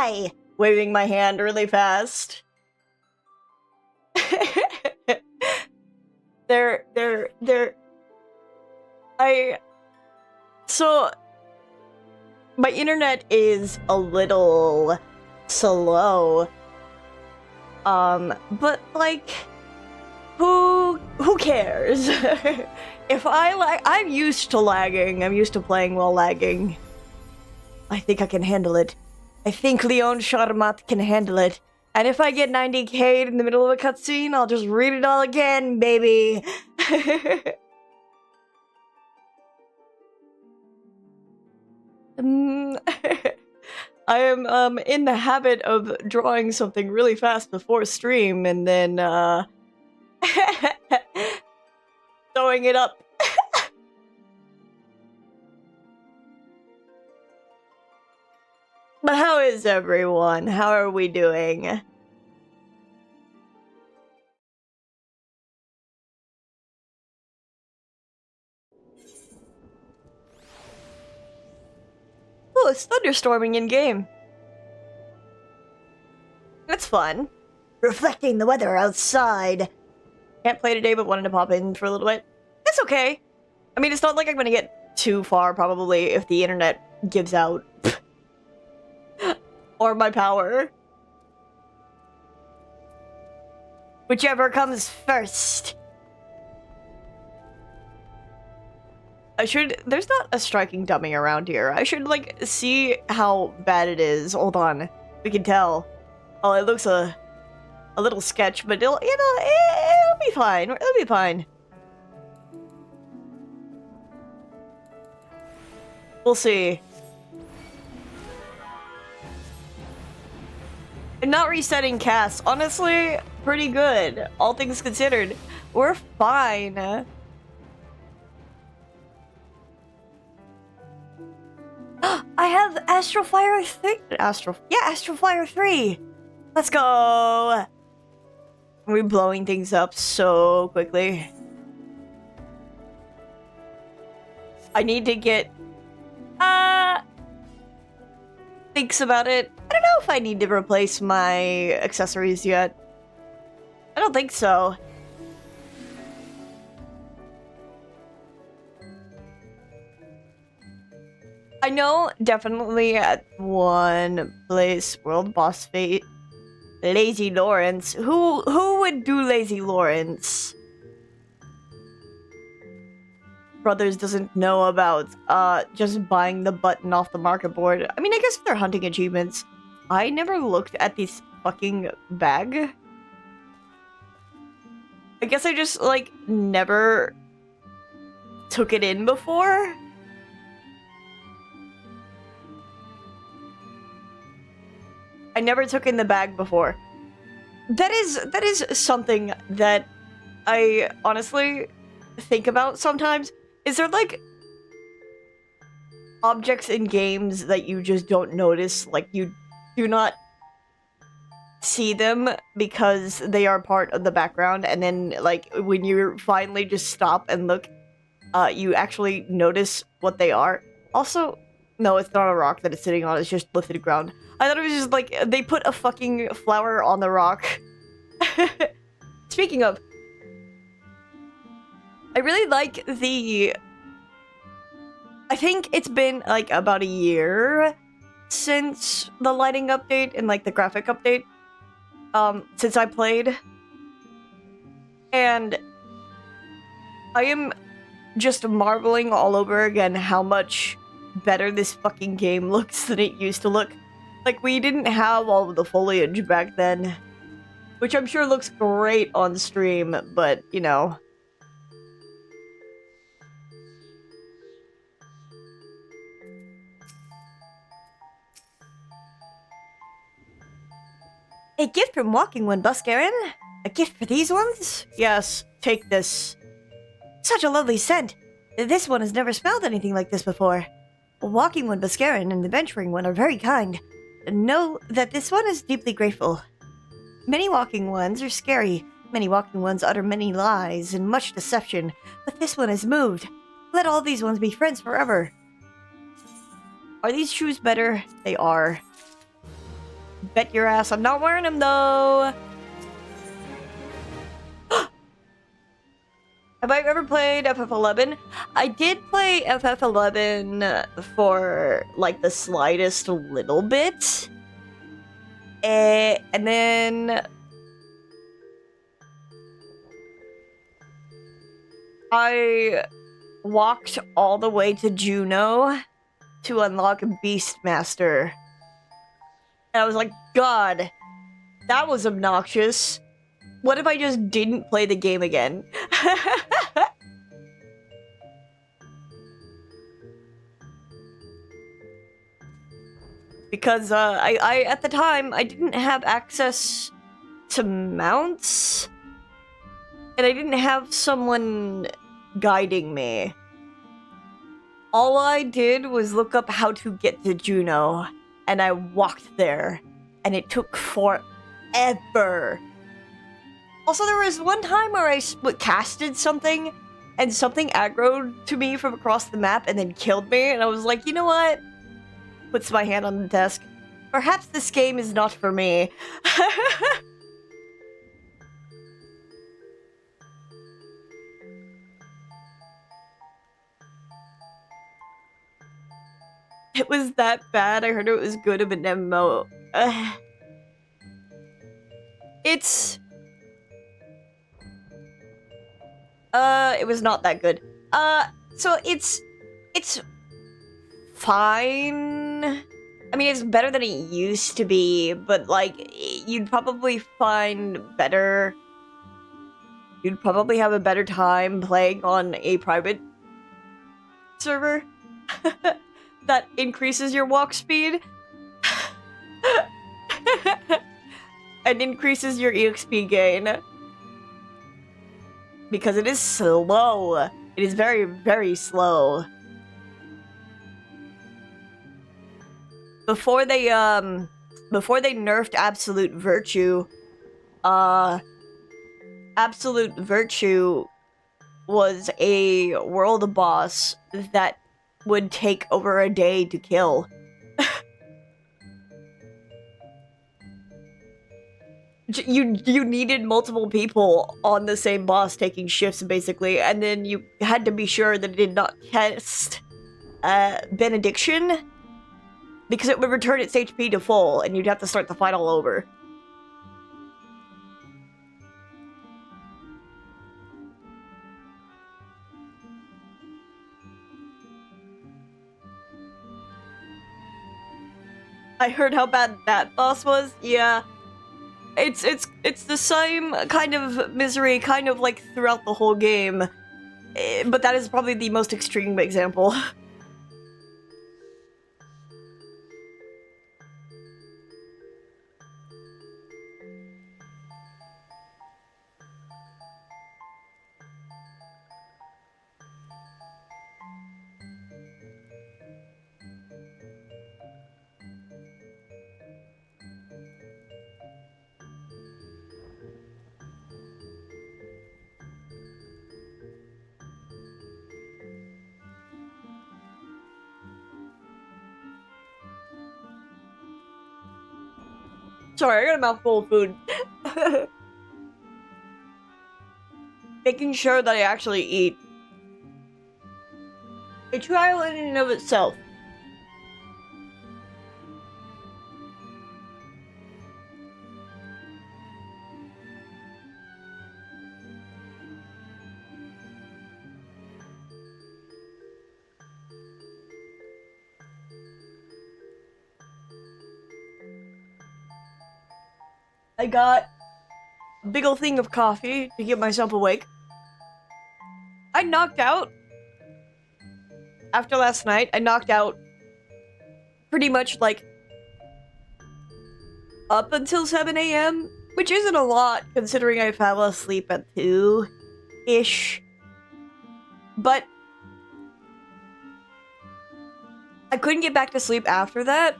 Hi! Waving my hand really fast. So, my internet is a little slow. But like, who cares? If I'm used to lagging. I'm used to playing while lagging. I think I can handle it. I think Leon Sharmat can handle it. And if I get 90K'd in the middle of a cutscene, I'll just read it all again, baby. I am in the habit of drawing something really fast before stream and then throwing it up. But how is everyone? How are we doing? Oh, it's thunderstorming in-game. That's fun. Reflecting the weather outside. Can't play today, but wanted to pop in for a little bit. That's okay. I mean, it's not like I'm gonna get too far, probably, if the internet gives out. Or my power. Whichever comes first. There's not a striking dummy around here. I should, like, see how bad it is. Hold on. We can tell. Oh, it looks a little sketch, but it'll be fine. It'll be fine. We'll see. I'm not resetting casts. Honestly, pretty good. All things considered. We're fine. I have Astrofire 3. Astrofire 3. Let's go. We're blowing things up so quickly. I need to get thinks about it. I don't know if I need to replace my accessories yet. I don't think so. I know definitely at one place, World Boss Fate, Lazy Lawrence. Who would do Lazy Lawrence? Brothers doesn't know about just buying the button off the market board. I mean, I guess if they're hunting achievements. I never looked at this fucking bag. I guess I just, like, never took it in before. I never took in the bag before. That is something that I honestly think about sometimes. Is there, like, objects in games that you just don't notice? Like, you do not see them because they are part of the background, and then, like, when you finally just stop and look, you actually notice what they are. Also, no, it's not a rock that it's sitting on, it's just lifted ground. I thought it was just, like, they put a fucking flower on the rock. Speaking of, I really like the... I think it's been, like, about a year since the lighting update and, like, the graphic update. Since I played. And I am just marveling all over again how much better this fucking game looks than it used to look. Like, we didn't have all of the foliage back then. Which I'm sure looks great on stream, but, you know. A gift from Walking One, Buscarin? A gift for these ones? Yes, take this. Such a lovely scent. This one has never smelled anything like this before. Walking One, Buscarin, and the Venturing One are very kind. Know that this one is deeply grateful. Many Walking Ones are scary. Many Walking Ones utter many lies and much deception, but this one is moved. Let all these ones be friends forever. Are these shoes better? They are. Bet your ass I'm not wearing them, though. Have I ever played FF11? I did play FF11 for, like, the slightest little bit. And then I walked all the way to Juno to unlock Beastmaster. And I was like, God, that was obnoxious. What if I just didn't play the game again? Because I at the time I didn't have access to mounts, and I didn't have someone guiding me. All I did was look up how to get to Juno, and I walked there, and it took forever. Also, there was one time where I casted something, and something aggroed to me from across the map and then killed me, and I was like, you know what? Puts my hand on the desk. Perhaps this game is not for me. It was that bad. I heard it was good of an MMO. It was not that good. So it's fine. I mean, it's better than it used to be, but, like, you'd probably find better... You'd probably have a better time playing on a private server that increases your walk speed and increases your EXP gain. Because it is slow. It is very, very slow. Before they nerfed Absolute Virtue, Absolute Virtue was a world boss that would take over a day to kill. You needed multiple people on the same boss taking shifts, basically, and then you had to be sure that it did not test Benediction, because it would return its HP to full, and you'd have to start the fight all over. I heard how bad that boss was. Yeah, it's the same kind of misery, kind of like throughout the whole game, but that is probably the most extreme example. Sorry, I got a mouthful of food. Making sure that I actually eat. A trial in and of itself. I got a big ol' thing of coffee to get myself awake. I knocked out. After last night, I knocked out pretty much, like, up until 7 a.m., which isn't a lot, considering I fell asleep at 2-ish. But I couldn't get back to sleep after that.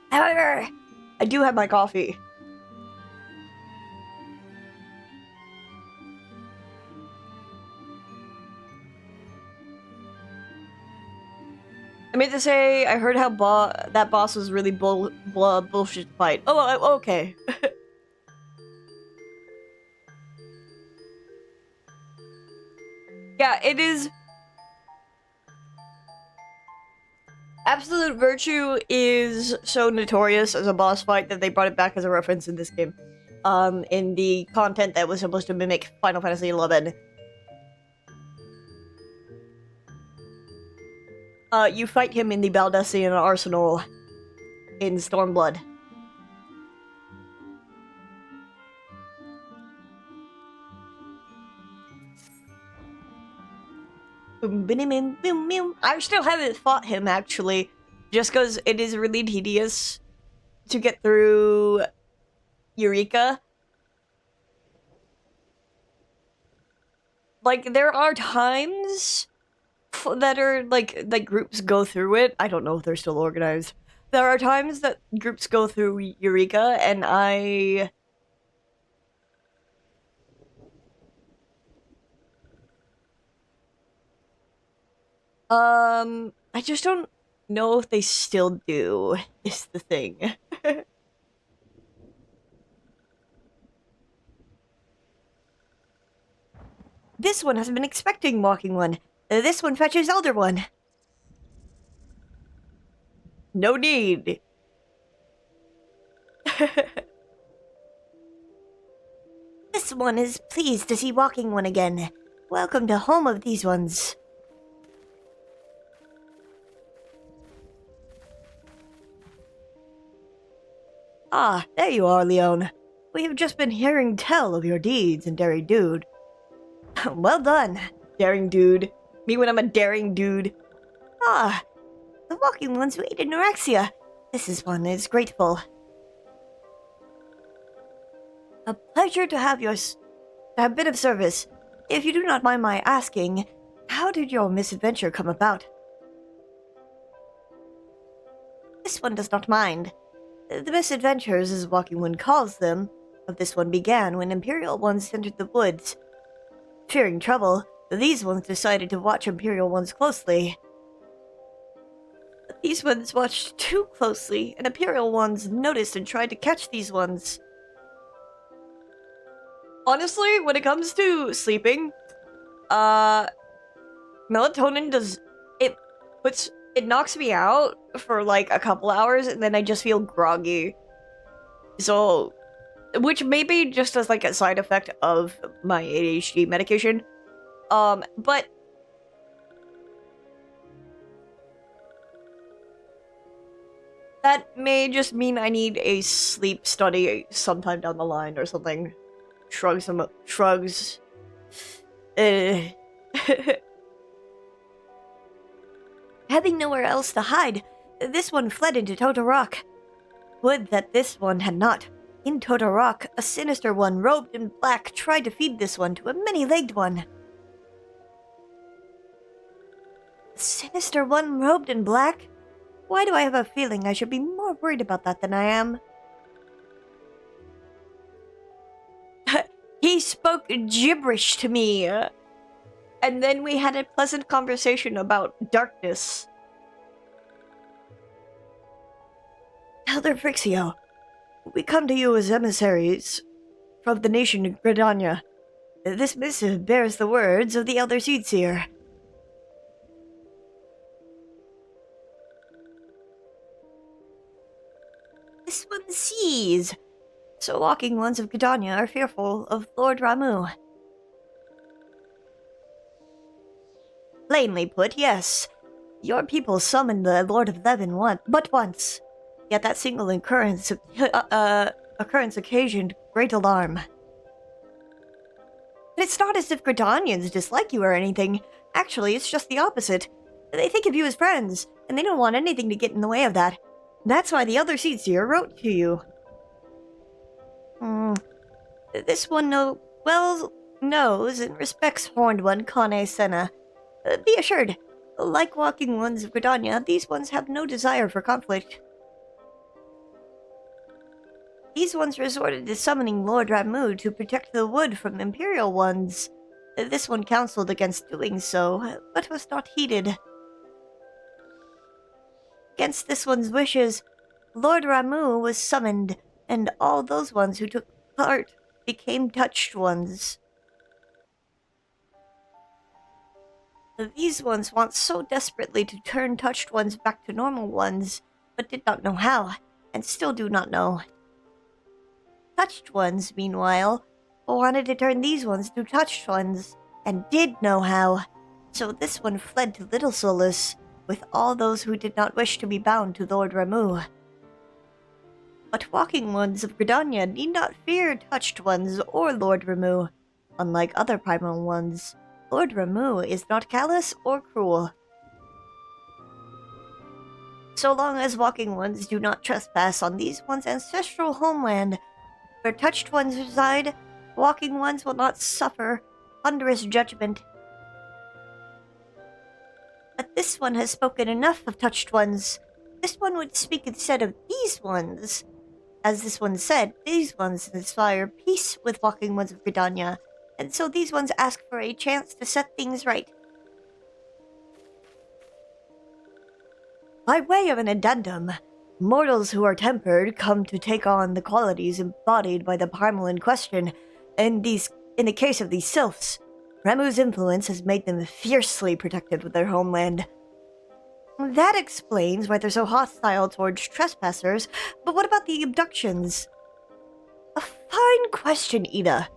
However, I do have my coffee. I meant to say, I heard how that boss was really bullshit fight. Oh, okay. Yeah, it is... Absolute Virtue is so notorious as a boss fight that they brought it back as a reference in this game. In the content that was supposed to mimic Final Fantasy XI. You fight him in the Baldessian Arsenal in Stormblood. I still haven't fought him, actually, just because it is really tedious to get through Eureka. Like, there are times that are, like groups go through it. I don't know if they're still organized. There are times that groups go through Eureka, and I just don't know if they still do, is the thing. This one has been expecting Walking One. This one fetches Elder One. No need. This one is pleased to see Walking One again. Welcome to home of these ones. Ah, there you are, Leon. We have just been hearing tell of your deeds and daring dude. Well done, daring dude. Me when I'm a daring dude. Ah, the Walking Ones who ate anorexia. One is grateful. A pleasure to have a bit of service. If you do not mind my asking, how did your misadventure come about? This one does not mind. The misadventures, as Walking One calls them, of this one began when Imperial Ones entered the woods. Fearing trouble, these ones decided to watch Imperial Ones closely. But these ones watched too closely, and Imperial Ones noticed and tried to catch these ones. Honestly, when it comes to sleeping, melatonin it knocks me out for like a couple hours, and then I just feel groggy. So, which may be just as like a side effect of my ADHD medication. But that may just mean I need a sleep study sometime down the line or something. Shrugs. Having nowhere else to hide, this one fled into Total Rock. Would that this one had not. In Total Rock, a sinister one robed in black tried to feed this one to a many-legged one. A sinister one robed in black? Why do I have a feeling I should be more worried about that than I am? He spoke gibberish to me, and then we had a pleasant conversation about darkness. Elder Frixio, we come to you as emissaries from the nation of Gridania. This missive bears the words of the Elder Seedseer. This one sees. So Walking Ones of Gridania are fearful of Lord Ramuh. Plainly put, yes. Your people summoned the Lord of Levin but once. Yet that single occurrence occasioned great alarm. But it's not as if Gridanians dislike you or anything. Actually, it's just the opposite. They think of you as friends, and they don't want anything to get in the way of that. That's why the other Seedseer wrote to you. This one knows and respects Horned One Kane Senna. Be assured, like Walking Ones of Gridania, these ones have no desire for conflict. These ones resorted to summoning Lord Ramuh to protect the wood from Imperial Ones. This one counseled against doing so, but was not heeded. Against this one's wishes, Lord Ramu was summoned, and all those ones who took part became touched ones. These ones want so desperately to turn touched ones back to normal ones, but did not know how, and still do not know. Touched ones, meanwhile, wanted to turn these ones to touched ones, and did know how. So this one fled to Little Solace, with all those who did not wish to be bound to Lord Ramu. But walking ones of Gridania need not fear touched ones or Lord Ramu. Unlike other primal ones, Lord Ramu is not callous or cruel. So long as walking ones do not trespass on these ones' ancestral homeland, where touched ones reside, walking ones will not suffer thunderous judgment. But this one has spoken enough of touched ones. This one would speak instead of these ones. As this one said, these ones inspire peace with walking ones of Gridania, and so these ones ask for a chance to set things right. By way of an addendum, mortals who are tempered come to take on the qualities embodied by the primal in question, and in the case of these sylphs, Ramu's influence has made them fiercely protective of their homeland. That explains why they're so hostile towards trespassers, but what about the abductions? A fine question, Ida.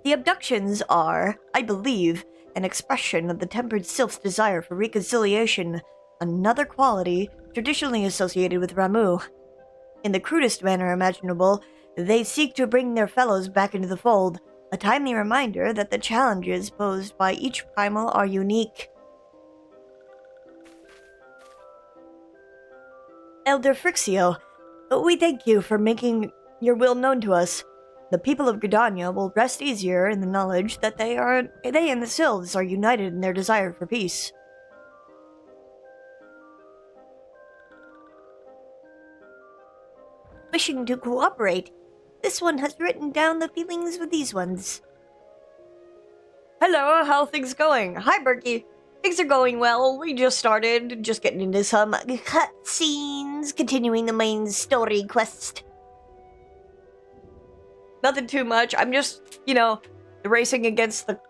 The abductions are, I believe, an expression of the tempered sylph's desire for reconciliation, another quality traditionally associated with Ramu. In the crudest manner imaginable, they seek to bring their fellows back into the fold, a timely reminder that the challenges posed by each primal are unique. Elder Frixio, we thank you for making your will known to us. The people of Gridania will rest easier in the knowledge that they and the sylphs are united in their desire for peace. Wishing to cooperate, this one has written down the feelings of these ones. Hello, how are things going? Hi, Berkey. Things are going well. We just started, just getting into some cutscenes, continuing the main story quest. Nothing too much. I'm just, racing against the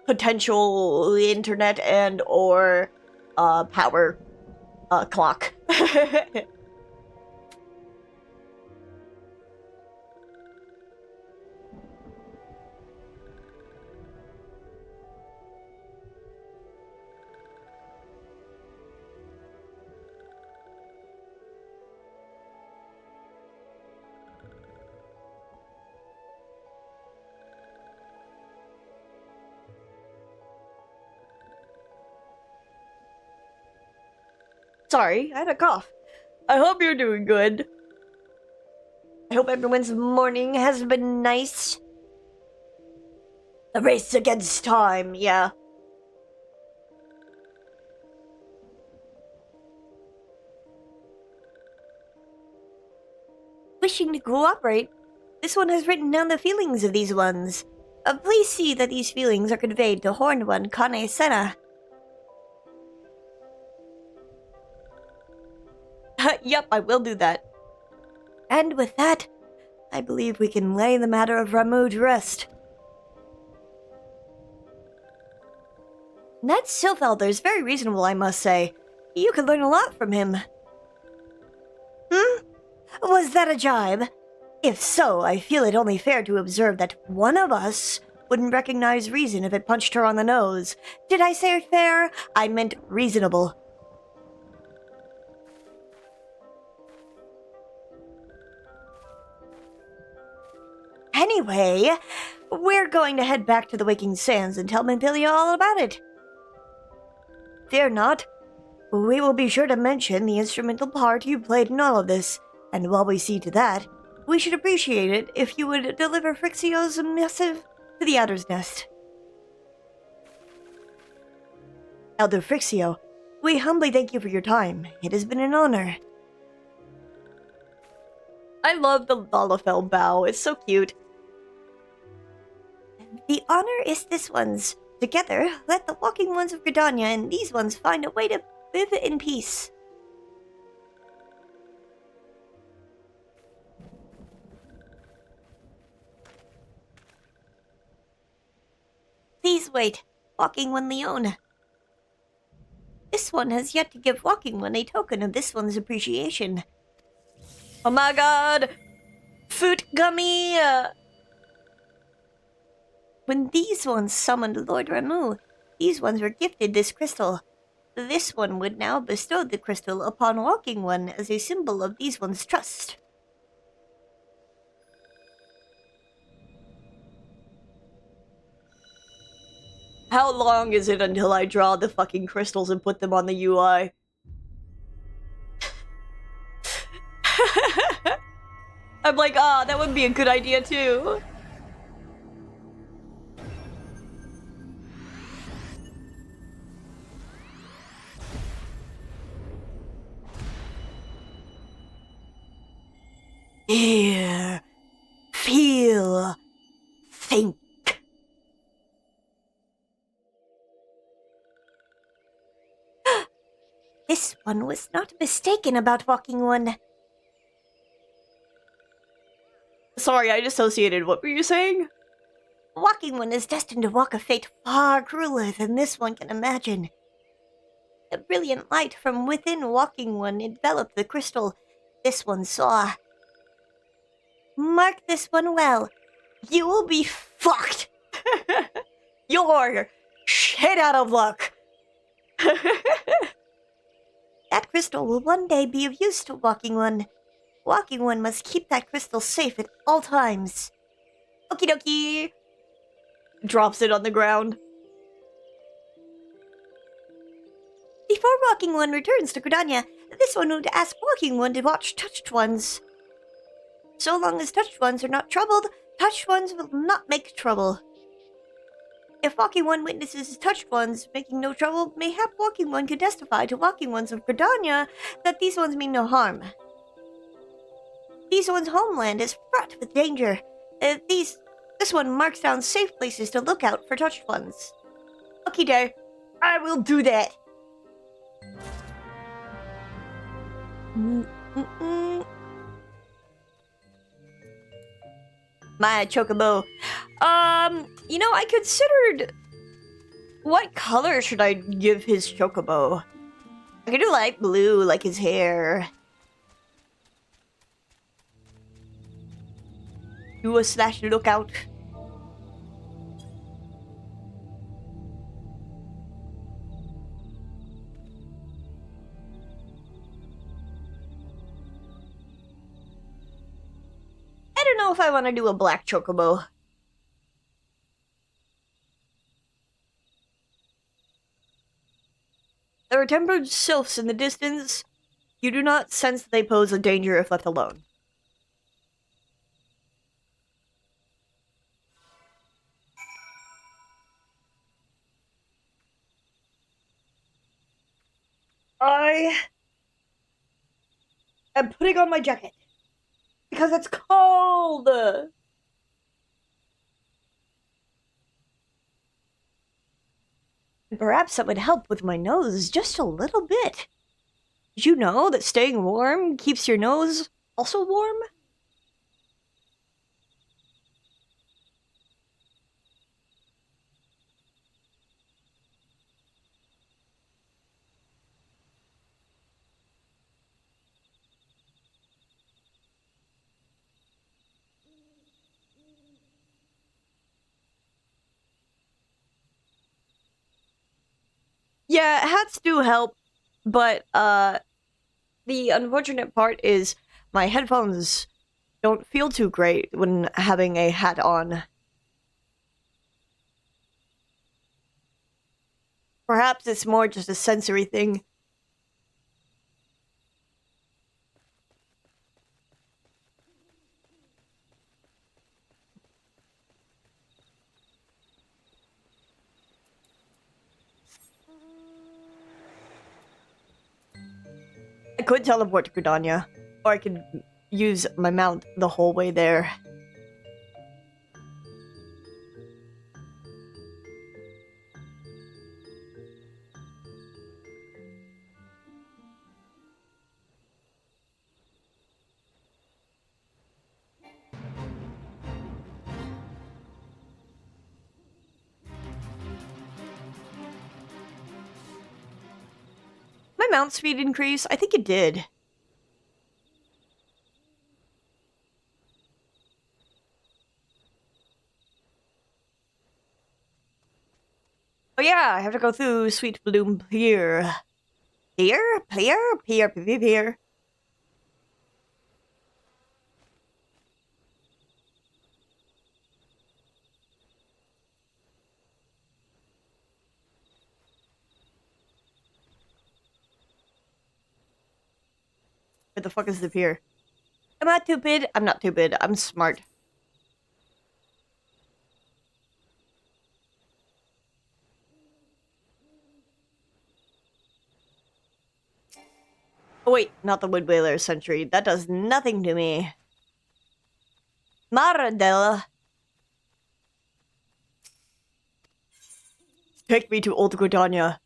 potential internet and or power clock. Sorry, I had a cough. I hope you're doing good. I hope everyone's morning has been nice. A race against time, yeah. Wishing to cooperate, this one has written down the feelings of these ones. Please see that these feelings are conveyed to Horned One Kane Senna. Yep, I will do that. And with that, I believe we can lay the matter of Ramu to rest. That Sylph Elder is very reasonable, I must say. You could learn a lot from him. Was that a jibe? If so, I feel it only fair to observe that one of us wouldn't recognize reason if it punched her on the nose. Did I say fair? I meant reasonable. Anyway, we're going to head back to the Waking Sands and tell Mampilia all about it. Fear not. We will be sure to mention the instrumental part you played in all of this, and while we see to that, we should appreciate it if you would deliver Frixio's missive to the Adder's Nest. Elder Frixio, we humbly thank you for your time. It has been an honor. I love the Lalafell bow. It's so cute. The honor is this one's. Together, let the walking ones of Gridania and these ones find a way to live in peace. Please wait, Walking One Leone. This one has yet to give Walking One a token of this one's appreciation. Oh my god! Fruit gummy! When these ones summoned Lord Ramu, these ones were gifted this crystal. This one would now bestow the crystal upon Walking One as a symbol of these ones' trust. How long is it until I draw the fucking crystals and put them on the UI? I'm like, that would be a good idea too. Hear, feel, think. This one was not mistaken about Walking One. Sorry, I dissociated. What were you saying? Walking One is destined to walk a fate far crueler than this one can imagine. A brilliant light from within Walking One enveloped the crystal this one saw. Mark this one well. You will be fucked. You're shit out of luck. That crystal will one day be of use to Walking One. Walking One must keep that crystal safe at all times. Okie dokie. Drops it on the ground. Before Walking One returns to Gridania, this one would ask Walking One to watch Touched Ones. So long as Touched Ones are not troubled, Touched Ones will not make trouble. If Walking One witnesses Touched Ones making no trouble, mayhap Walking One could testify to Walking Ones of Gridania that these ones mean no harm. These ones' homeland is fraught with danger. This one marks down safe places to look out for Touched Ones. Okay, there. I will do that. My chocobo. I considered what color should I give his chocobo? I could do light blue, like his hair. Do a slash lookout. I don't know if I want to do a black chocobo. There are tempered sylphs in the distance. You do not sense that they pose a danger if left alone. I am putting on my jacket. Because it's cold! Perhaps that would help with my nose just a little bit. Did you know that staying warm keeps your nose also warm? Yeah, hats do help, but the unfortunate part is my headphones don't feel too great when having a hat on. Perhaps it's more just a sensory thing. I could teleport to Gridania, or I could use my mount the whole way there. mount speed increase? I think it did. Oh yeah, I have to go through Sweet Bloom Pier. Pier? Pier? Pier, pier, pier. Where the fuck is the pier? Am I stupid? I'm not stupid. I'm smart. Oh wait, not the Wood Whaler Sentry. That does nothing to me. Maradella. Take me to Old Gridania.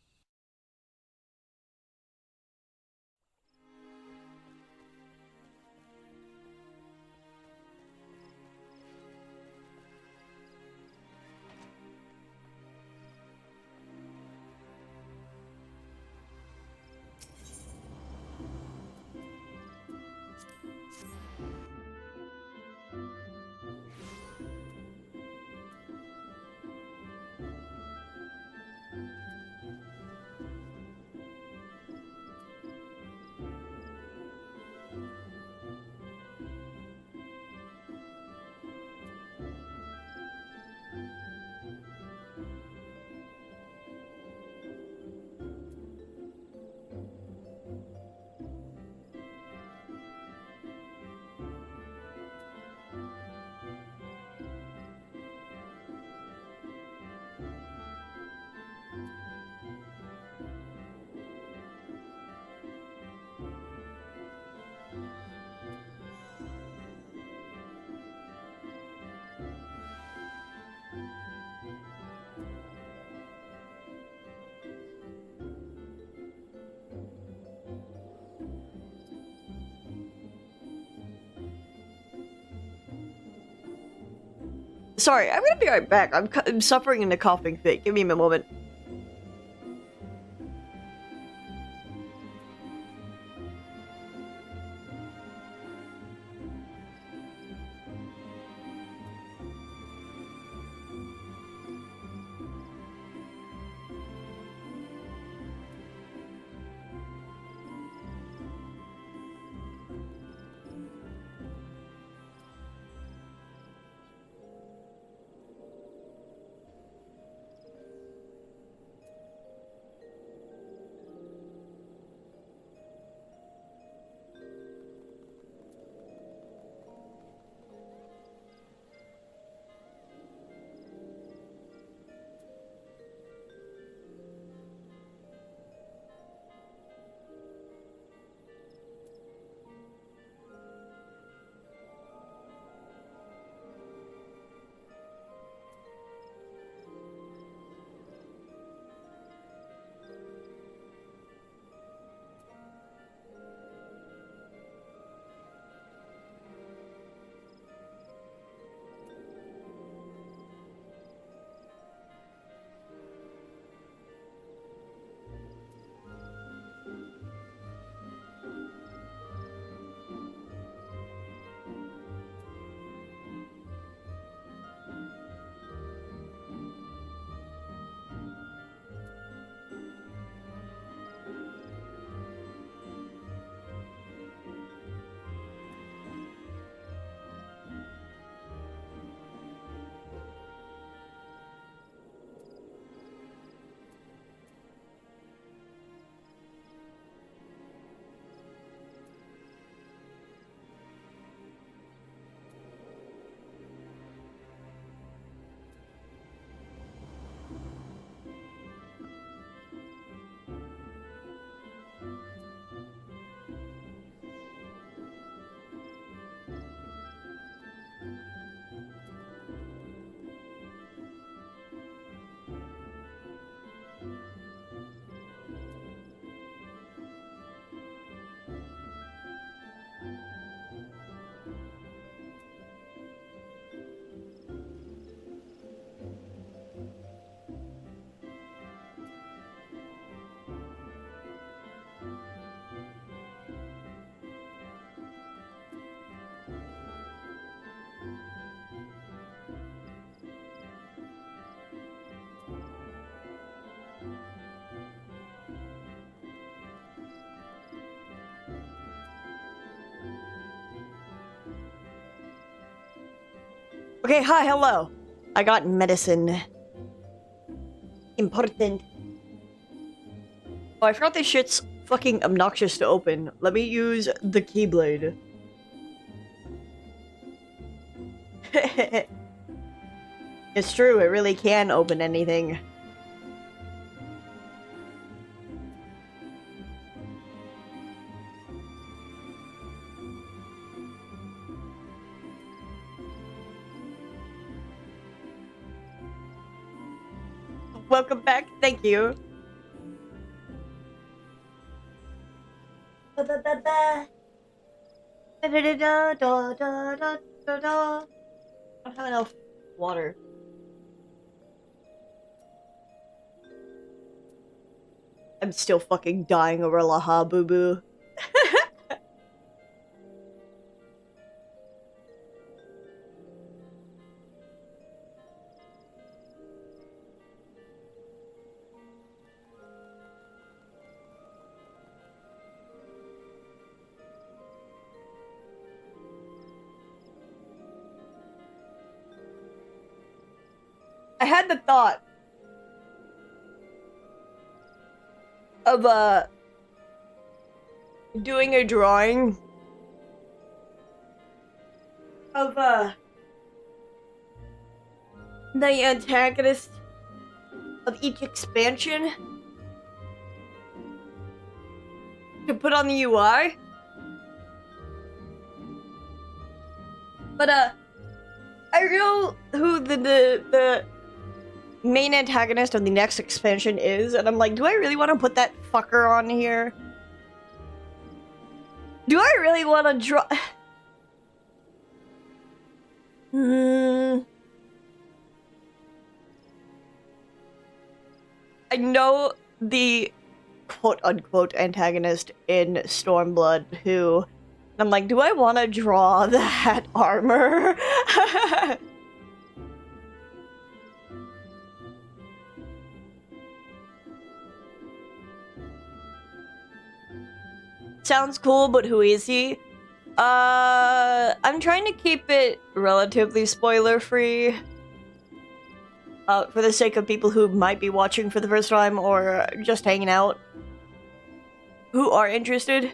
Sorry, I'm gonna be right back. I'm suffering in a coughing fit. Give me a moment. Okay, hi, hello. I got medicine. Important. Oh, I forgot this shit's fucking obnoxious to open. Let me use the keyblade. It's true, it really can open anything. Welcome back, thank you. I don't have enough water. I'm still fucking dying over Laha Boo Boo. I had the thought of doing a drawing of the antagonist of each expansion to put on the UI. But I know who the main antagonist of the next expansion is, and I'm like, do I really want to put that fucker on here? Do I really want to draw? I know the quote-unquote antagonist in Stormblood, who... I'm like, do I want to draw that armor? Sounds cool, but who is he? I'm trying to keep it relatively spoiler-free. For the sake of people who might be watching for the first time or just hanging out, who are interested.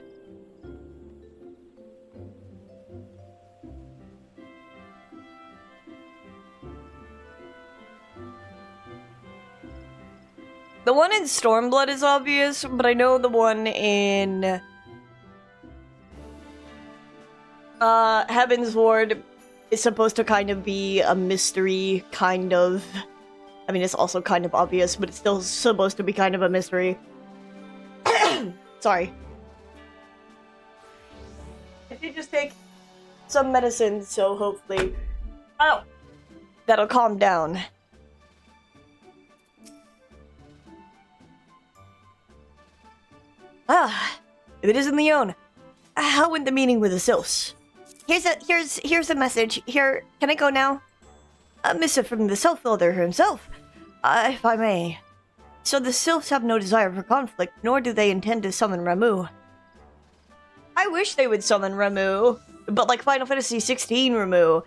The one in Stormblood is obvious, but I know the one in Heaven's Ward is supposed to kind of be a mystery, kind of. I mean, it's also kind of obvious, but it's still supposed to be kind of a mystery. Sorry. I did just take some medicine, so hopefully... Oh! That'll calm down. Ah, if it isn't Leon, how went the meeting with the Sylphs? Here's a message. Here, can I go now? A missive from the Sylph Elder himself, if I may. So the Sylphs have no desire for conflict, nor do they intend to summon Ramuh. I wish they would summon Ramuh, but like Final Fantasy XVI Ramuh.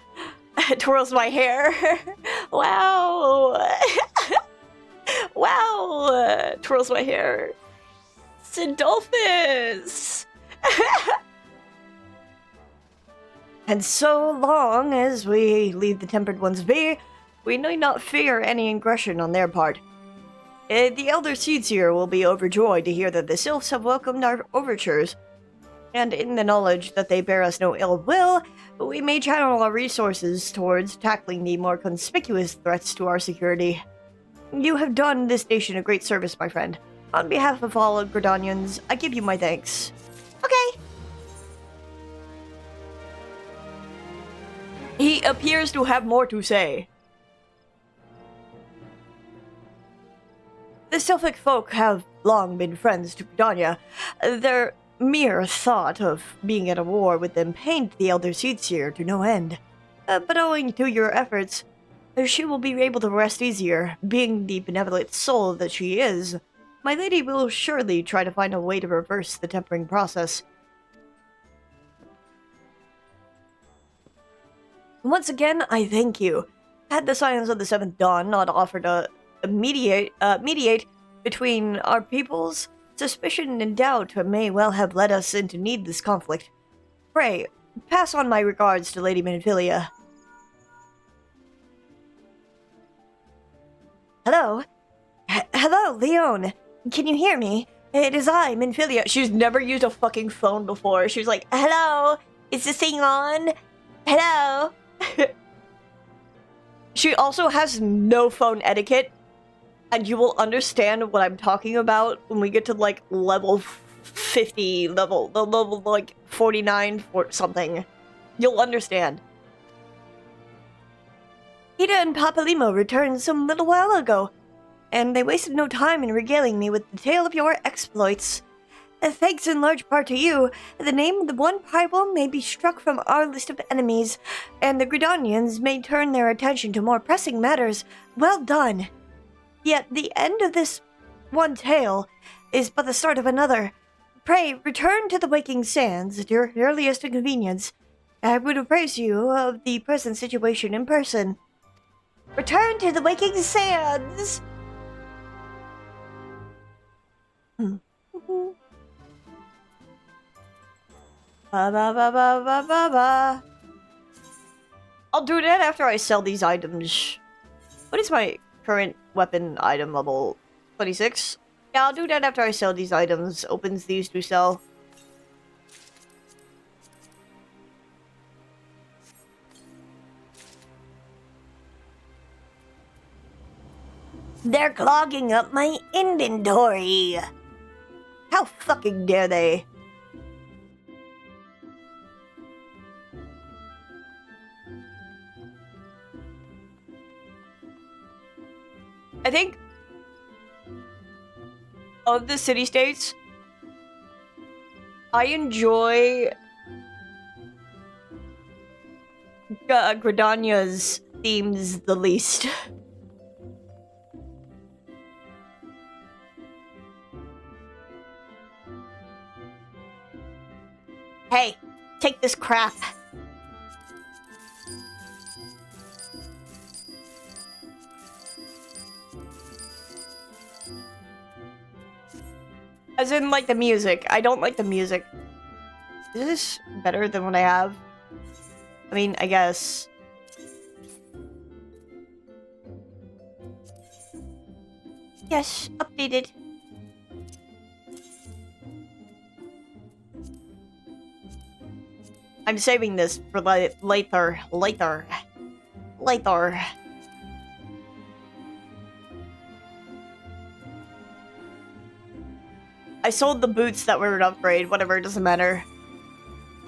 Twirls my hair. Wow. Wow. Twirls my hair. Sidolphus! And so long as we leave the Tempered Ones be, we need not fear any aggression on their part. The Elder Seedseer will be overjoyed to hear that the Sylphs have welcomed our overtures, and in the knowledge that they bear us no ill will, we may channel our resources towards tackling the more conspicuous threats to our security. You have done this nation a great service, my friend. On behalf of all Gridanians, I give you my thanks. Okay. He appears to have more to say. The Sylphic folk have long been friends to Gridania. Their mere thought of being at a war with them pained the Elder Seedseer to no end. But owing to your efforts, she will be able to rest easier, being the benevolent soul that she is. My lady will surely try to find a way to reverse the tempering process. Once again, I thank you. Had the Scions of the Seventh Dawn not offered to mediate between our peoples, suspicion and doubt may well have led us into needless conflict. Pray, pass on my regards to Lady Minfilia. Hello? Hello, Leon. Can you hear me? It is I, Minfilia. She's never used a fucking phone before. She was like, hello? Is this thing on? Hello? She also has no phone etiquette, and you will understand what I'm talking about when we get to, like, level 50, level, like, 49 or something. You'll understand. Ida and Papalimo returned some little while ago, and they wasted no time in regaling me with the tale of your exploits. Thanks in large part to you, the name of the one rival may be struck from our list of enemies, and the Gridanians may turn their attention to more pressing matters. Well done. Yet the end of this one tale is but the start of another. Pray, return to the Waking Sands at your earliest convenience. I would appraise you of the present situation in person. Return to the Waking Sands! I'll do that after I sell these items. What is my current weapon item level? 26? Yeah, I'll do that after I sell these items. Opens these to sell. They're clogging up my inventory. How fucking dare they? I think of the city-states, I enjoy Gridania's themes the least. Hey, take this crap. As in, like, the music. I don't like the music. Is this better than what I have? I mean, I guess. Yes, updated. I'm saving this for later. I sold the boots that were an upgrade. Whatever, it doesn't matter.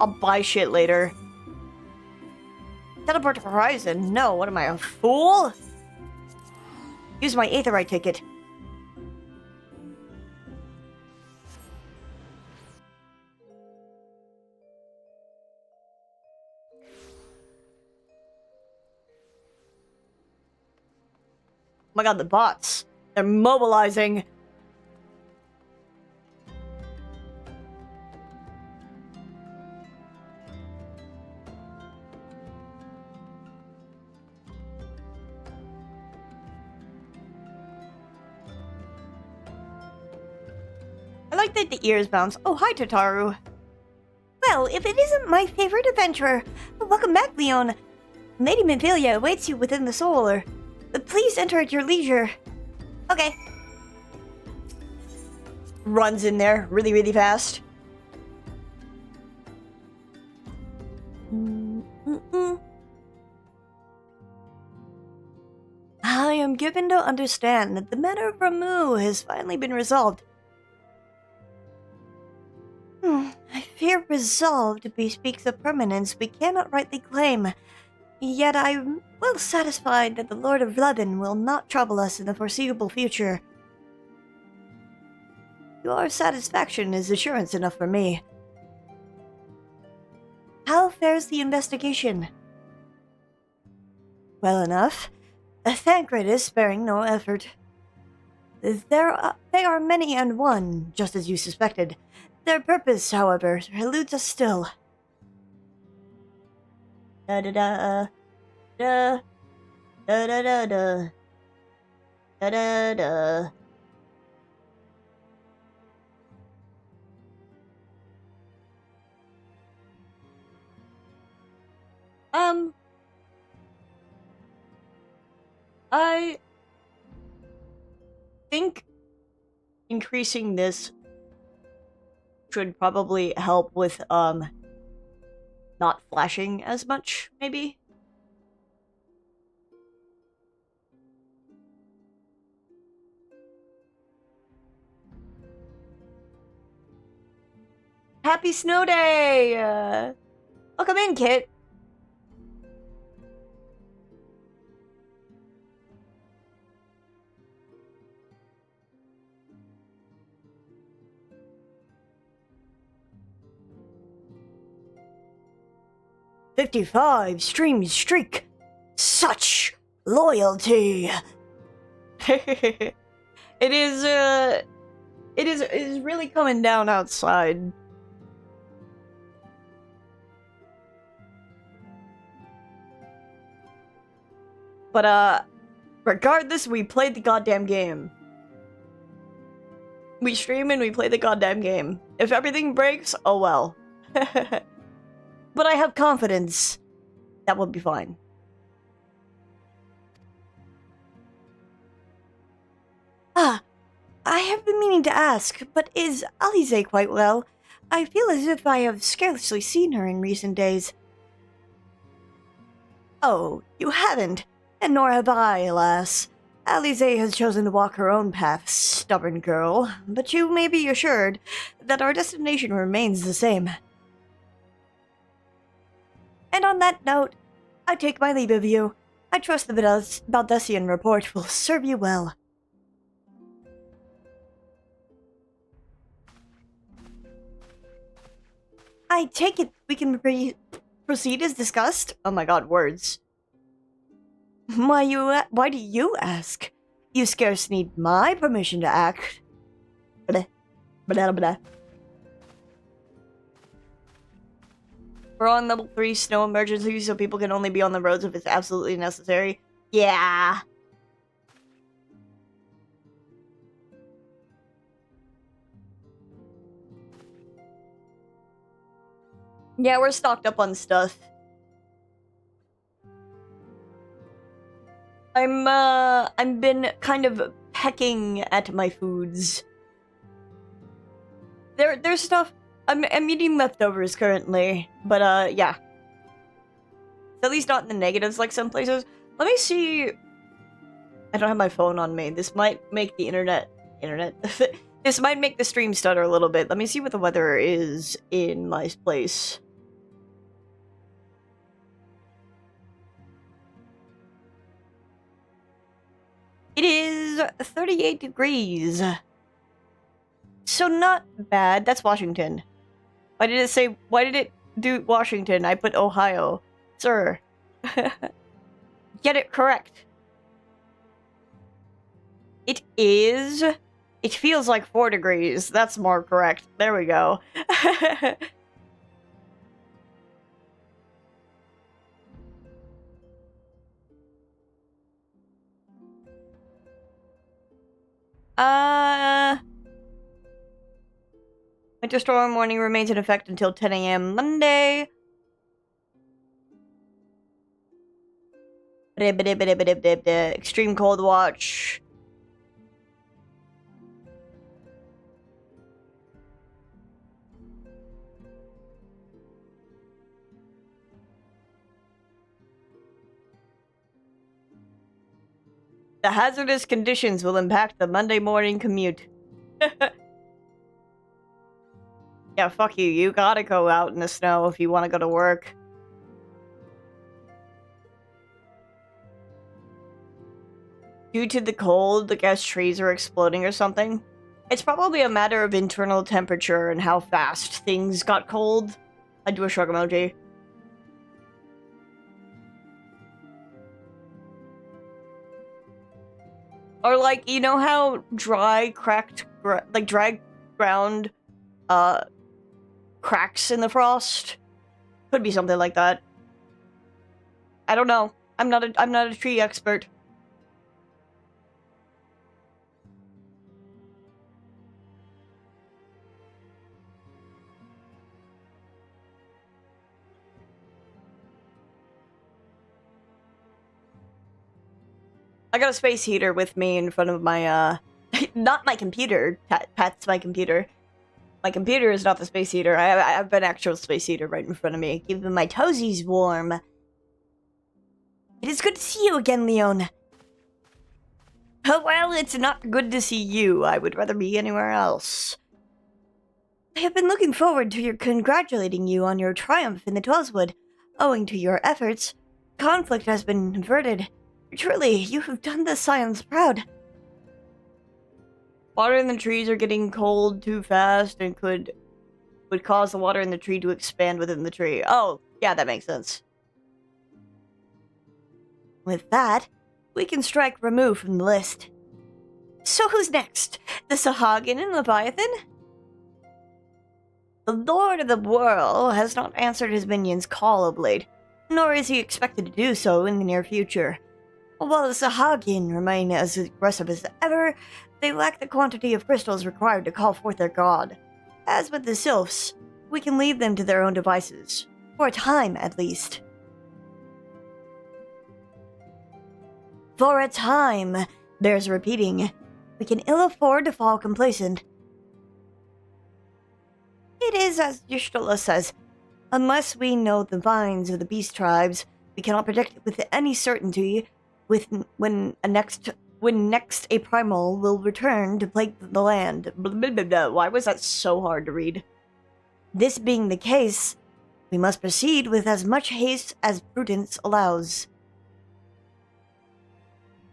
I'll buy shit later. Teleport to Horizon? No, what am I, a fool? Use my Aetherite ticket. Oh my god, the bots. They're mobilizing. I like that the ears bounce. Oh, hi, Tataru. Well, if it isn't my favorite adventurer. Welcome back, Leon. Lady Minfilia awaits you within the solar. Please enter at your leisure. Okay. Runs in there really, really fast. I am given to understand that the matter of Ramu has finally been resolved. I fear resolved bespeaks a permanence we cannot rightly claim. Yet I am well satisfied that the Lord of London will not trouble us in the foreseeable future. Your satisfaction is assurance enough for me. How fares the investigation? Well enough. Thancred is sparing no effort. They are many and one, just as you suspected. Their purpose, however, eludes us still. Da da da da da da da da. I think increasing this should probably help with not flashing as much, maybe. Happy snow day! Welcome in, Kit. "55 stream streak. Such loyalty." It is really coming down outside. But regardless, we played the goddamn game. We stream and we play the goddamn game. If everything breaks, oh well. But I have confidence that will be fine. Ah, I have been meaning to ask, but is Alize quite well? I feel as if I have scarcely seen her in recent days. Oh, you haven't, and nor have I, alas. Alize has chosen to walk her own path, stubborn girl, but you may be assured that our destination remains the same. And on that note, I take my leave of you. I trust the Baldessian report will serve you well. I take it we can proceed as discussed? Oh my god, words. Why do you ask? You scarce need my permission to act. Blah, blah, blah. We're on level 3 snow emergency, so people can only be on the roads if it's absolutely necessary. Yeah. Yeah, we're stocked up on stuff. I'm been kind of pecking at my foods. There's stuff. I'm eating leftovers currently, but yeah. It's at least not in the negatives like some places. Let me see. I don't have my phone on me. This might make the internet. This might make the stream stutter a little bit. Let me see what the weather is in my place. It is 38 degrees. So not bad. That's Washington. Why did it do Washington? I put Ohio. Sir. Get it correct. It is. It feels like 4 degrees. That's more correct. There we go. Winter storm warning remains in effect until 10 a.m. Monday. Extreme cold watch. The hazardous conditions will impact the Monday morning commute. Yeah, fuck you. You gotta go out in the snow if you want to go to work. Due to the cold, I guess trees are exploding or something. It's probably a matter of internal temperature and how fast things got cold. I do a shrug emoji. Or like, you know how dry, cracked, dry ground, cracks in the frost? Could be something like that. I don't know. I'm not a tree expert. I got a space heater with me in front of my, not my computer. Pat's my computer. My computer is not the space heater. I have an actual space heater right in front of me, keeping my toesies warm. It is good to see you again, Leon. Oh, well, it's not good to see you. I would rather be anywhere else. I have been looking forward to congratulating you on your triumph in the Twellswood. Owing to your efforts, conflict has been averted. Truly, you have done the Scions proud. Water in the trees are getting cold too fast and would cause the water in the tree to expand within the tree. Oh, yeah, that makes sense. With that, we can strike remove from the list. So who's next? The Sahagin and Leviathan? The Lord of the Whirl has not answered his minion's call of late, nor is he expected to do so in the near future. While the Sahagin remain as aggressive as ever, they lack the quantity of crystals required to call forth their god. As with the Sylphs, we can leave them to their own devices. For a time, at least. For a time, bears repeating. We can ill afford to fall complacent. It is as Yshtala says. Unless we know the minds of the beast tribes, we cannot predict with any certainty when next a primal will return to plague the land. Blah, blah, blah, blah. Why was that so hard to read? This being the case, we must proceed with as much haste as prudence allows.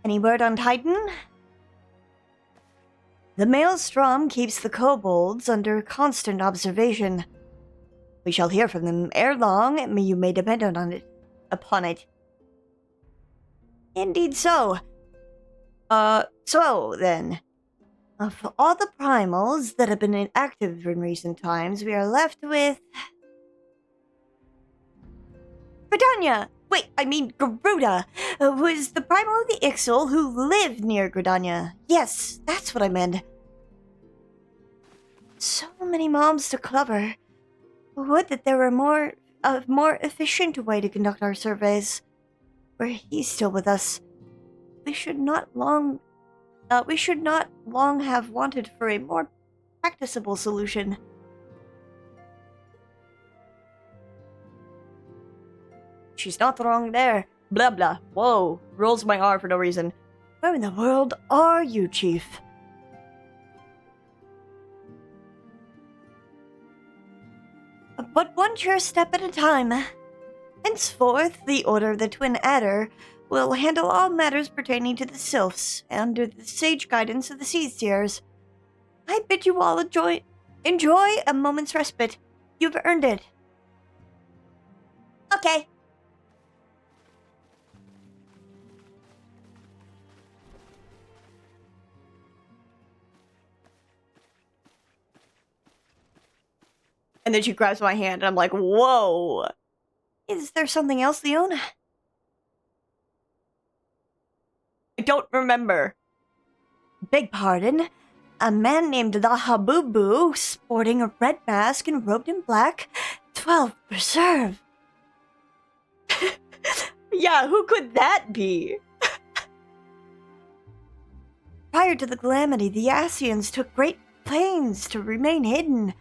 Any word on Titan? The Maelstrom keeps the kobolds under constant observation. We shall hear from them ere long, and you may depend upon it. Indeed so. So then, of all the primals that have been inactive in recent times, we are left with... Gridania! Wait, I mean Garuda, who is the primal of the Ixal who lived near Gridania. Yes, that's what I meant. So many mobs to cover. Would that there were a more efficient way to conduct our surveys. Were he still with us, we should not long have wanted for a more practicable solution. She's not wrong there. Blah blah. Whoa. Rolls my R for no reason. Where in the world are you, Chief? But one sure step at a time. Henceforth, the Order of the Twin Adder will handle all matters pertaining to the Sylphs, under the sage guidance of the Seaseers. I bid you all enjoy a moment's respite. You've earned it. Okay. And then she grabs my hand, and I'm like, whoa. Is there something else, Leon? I don't remember. Beg pardon. A man named Lahabubu, sporting a red mask and robed in black. 12 preserve. Yeah, who could that be? Prior to the calamity, the Asians took great pains to remain hidden.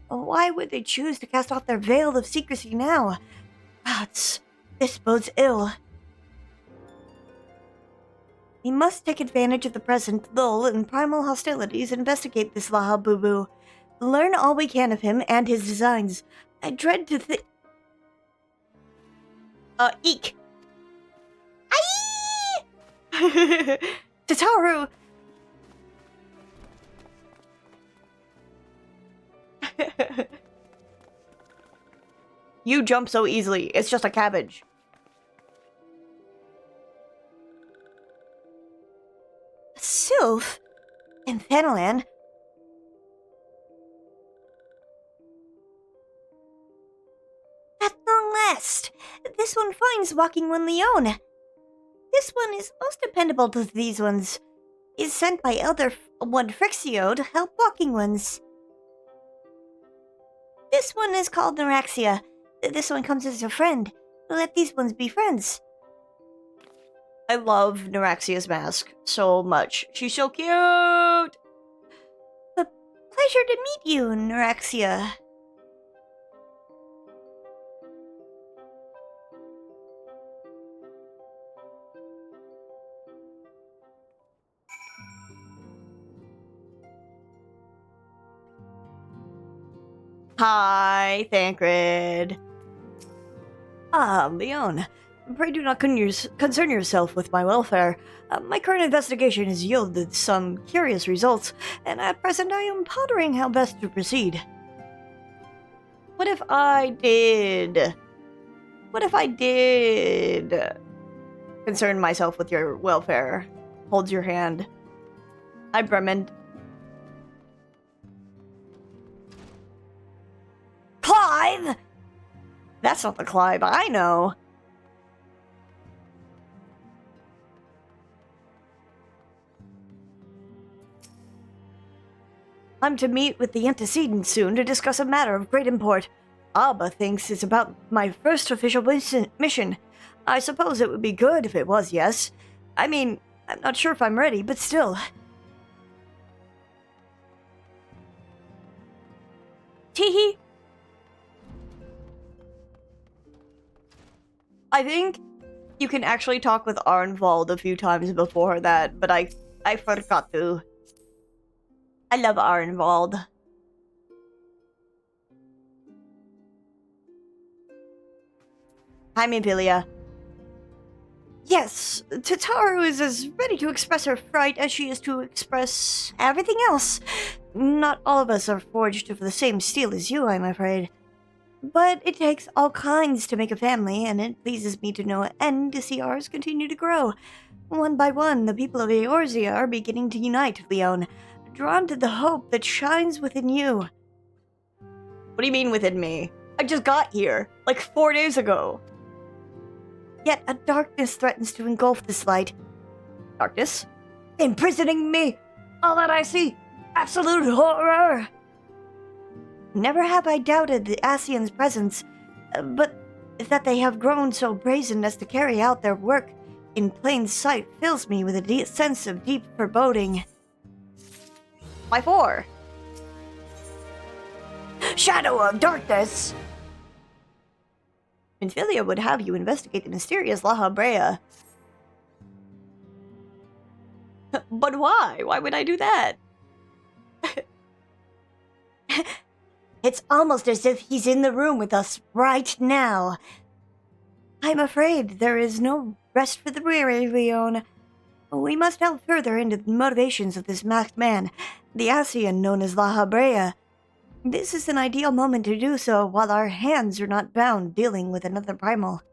Why would they choose to cast off their veil of secrecy now? Rats, this bodes ill. We must take advantage of the present lull in primal hostilities and investigate this Lahabubu. Learn all we can of him and his designs. I dread to think... Eek! Aye! Tataru! You jump so easily. It's just a cabbage. A sylph? In Thanalan? At long last, this one finds Walking One Leon. This one is most dependable to these ones. Is sent by Elder One Frixio to help walking ones. This one is called Neuraxia. This one comes as a friend. Let these ones be friends. I love Neuraxia's mask so much. She's so cute! A pleasure to meet you, Neuraxia. Hi, Thancred. Ah, Leon. Pray do not concern yourself with my welfare. My current investigation has yielded some curious results, and at present I am pondering how best to proceed. What if I did concern myself with your welfare? Holds your hand. Hi, Bremen. Clive! That's not the Clive I know. I'm to meet with the antecedents soon to discuss a matter of great import. Abba thinks it's about my first official mission. I suppose it would be good if it was, yes. I mean, I'm not sure if I'm ready, but still. Teehee. I think you can actually talk with Arnvald a few times before that, but I forgot to. I love Arnvald. Hi, Mimpilia. Yes, Tataru is as ready to express her fright as she is to express everything else. Not all of us are forged of the same steel as you, I'm afraid. But it takes all kinds to make a family, and it pleases me to no end to see ours continue to grow. One by one, the people of Eorzea are beginning to unite, Leon, drawn to the hope that shines within you. What do you mean within me? I just got here, like 4 days ago. Yet a darkness threatens to engulf this light. Darkness? Imprisoning me! All that I see, absolute horror! Never have I doubted the Ascians' presence, but that they have grown so brazen as to carry out their work in plain sight fills me with a sense of deep foreboding. Why for? Shadow of darkness! Minfilia would have you investigate the mysterious La Habrea. But why? Why would I do that? It's almost as if he's in the room with us right now. I'm afraid there is no rest for the weary, Leon. We must delve further into the motivations of this masked man, the Ascian known as La Habrea. This is an ideal moment to do so while our hands are not bound dealing with another primal.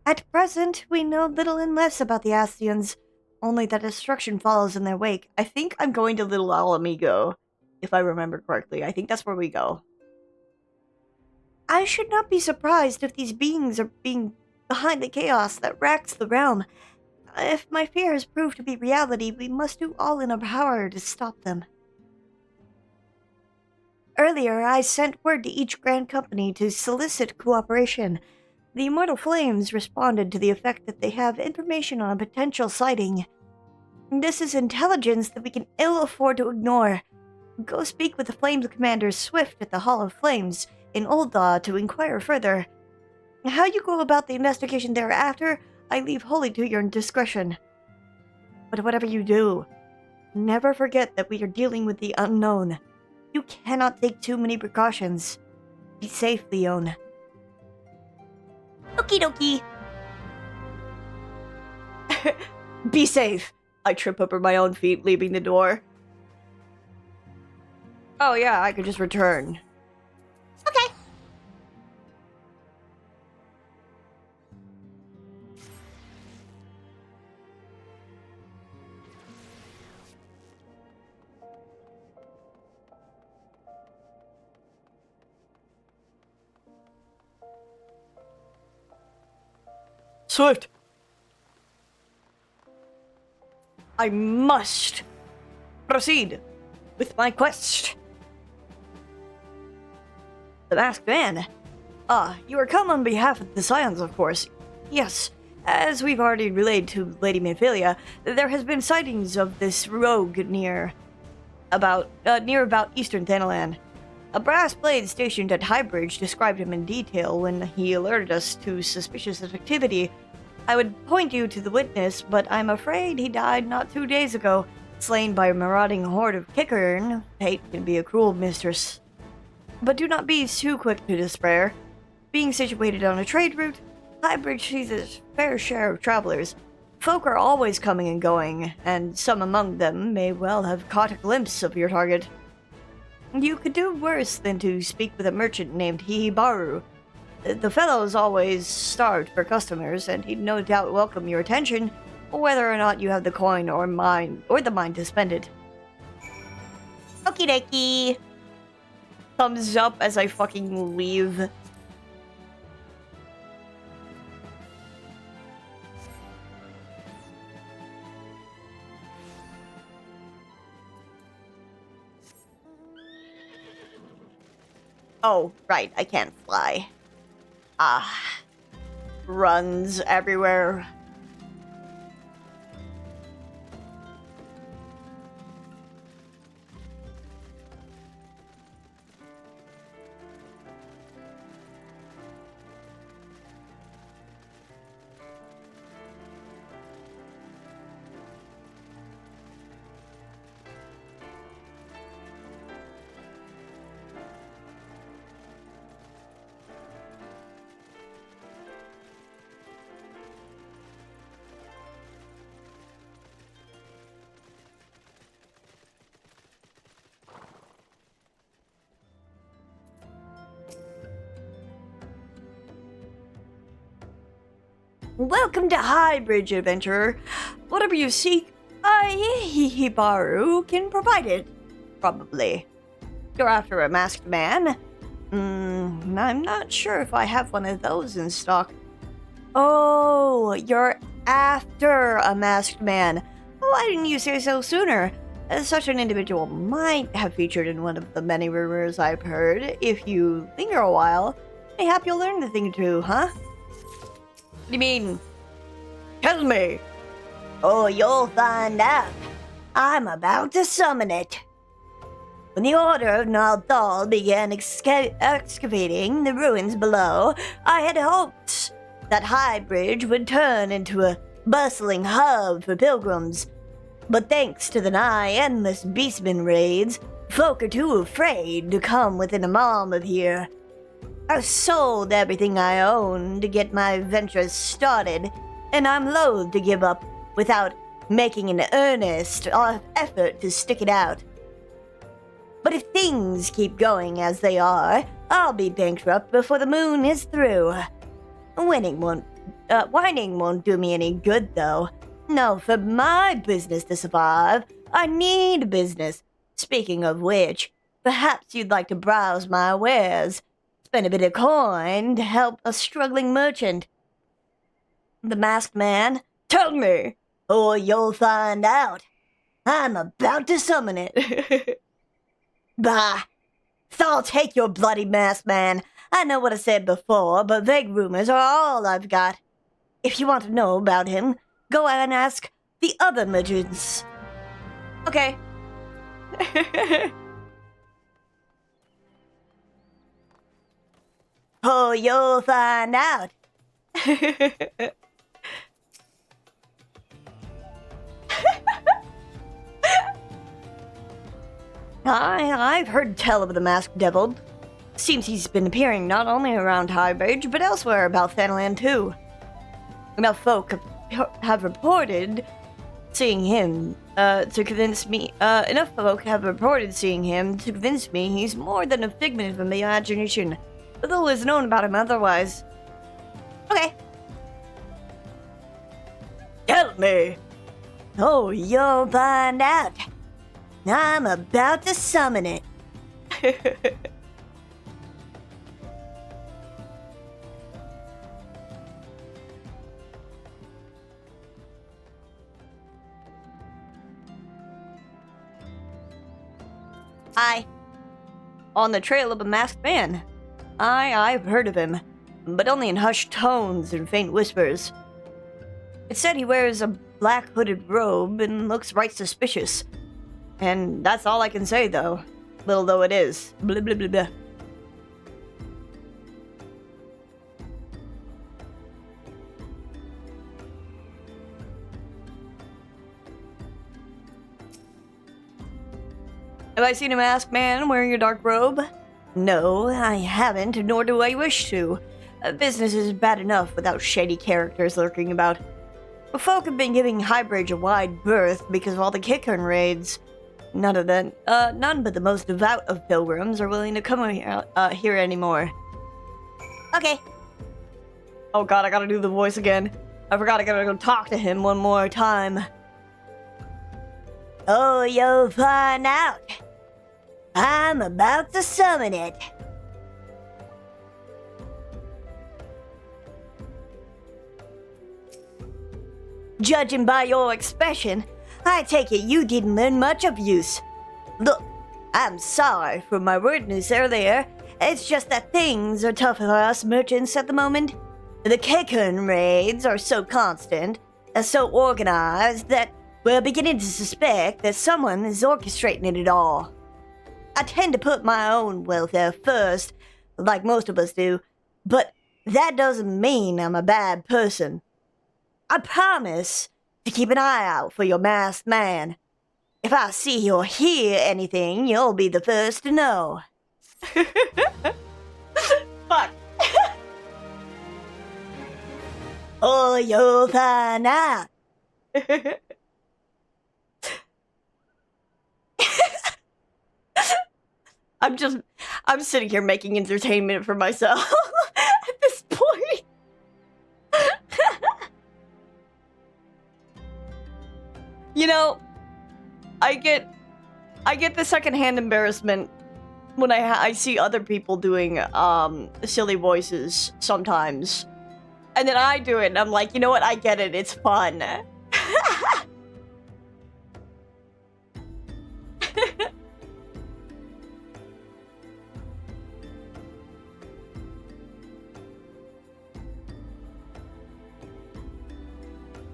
At present, we know little and less about the Ascians, only that destruction follows in their wake. I think I'm going to Little Alamigo, if I remember correctly. I think that's where we go. I should not be surprised if these beings are being behind the chaos that racks the realm. If my fears prove to be reality, we must do all in our power to stop them. Earlier, I sent word to each Grand Company to solicit cooperation. The Immortal Flames responded to the effect that they have information on a potential sighting. This is intelligence that we can ill afford to ignore. Go speak with the Flames Commander Swift at the Hall of Flames in Ul'dah to inquire further. How you go about the investigation thereafter, I leave wholly to your discretion. But whatever you do, never forget that we are dealing with the unknown. You cannot take too many precautions. Be safe, Leon. Okie dokie. Be safe. I trip over my own feet, leaving the door. Oh yeah, I could just return. Okay. Swift! I must proceed with my quest. The Masked Man. You are come on behalf of the Scions, of course. Yes, as we've already relayed to Lady Mephilia, there has been sightings of this rogue near about Eastern Thanalan. A brass blade stationed at Highbridge described him in detail when he alerted us to suspicious activity. I would point you to the witness, but I'm afraid he died not 2 days ago, slain by a marauding horde of Kickern. Fate can be a cruel mistress. But do not be too quick to despair. Being situated on a trade route, Highbridge sees its fair share of travelers. Folk are always coming and going, and some among them may well have caught a glimpse of your target. You could do worse than to speak with a merchant named Hihibaru. The fellow's always starved for customers, and he'd no doubt welcome your attention, whether or not you have the coin or the mind to spend it. Okie dokie. Thumbs up as I fucking leave. Oh, right, I can't fly. Runs everywhere. Welcome to Highbridge, adventurer. Whatever you seek, Hihibaru can provide it. Probably. You're after a masked man? I'm not sure if I have one of those in stock. Oh, you're after a masked man. Why didn't you say so sooner? Such an individual might have featured in one of the many rumors I've heard. If you linger a while, mayhap you'll learn a thing or two, huh? What do you mean? Tell me! Oh, you'll find out. I'm about to summon it. When the Order of Nalthal began excavating the ruins below, I had hoped that Highbridge would turn into a bustling hub for pilgrims. But thanks to the nigh endless beastmen raids, folk are too afraid to come within a mile of here. I've sold everything I own to get my ventures started, and I'm loath to give up without making an earnest effort to stick it out. But if things keep going as they are, I'll be bankrupt before the moon is through. Whining won't do me any good, though. No, for my business to survive, I need business. Speaking of which, perhaps you'd like to browse my wares. Spend a bit of coin to help a struggling merchant. The Masked Man? Tell me, or you'll find out. I'm about to summon it. Bah! I'll take your bloody Masked Man. I know what I said before, but vague rumors are all I've got. If you want to know about him, go out and ask the other merchants. Okay. Oh, you'll find out. I've heard tell of the Masked Devil. Seems he's been appearing not only around Highbridge, but elsewhere about Thanalan too. Enough folk have reported seeing him to convince me. Enough folk have reported seeing him to convince me he's more than a figment of imagination. Little is known about him otherwise. Okay. Help me. Oh, you'll find out. I'm about to summon it. on the trail of a masked man. I've heard of him, but only in hushed tones and faint whispers. It said he wears a black hooded robe and looks right suspicious. And that's all I can say, though. Little though it is. Blah, blah, blah, blah. Have I seen a masked man wearing a dark robe? No, I haven't, nor do I wish to. Business is bad enough without shady characters lurking about. Folk have been giving Highbridge a wide berth because of all the Kickern raids. None but the most devout of pilgrims are willing to come here anymore. Okay. Oh god, I gotta do the voice again. I forgot I gotta go talk to him one more time. Oh, you'll find out. I'm about to summon it. Judging by your expression, I take it you didn't learn much of use. Look, I'm sorry for my rudeness earlier. It's just that things are tough for us merchants at the moment. The Kickern raids are so constant and so organized that we're beginning to suspect that someone is orchestrating it all. I tend to put my own welfare first, like most of us do, but that doesn't mean I'm a bad person. I promise to keep an eye out for your masked man. If I see or hear anything, you'll be the first to know. Fuck. Or you'll find out. I'm sitting here making entertainment for myself at this point. You know, I get the secondhand embarrassment when I see other people doing silly voices sometimes. And then I do it and I'm like, you know what, I get it, it's fun.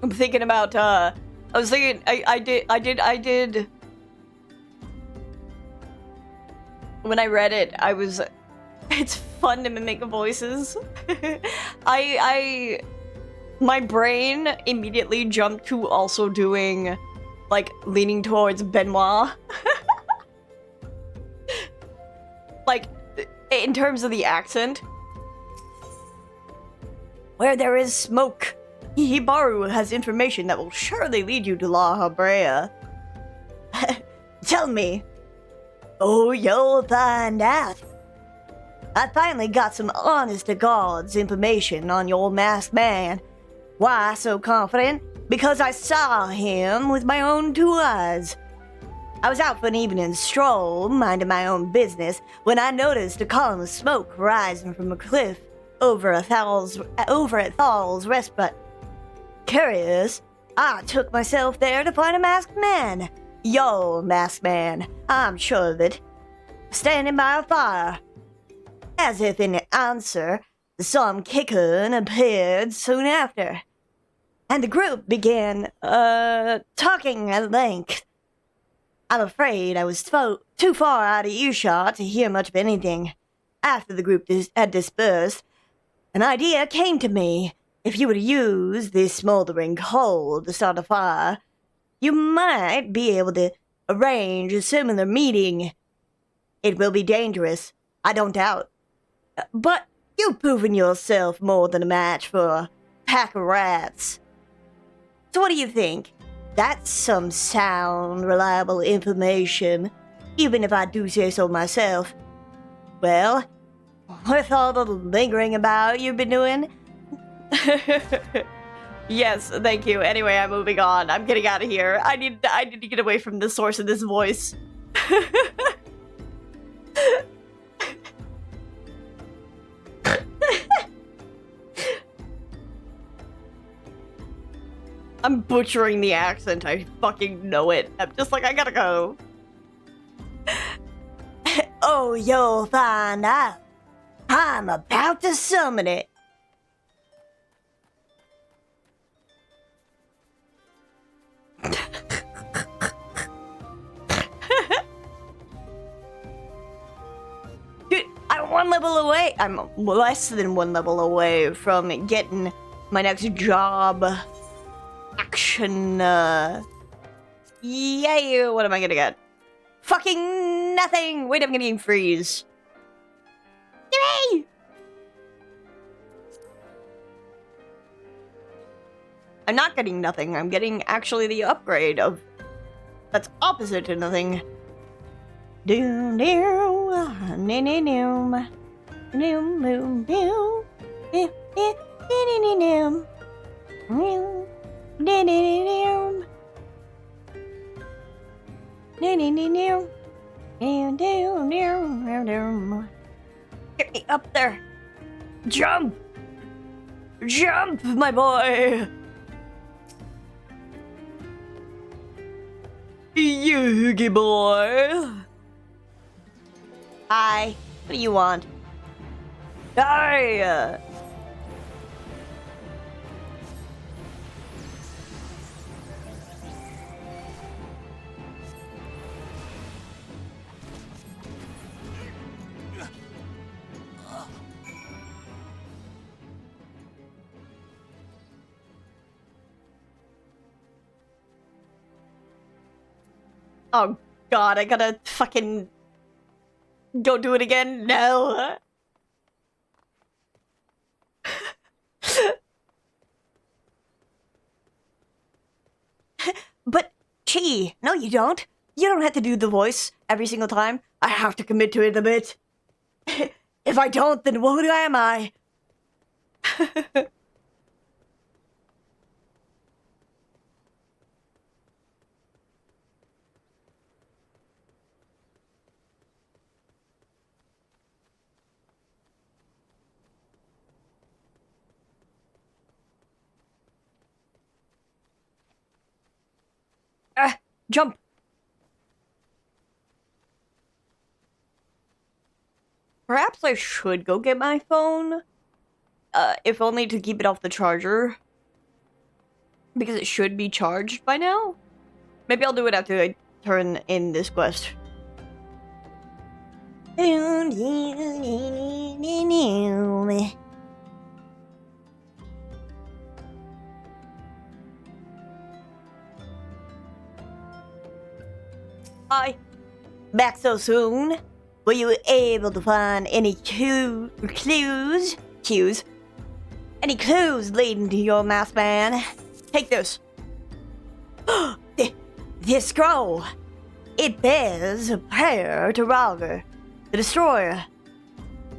I'm thinking about, I was thinking, I did. When I read it, it's fun to mimic voices. My brain immediately jumped to also doing, like, leaning towards Benoit. Like, in terms of the accent. Where there is smoke, Hibaru has information that will surely lead you to La Habrea. Tell me. Oh, you'll find out. I finally got some honest-to-God's information on your masked man. Why so confident? Because I saw him with my own 2 eyes. I was out for an evening stroll, minding my own business, when I noticed a column of smoke rising from a cliff over at Thal's Respite. Curious, I took myself there to find a masked man. Your masked man, I'm sure of it. Standing by a fire. As if in answer, some Kickern appeared soon after. And the group began, talking at length. I'm afraid I was too far out of earshot to hear much of anything. After the group had dispersed, an idea came to me. If you were to use this smoldering coal to start a fire, you might be able to arrange a similar meeting. It will be dangerous, I don't doubt. But you've proven yourself more than a match for a pack of rats. So what do you think? That's some sound, reliable information, even if I do say so myself. Well, with all the lingering about you've been doing... Yes, thank you. Anyway, I'm moving on. I'm getting out of here. I need to get away from the source of this voice. I'm butchering the accent. I fucking know it. I'm just like, I gotta go. Oh, Oh, you'll find out. I'm about to summon it. Dude, I'm 1 level away. I'm less than 1 level away from getting my next job. Action, Yay, what am I gonna get? Fucking nothing! Wait, I'm getting freeze. Yay! I'm not getting nothing, I'm getting actually the upgrade of... That's opposite to nothing. Doom, doom, doom, doom, doom, doom, doom, doom, get me up there. Jump! Jump, my boy! Yugi boy! Hi, what do you want? Die! Oh god, I gotta fucking go do it again? No. But, Chi, no you don't. You don't have to do the voice every single time. I have to commit to it a bit. If I don't, then what am I? Jump! Perhaps I should go get my phone. If only to keep it off the charger. Because it should be charged by now. Maybe I'll do it after I turn in this quest. Hi. Back so soon? Were you able to find any clues? Any clues leading to your masked man? Take this. This scroll. It bears a prayer to Ralger, the Destroyer.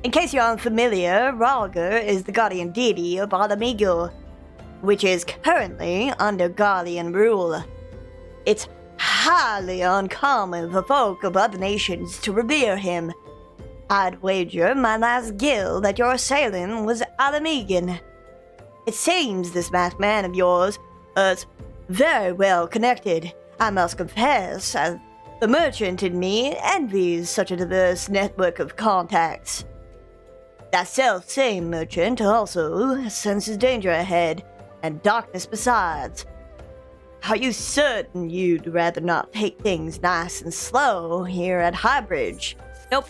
In case you're unfamiliar, Ralger is the guardian deity of Alamigo, which is currently under Guardian rule. It's highly uncommon for folk of other nations to revere him. I'd wager my last guild that your assailant was Alamigan. It seems this masked man of yours is very well connected, I must confess, as the merchant in me envies such a diverse network of contacts. That self-same merchant also senses danger ahead, and darkness besides. Are you certain you'd rather not take things nice and slow here at Highbridge? Nope.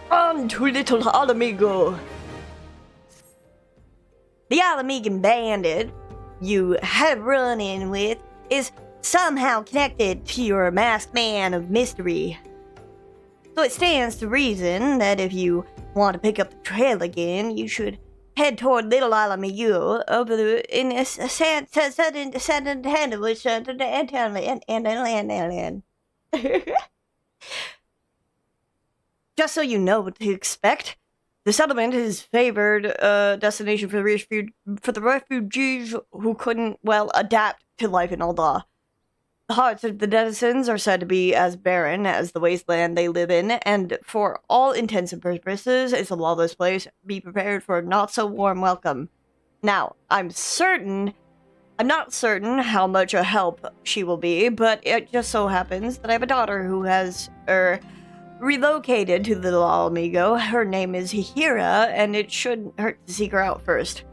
On to little Alamigo. The Alamigan bandit you had run-in with is somehow connected to your masked man of mystery. So it stands to reason that if you want to pick up the trail again, you should head toward Little Alamigo over the in a sudden hand of which and just so you know what to expect, the settlement is favored destination for the refugees who couldn't, well, adapt to life in Ul'dah. The hearts of the denizens are said to be as barren as the wasteland they live in, and for all intents and purposes, it's a lawless place. Be prepared for a not-so-warm welcome. Now, I'm certain I'm not certain how much a help she will be, but it just so happens that I have a daughter who has, relocated to Little Alamigo. Her name is Hira, and it shouldn't hurt to seek her out first.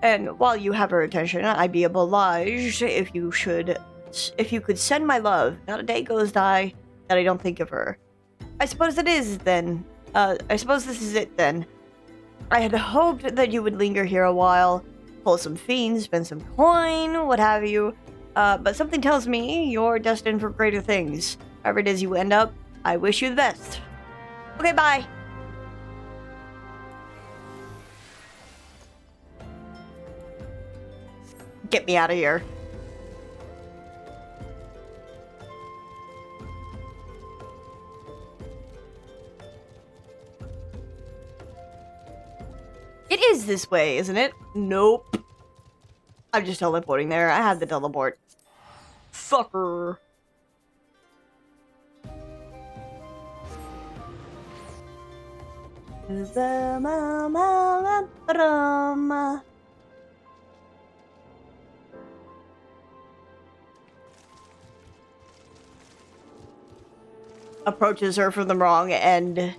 And while you have her attention, I'd be obliged if you could send my love. Not a day goes by that I don't think of her. I suppose it is then. I suppose this is it then. I had hoped that you would linger here a while, pull some fiends, spend some coin, what have you. But something tells me you're destined for greater things. However it is you end up, I wish you the best. Okay, bye. Get me out of here. It is this way, isn't it? Nope. I'm just teleporting there. I had the teleport. Fucker. Approaches her from the wrong end.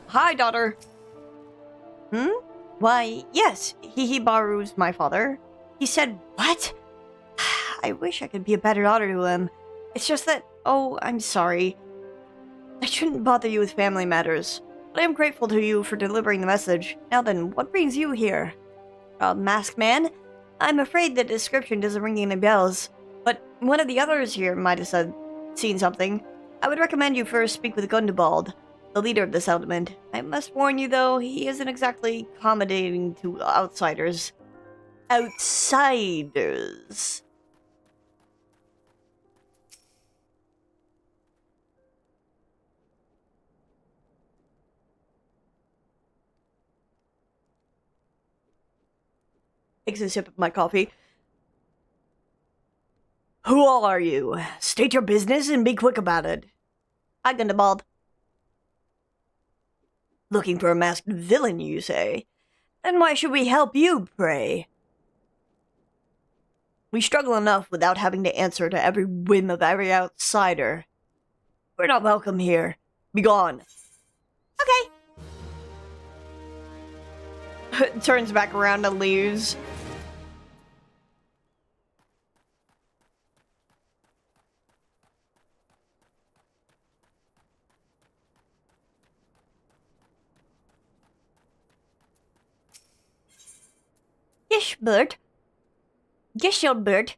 Hi, daughter. Why, yes, Hihibaru's my father. He said, what? I wish I could be a better daughter to him. It's just that, oh, I'm sorry. I shouldn't bother you with family matters, but I am grateful to you for delivering the message. Now then, what brings you here? Masked man? I'm afraid the description doesn't ring any bells, but one of the others here might have seen something. I would recommend you first speak with Gundobald, the leader of the settlement. I must warn you, though, he isn't exactly accommodating to outsiders. Outsiders. Takes a sip of my coffee. Who are you? State your business and be quick about it. Hi, Gundobald. Looking for a masked villain, you say? Then why should we help you, pray? We struggle enough without having to answer to every whim of every outsider. We're not welcome here. Be gone. Okay. Turns back around and leaves. Giselbert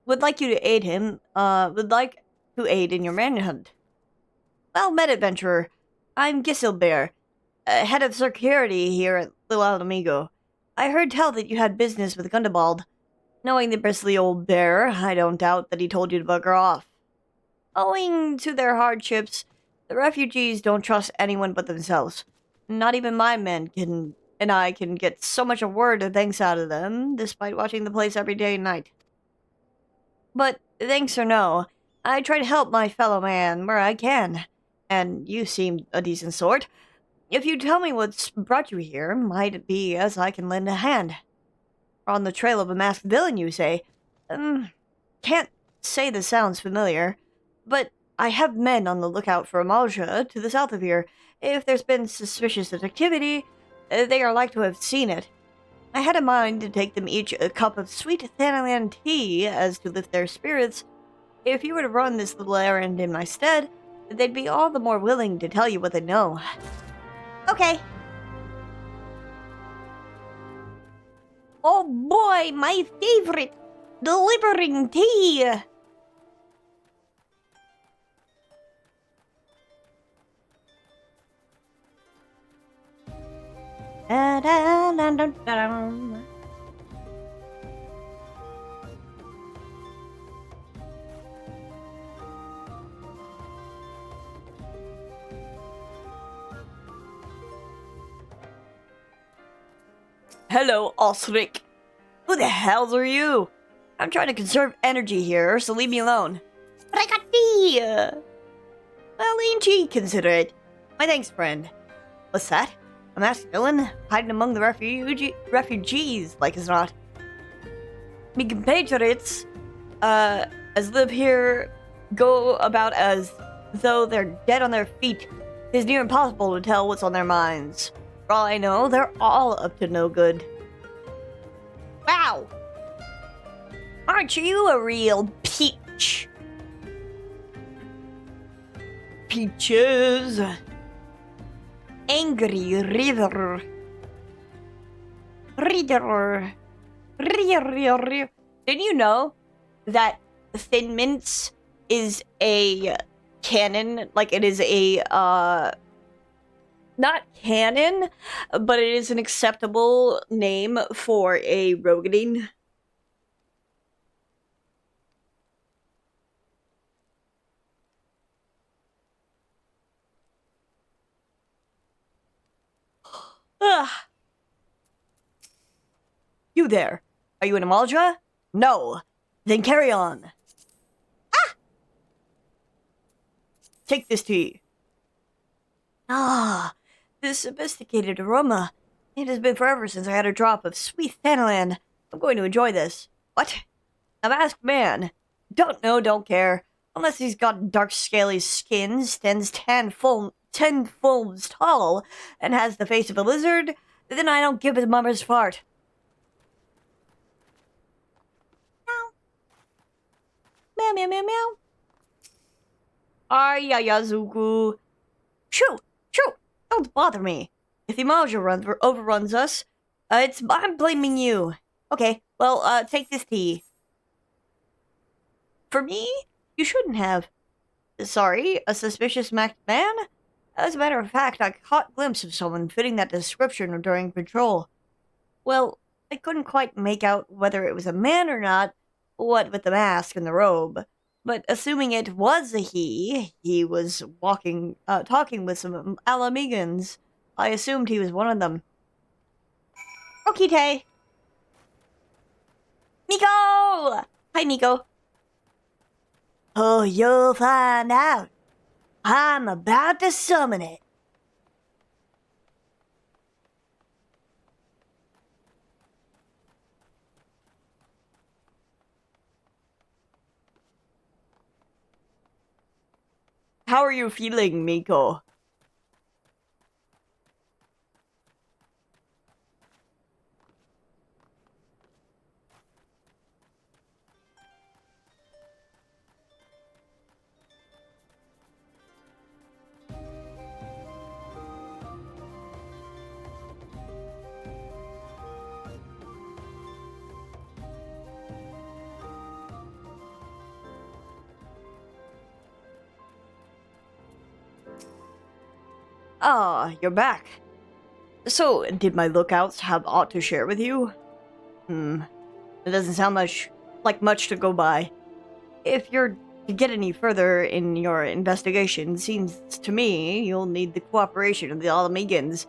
would like you to aid him, would like to aid in your manhunt. Well met, adventurer. I'm Giselbert, head of security here at Little Alamigo. I heard tell that you had business with Gundobald. Knowing the bristly old bear, I don't doubt that he told you to bugger off. Owing to their hardships, the refugees don't trust anyone but themselves. Not even my men and I can get so much a word of thanks out of them, despite watching the place every day and night. But, thanks or no, I try to help my fellow man where I can, and you seem a decent sort. If you tell me what's brought you here, might it be as I can lend a hand. On the trail of a masked villain, you say? Can't say this sounds familiar, but I have men on the lookout for Amalja to the south of here. If there's been suspicious activity, they are like to have seen it. I had in mind to take them each a cup of sweet Thanalan tea as to lift their spirits. If you were to run this little errand in my stead, they'd be all the more willing to tell you what they know. Okay. Oh boy, my favorite! Delivering tea! Hello, Osric. Who the hell are you? I'm trying to conserve energy here, so leave me alone. But I got tea! Well, ain't ye considerate? My thanks, friend. What's that? A masked villain hiding among the refugees, like as not. Me compatriots, as live here, go about as though they're dead on their feet. It's near impossible to tell what's on their minds. For all I know, they're all up to no good. Wow! Aren't you a real peach? Peaches. Angry River. Reader. Did you know that Thin Mints is a canon? Like, it is a, not canon, but it is an acceptable name for a Rogadine. Ugh. You there. Are you an Amaldra? No. Then carry on. Ah! Take this tea. Ah, this sophisticated aroma. It has been forever since I had a drop of sweet Thanalan. I'm going to enjoy this. What? A masked man? Don't know, don't care. Unless he's got dark scaly skin, stands 10 fulms tall, and has the face of a lizard, then I don't give a mummer's fart. Meow, meow, meow, meow. Ayayazuku. Shoo! Shoo! Don't bother me. If the Maja overruns us, I'm blaming you. Okay, well, take this tea. For me? You shouldn't have. Sorry, a suspicious masked man? As a matter of fact, I caught a glimpse of someone fitting that description during patrol. Well, I couldn't quite make out whether it was a man or not, what with the mask and the robe. But assuming it was a he was talking with some Alamegans. I assumed he was one of them. Okite! Miko! Hi, Miko. Oh, you'll find out. I'm about to summon it. How are you feeling, Miko? Ah, you're back. So, did my lookouts have aught to share with you? It doesn't sound much to go by. If you're to get any further in your investigation, seems to me you'll need the cooperation of the Alamegans.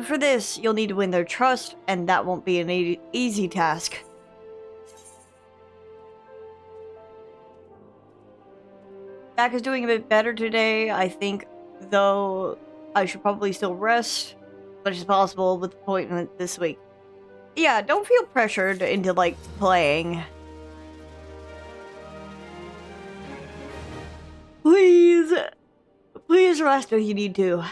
For this, you'll need to win their trust, and that won't be an easy task. Jack is doing a bit better today, I think, though I should probably still rest as much as possible with the appointment this week. Yeah, don't feel pressured into, like, playing. Please rest if you need to.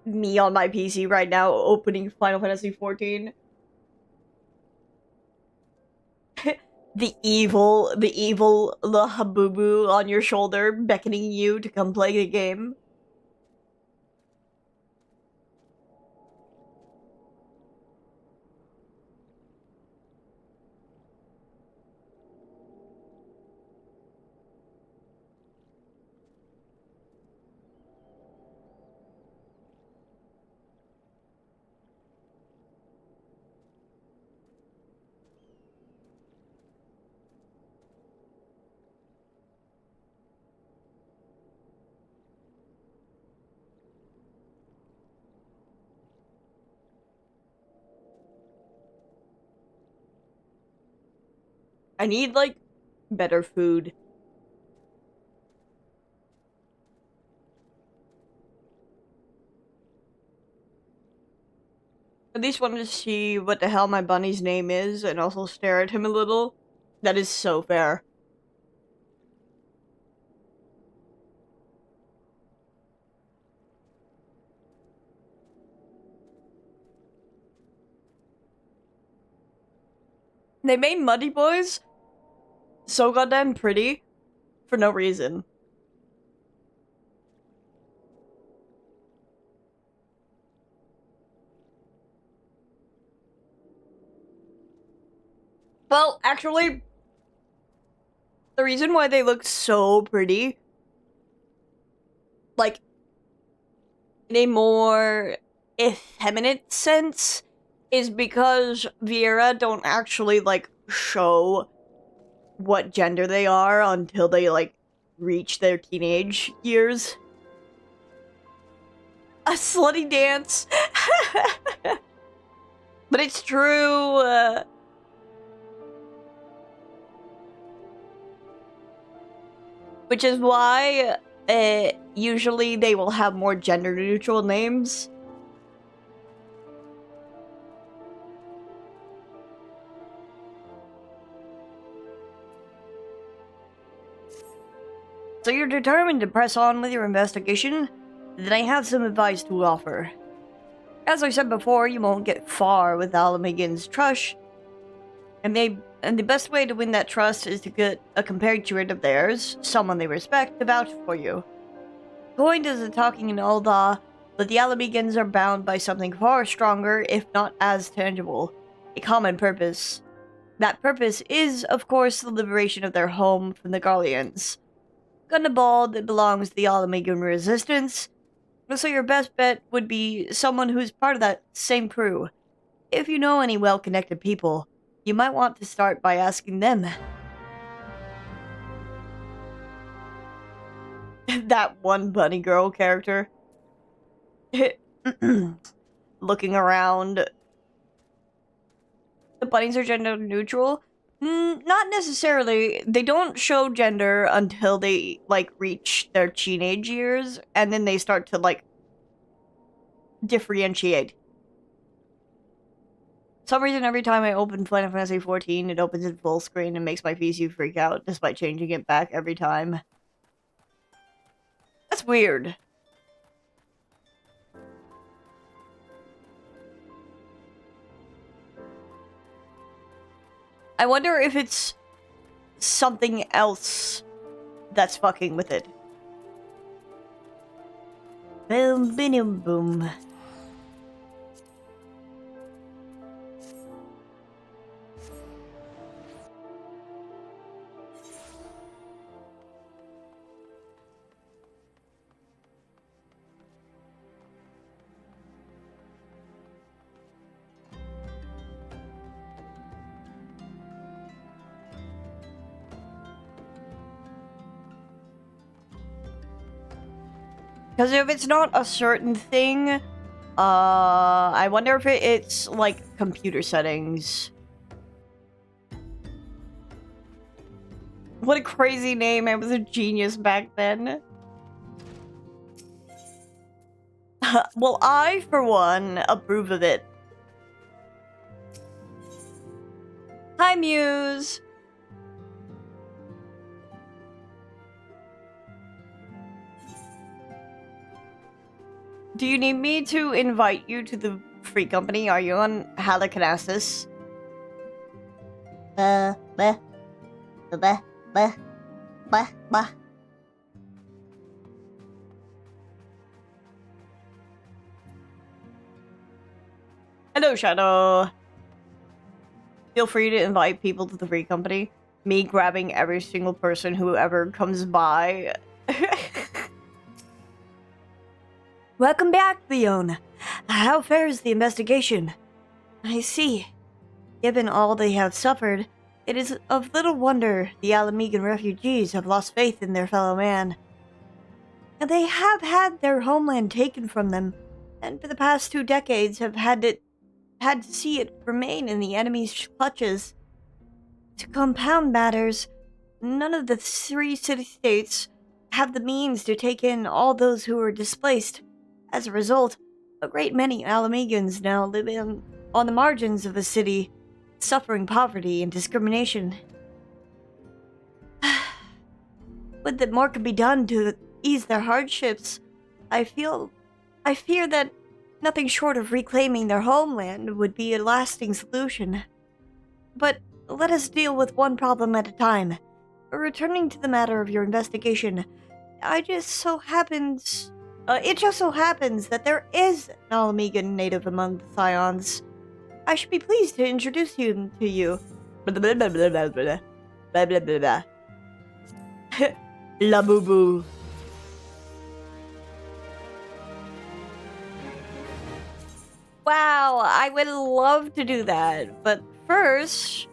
Me on my PC right now, opening Final Fantasy XIV. the evil Lahabubu on your shoulder beckoning you to come play the game. I need, like, better food. At least wanted to see what the hell my bunny's name is and also stare at him a little. That is so fair. They made Muddy Boys so goddamn pretty for no reason. Well, actually, the reason why they look so pretty, like, in a more effeminate sense, is because Vieira don't actually, like, show what gender they are until they, like, reach their teenage years. A slutty dance! But it's true, which is why, usually they will have more gender-neutral names. So you're determined to press on with your investigation? Then I have some advice to offer. As I said before, you won't get far with Alamigan's trust, and the best way to win that trust is to get a compatriot of theirs, someone they respect, to vouch for you. Coined as a talking in Ul'dah, but the Alamegans are bound by something far stronger, if not as tangible, a common purpose. That purpose is, of course, the liberation of their home from the Garleans. Gundabald belongs to the Alamegan resistance, so your best bet would be someone who's part of that same crew. If you know any well-connected people, you might want to start by asking them. That one bunny girl character. Looking around. The bunnies are gender neutral? Not necessarily. They don't show gender until they, like, reach their teenage years, and then they start to, like, differentiate. For some reason, every time I open Final Fantasy XIV, it opens in full screen and makes my PC freak out, despite changing it back every time. That's weird. I wonder if it's something else that's fucking with it. Boom, boom, boom. Because if it's not a certain thing, I wonder if it's, like, computer settings. What a crazy name. I was a genius back then. Well, I, for one, approve of it. Hi, Muse! Do you need me to invite you to the free company? Are you on Halicarnassus? Hello, Shadow. Feel free to invite people to the free company. Me grabbing every single person who ever comes by. Welcome back, Leon. How fares the investigation? I see. Given all they have suffered, it is of little wonder the Alamegan refugees have lost faith in their fellow man. And they have had their homeland taken from them, and for the past 2 decades have had to see it remain in the enemy's clutches. To compound matters, none of the 3 city-states have the means to take in all those who are displaced. As a result, a great many Alamegans now live on the margins of the city, suffering poverty and discrimination. Would that more could be done to ease their hardships. I fear that nothing short of reclaiming their homeland would be a lasting solution. But let us deal with one problem at a time. Returning to the matter of your investigation, it just so happens that there is an Alamegan native among the Scions. I should be pleased to introduce him to you. Blah blah blah blah blah blah blah blah blah blah. La boo boo. Wow, I would love to do that, but first,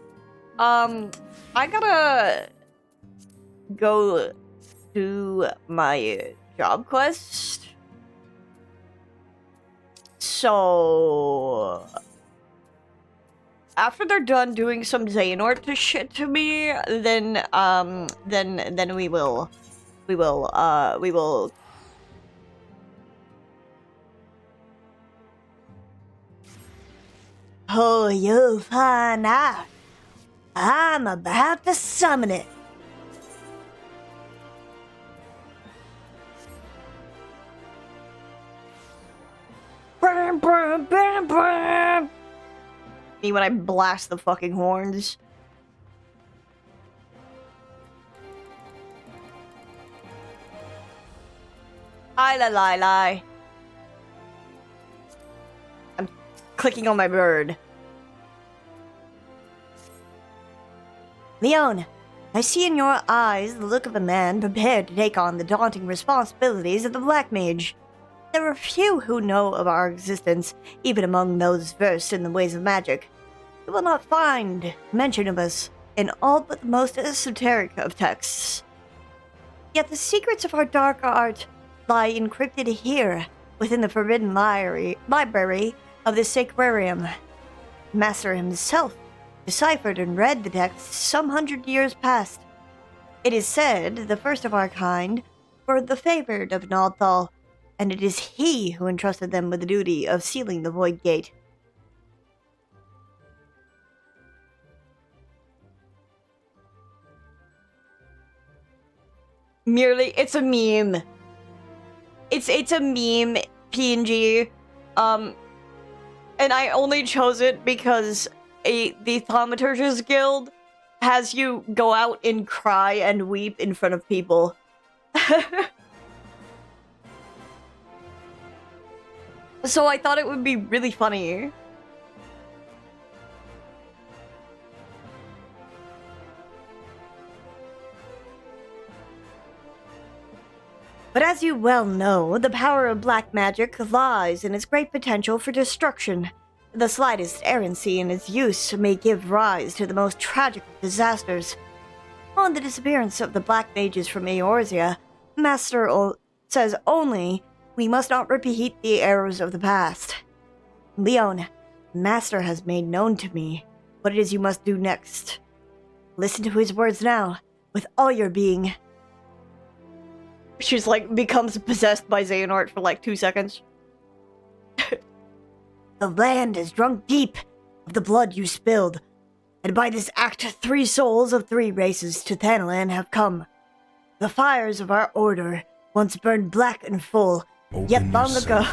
I gotta go do my job quest. So after they're done doing some Xehanort shit to me, then we will Oh, you'll find out. I'm about to summon it. Me when I blast the fucking horns. I I'm clicking on my bird. Leon, I see in your eyes the look of a man prepared to take on the daunting responsibilities of the Black Mage. There are few who know of our existence, even among those versed in the ways of magic. You will not find mention of us in all but the most esoteric of texts. Yet the secrets of our dark art lie encrypted here, within the forbidden library of the Sacrarium. Master himself deciphered and read the texts some 100 years past. It is said the first of our kind were the favored of Nodthal, and it is he who entrusted them with the duty of sealing the Void Gate. Merely, it's a meme. It's a meme PNG, and I only chose it because the Thaumaturge's Guild has you go out and cry and weep in front of people. So I thought it would be really funny. But as you well know, the power of black magic lies in its great potential for destruction. The slightest errancy in its use may give rise to the most tragic of disasters. On the disappearance of the Black Mages from Eorzea, Master says only we must not repeat the errors of the past. Leon, Master has made known to me what it is you must do next. Listen to his words now, with all your being. She's becomes possessed by Xehanort for 2 seconds. The land is drunk deep of the blood you spilled, and by this act 3 souls of 3 races to Thanalan have come. The fires of our order once burned black and full, yet long ago.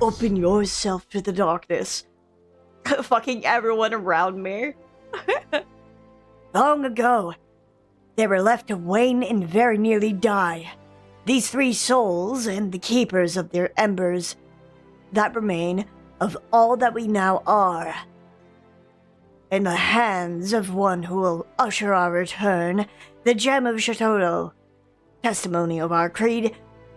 Open yourself to the darkness. Fucking everyone around me. Long ago, they were left to wane and very nearly die. These 3 souls and the keepers of their embers that remain of all that we now are. In the hands of one who will usher our return, the gem of Shatoro, testimony of our creed,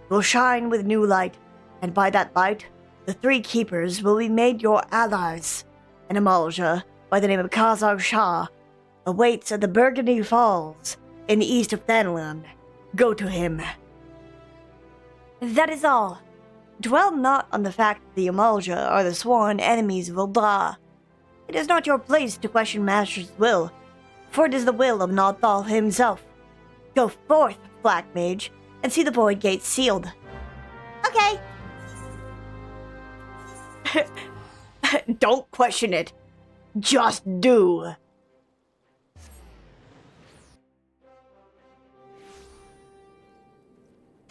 will shine with new light, and by that light, the 3 keepers will be made your allies. An Amalja by the name of Khazar Shah awaits at the Burgundy Falls in the east of Thanalan. Go to him. That is all. Dwell not on the fact that the Amalja are the sworn enemies of Ul'dah. It is not your place to question Master's will. for it is the will of Nothal himself. Go forth, Black Mage, and see the void gate sealed. Okay. Don't question it. Just do.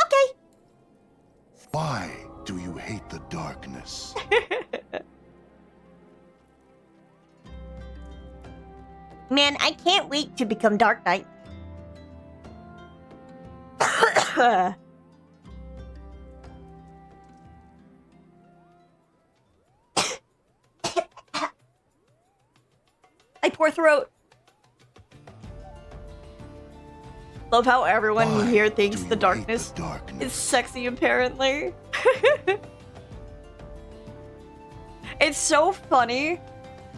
Okay. Why do you hate the darkness? Man, I can't wait to become Dark Knight. My poor throat. Love how everyone Why here thinks do the you darkness hate the darkness? is sexy, apparently. It's so funny.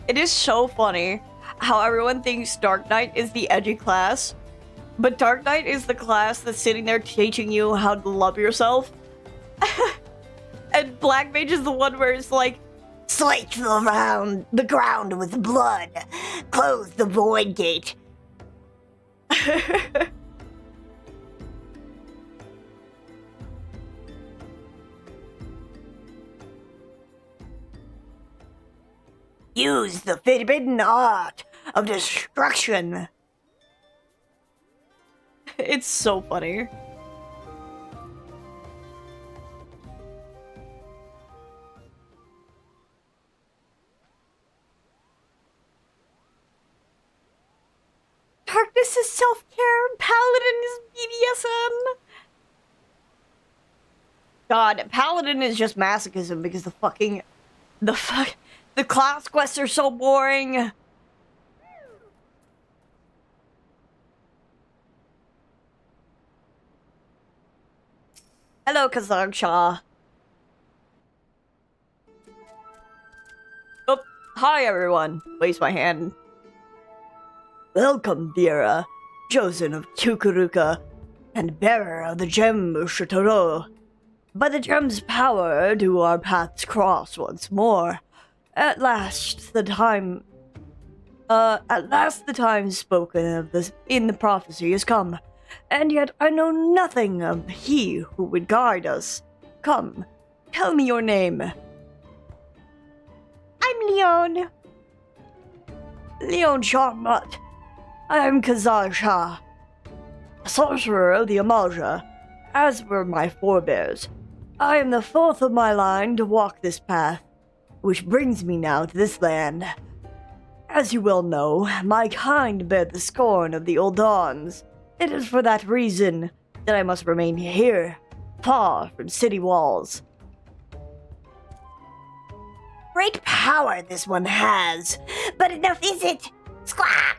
It is so funny how everyone thinks Dark Knight is the edgy class, but Dark Knight is the class that's sitting there teaching you how to love yourself. And Black Mage is the one where it's like, slate the ground with blood, close the void gate. Use the forbidden art of destruction. It's so funny. Darkness is self-care, Paladin is BDSM. God, Paladin is just masochism because the class quests are so boring. Hello, Kazag Shah. Oh, hi everyone. Raise my hand. Welcome, Vera, chosen of Tukuruka, and bearer of the gem of Shotoro. By the gem's power do our paths cross once more. At last the time spoken of this in the prophecy has come, and yet I know nothing of he who would guide us. Come, tell me your name. I'm Leon. Leon Charmut. I am Kazar Shah, a sorcerer of the Amalja, as were my forebears. I am the fourth of my line to walk this path, which brings me now to this land. As you well know, my kind bear the scorn of the old dawns. It is for that reason that I must remain here, far from city walls. Great power this one has, but enough is it? Squawk!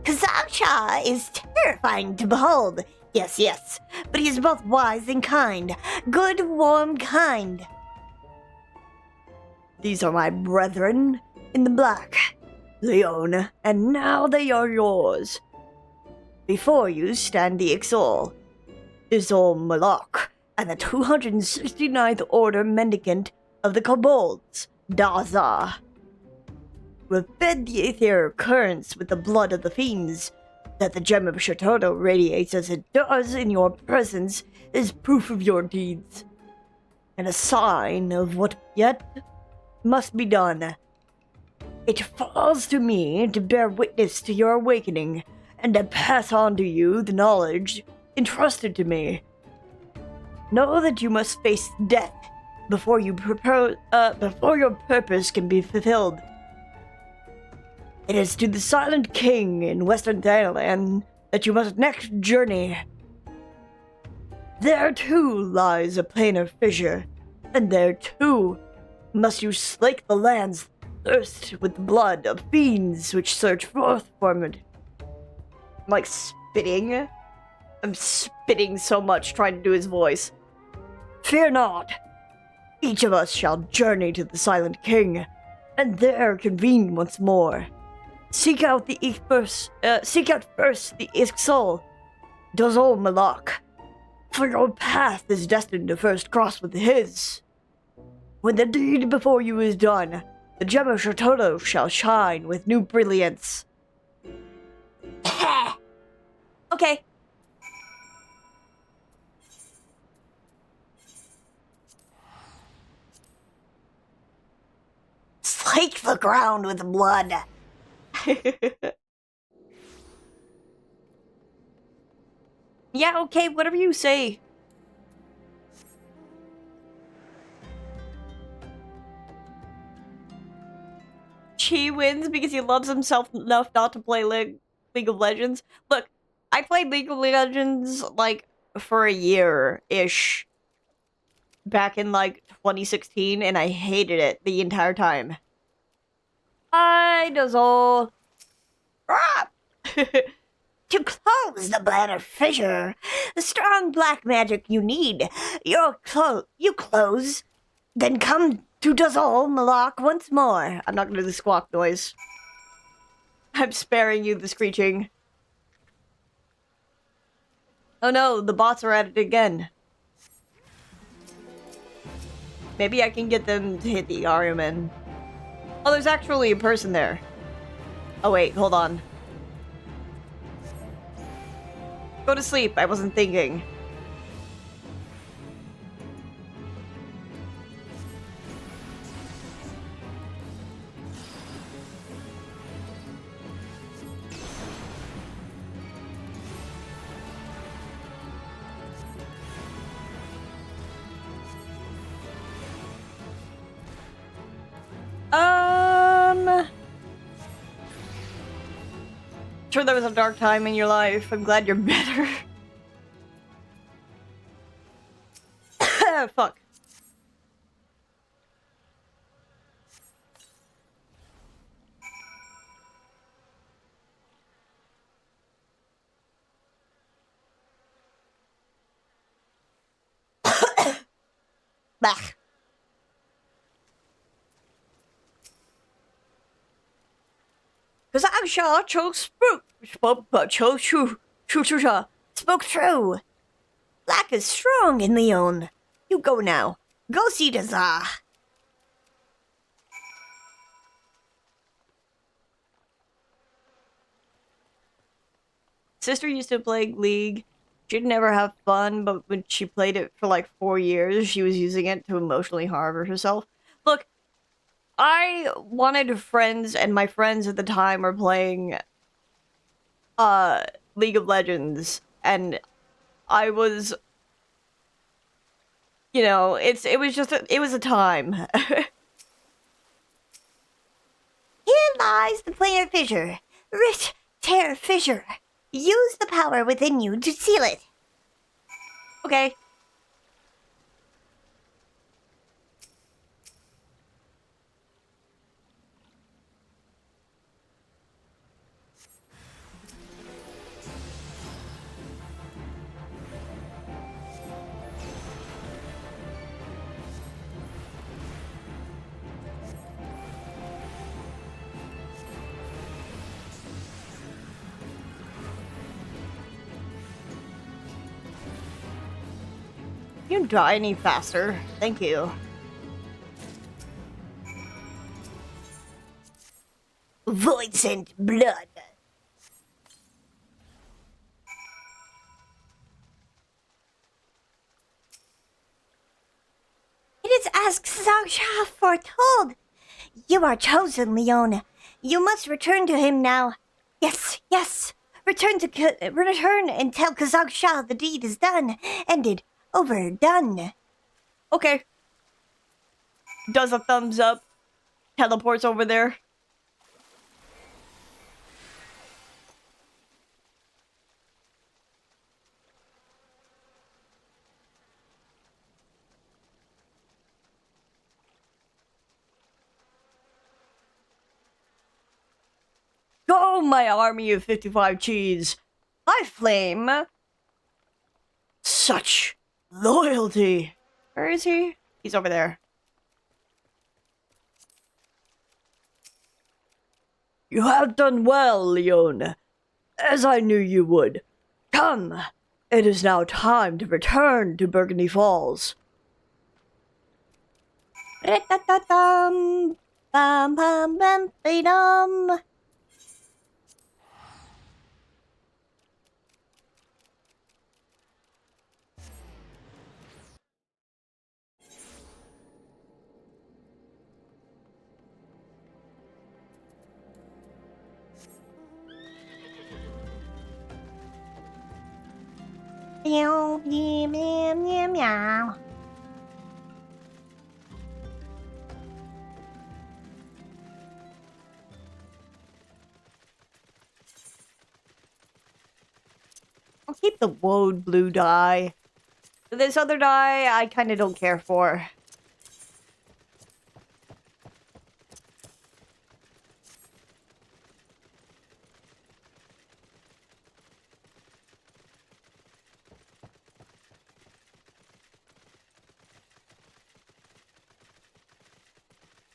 Kazak is terrifying to behold. Yes, but he is both wise and kind. Good, warm kind. These are my brethren in the black, Leon, and now they are yours. Before you stand the Ixol, Malak, and the 269th Order Mendicant of the Kobolds, Daza. We've fed the aether currents with the blood of the fiends. That the gem of Shotoro radiates as it does in your presence is proof of your deeds, and a sign of what yet must be done. It falls to me to bear witness to your awakening, and to pass on to you the knowledge entrusted to me. Know that you must face death before your purpose can be fulfilled. It is to the Silent King in Western Thailand that you must next journey. There too lies a planar fissure, and there too must you slake the land's thirst with the blood of fiends which search forth from it. I'm like spitting. I'm spitting so much trying to do his voice. Fear not. Each of us shall journey to the Silent King, and there convene once more. Seek out first the Ixol, Dozol Malak, for your path is destined to first cross with his. When the deed before you is done, the gem of Shotoro shall shine with new brilliance. Okay. Slake the ground with blood. Yeah, okay, whatever you say. He wins because he loves himself enough not to play League of Legends. Look, I played League of Legends, like, for a year-ish. Back in, like, 2016, and I hated it the entire time. I does all... To close the bladder fissure, the strong black magic you need, you close, then come to Dazol Malak once more. I'm not gonna do the squawk noise. I'm sparing you the screeching. Oh no, the bots are at it again. Maybe I can get them to hit the Ariaman. Oh, there's actually a person there. Oh wait, hold on. Go to sleep, I wasn't thinking. Sure, there was a dark time in your life. I'm glad you're better. Fuck. Bah. Cause I'm sure spoke true. Black is strong in Leon. You go now. Go see the Tsar. Sister used to play League. She'd never have fun, but when she played it for like 4 years, she was using it to emotionally harm herself. Look, I wanted friends, and my friends at the time were playing League of Legends, and I was, you know, it was a time. Here lies the planar fissure. Rich tear fissure. Use the power within you to seal it. Okay. You die any faster. Thank you. Void scent blood. It is as Xangsha foretold. You are chosen, Leona. You must return to him now. Yes, yes. Return and tell Kazaksha the deed is done, ended, overdone. Okay. Does a thumbs up. Teleports over there. Go, my army of 55 cheese. I flame. Such loyalty. Where is he? He's over there. You have done well, Leon. As I knew you would. Come. It is now time to return to Burgundy Falls. Bam, bam, bam, bam, Meow, meow, meow, meow, meow. I'll keep the woad blue dye. This other dye, I kind of don't care for.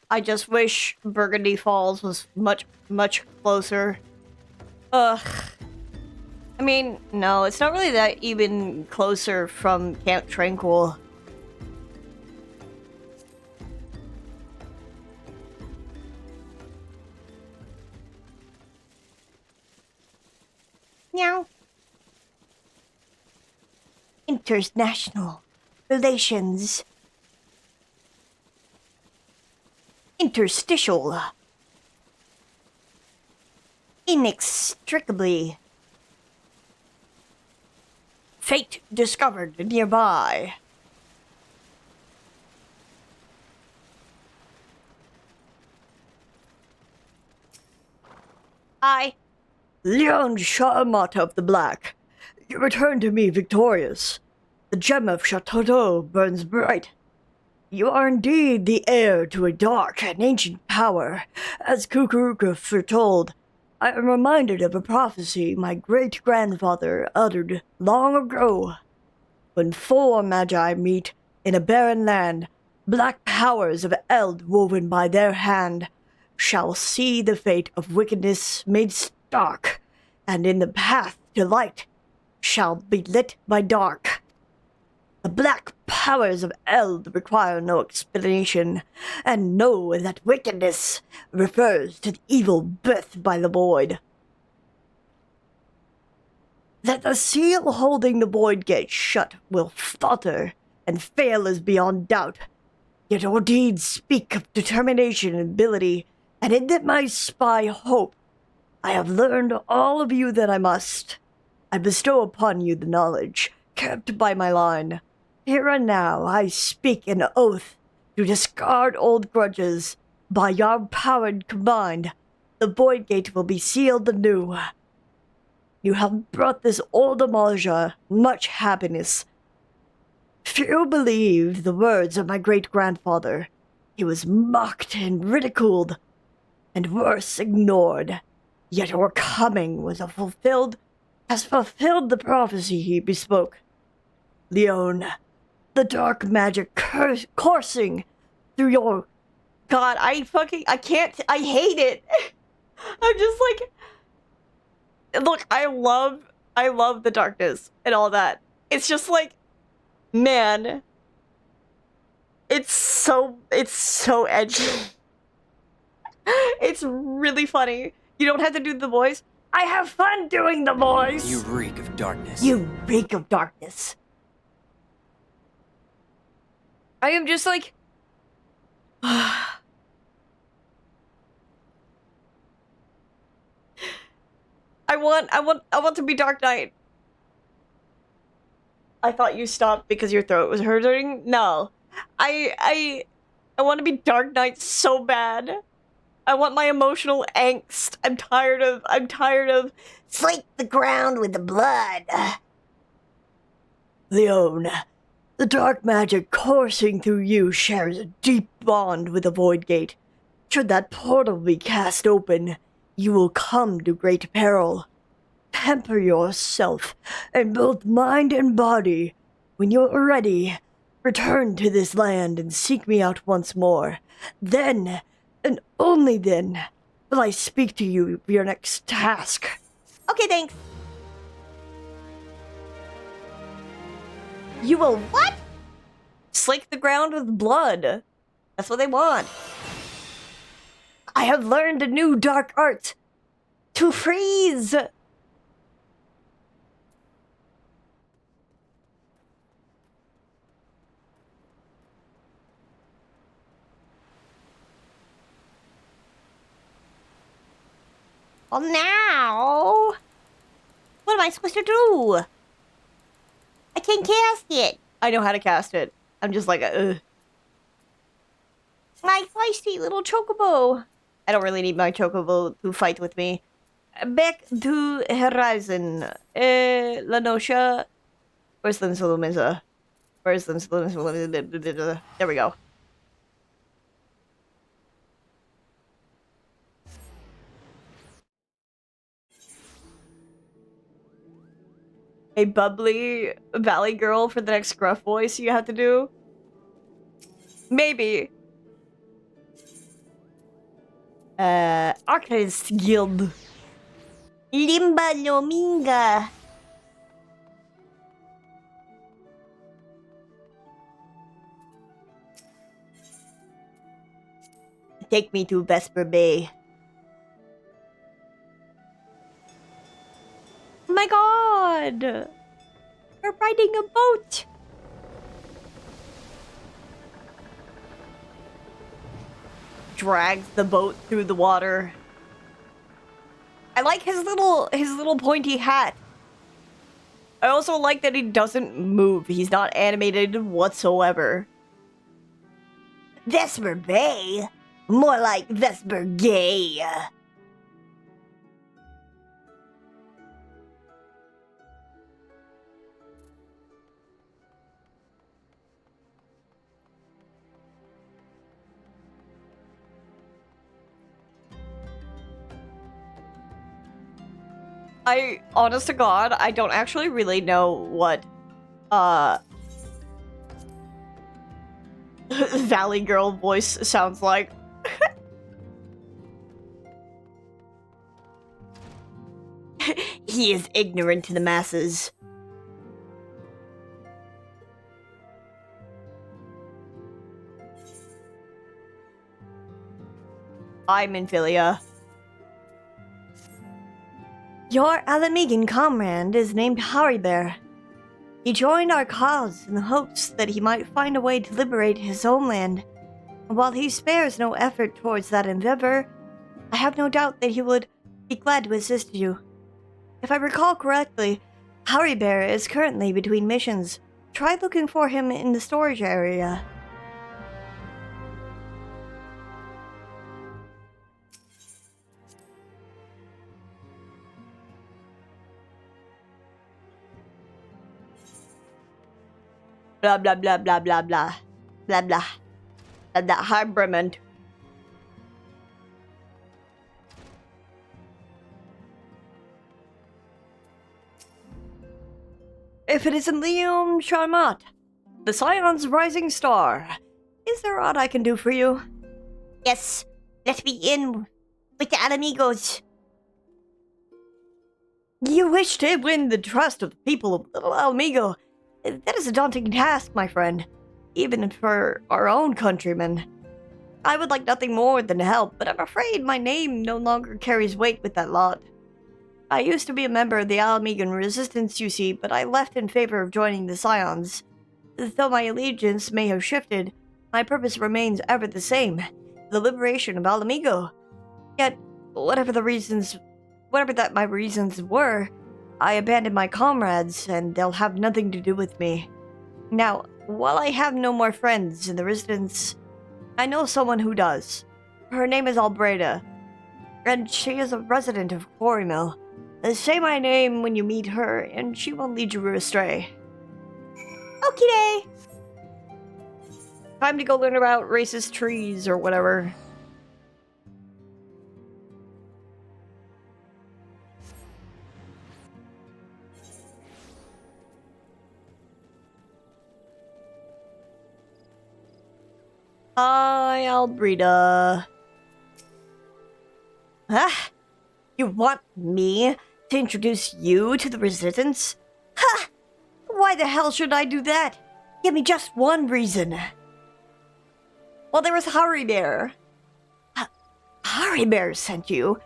I just wish Burgundy Falls was much, much closer. Ugh. I mean, no, it's not really that even closer from Camp Tranquil. Meow. International relations. Interstitial. Inextricably. Fate discovered nearby. I, Leon Charmot of the Black, you return to me victorious. The gem of Chateau burns bright. You are indeed the heir to a dark and ancient power, as Kukuruka foretold. I am reminded of a prophecy my great-grandfather uttered long ago. When four magi meet in a barren land, black powers of eld woven by their hand shall see the fate of wickedness made stark, and in the path to light shall be lit by dark. The black powers of eld require no explanation, and know that wickedness refers to the evil birthed by the void. That the seal holding the void gate shut will falter and fail is beyond doubt. Yet your deeds speak of determination and ability, and in them I spy hope. I have learned all of you that I must. I bestow upon you the knowledge kept by my line. Here and now I speak an oath to discard old grudges. By your power combined, the void gate will be sealed anew. You have brought this old Amalja much happiness. Few believe the words of my great-grandfather. He was mocked and ridiculed, and worse, ignored. Yet your coming has fulfilled the prophecy he bespoke. Leon, the dark magic coursing through your... God, I can't, I hate it. I'm just like, look, I love the darkness and all that. It's just like, man, it's so edgy. It's really funny. You don't have to do the voice. I have fun doing the voice. You reek of darkness. You reek of darkness. I am just like... I want to be Dark Knight. I thought you stopped because your throat was hurting. No. I want to be Dark Knight so bad. I want my emotional angst. I'm tired of slake the ground with the blood. Leon, the dark magic coursing through you shares a deep bond with the Void Gate. Should that portal be cast open, you will come to great peril. Temper yourself in both mind and body. When you're ready, return to this land and seek me out once more. Then, and only then, will I speak to you of your next task. Okay, thanks. You will what? Slake the ground with blood. That's what they want. I have learned a new dark art. To freeze. Well, now, what am I supposed to do? can cast it. I know how to cast it. I'm just like, ugh. My feisty little chocobo. I don't really need my chocobo to fight with me. Back to Horizon. Lanosha. Where's Lim Salumiza? Where's Lim Salumiza? There we go. A bubbly valley girl for the next gruff voice you have to do? Maybe. Archivist Guild. Limba Lominga. Take me to Vesper Bay. Oh my god! We're riding a boat! Drags the boat through the water. I like his little pointy hat. I also like that he doesn't move. He's not animated whatsoever. Vesper Bay? More like Vesper Gay. Honest to God, I don't actually really know what, Valley Girl voice sounds like. He is ignorant to the masses. I'm Infilia. Your Alamegan comrade is named Harry Bear. He joined our cause in the hopes that he might find a way to liberate his homeland. While he spares no effort towards that endeavor, I have no doubt that he would be glad to assist you. If I recall correctly, Harry Bear is currently between missions. Try looking for him in the storage area. Blah blah blah blah blah blah. Blah blah. That hybrid. If it isn't Liam Charmat, the Scion's rising star, is there aught I can do for you? Yes, let me in with the Alamigos. You wish to win the trust of the people of Little Alamigo. That is a daunting task, my friend, even for our own countrymen. I would like nothing more than to help, but I'm afraid my name no longer carries weight with that lot. I used to be a member of the Alamigan Resistance, you see, but I left in favor of joining the Scions. Though my allegiance may have shifted, my purpose remains ever the same, the liberation of Alamigo. Yet, whatever that my reasons were, I abandoned my comrades, and they'll have nothing to do with me. Now, while I have no more friends in the Resistance, I know someone who does. Her name is Albreda, and she is a resident of Quarrymill. Say my name when you meet her, and she won't lead you astray. Okay. Time to go learn about racist trees or whatever. Hi, Albreda. Huh? You want me to introduce you to the Resistance? Ha! Why the hell should I do that? Give me just one reason. Well, there was Harry Bear. Harry Bear sent you?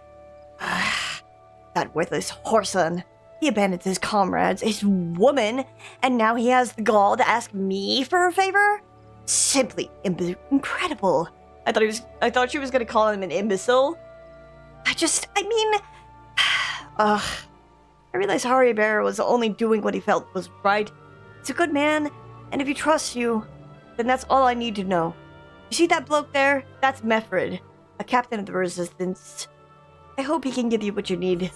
That worthless whoreson. He abandoned his comrades, his woman, and now he has the gall to ask me for a favor? Simply incredible. I thought she was gonna call him an imbecile. I realized Harry Bear was only doing what he felt was right. He's a good man, and if he trusts you, then that's all I need to know. You see that bloke there? That's Mefrid, a captain of the Resistance. I hope he can give you what you need.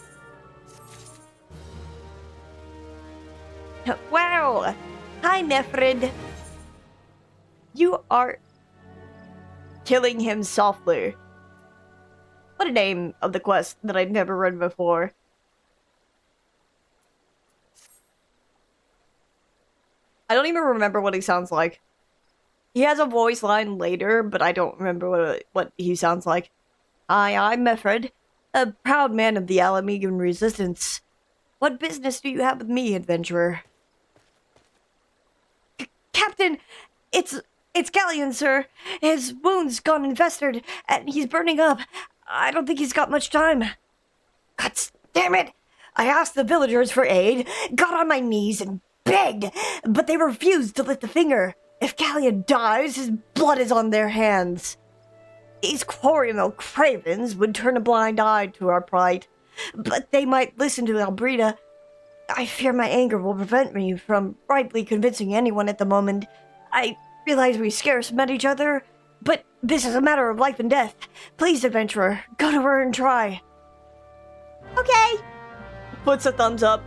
Wow! Hi, Mefrid. You are killing him softly. What a name of the quest that I'd never read before. I don't even remember what he sounds like. He has a voice line later, but I don't remember what he sounds like. Hi, I'm Mefred, a proud man of the Alamegan Resistance. What business do you have with me, adventurer? Captain, it's Galleon, sir. His wound's gone infested, and he's burning up. I don't think he's got much time. God damn it! I asked the villagers for aid, got on my knees, and begged, but they refused to lift a finger. If Galleon dies, his blood is on their hands. These quarry mill cravens would turn a blind eye to our plight, but they might listen to Albreda. I fear my anger will prevent me from rightly convincing anyone at the moment. I realize we scarce met each other, but this is a matter of life and death. Please, adventurer, go to her and try. Okay. Puts a thumbs up.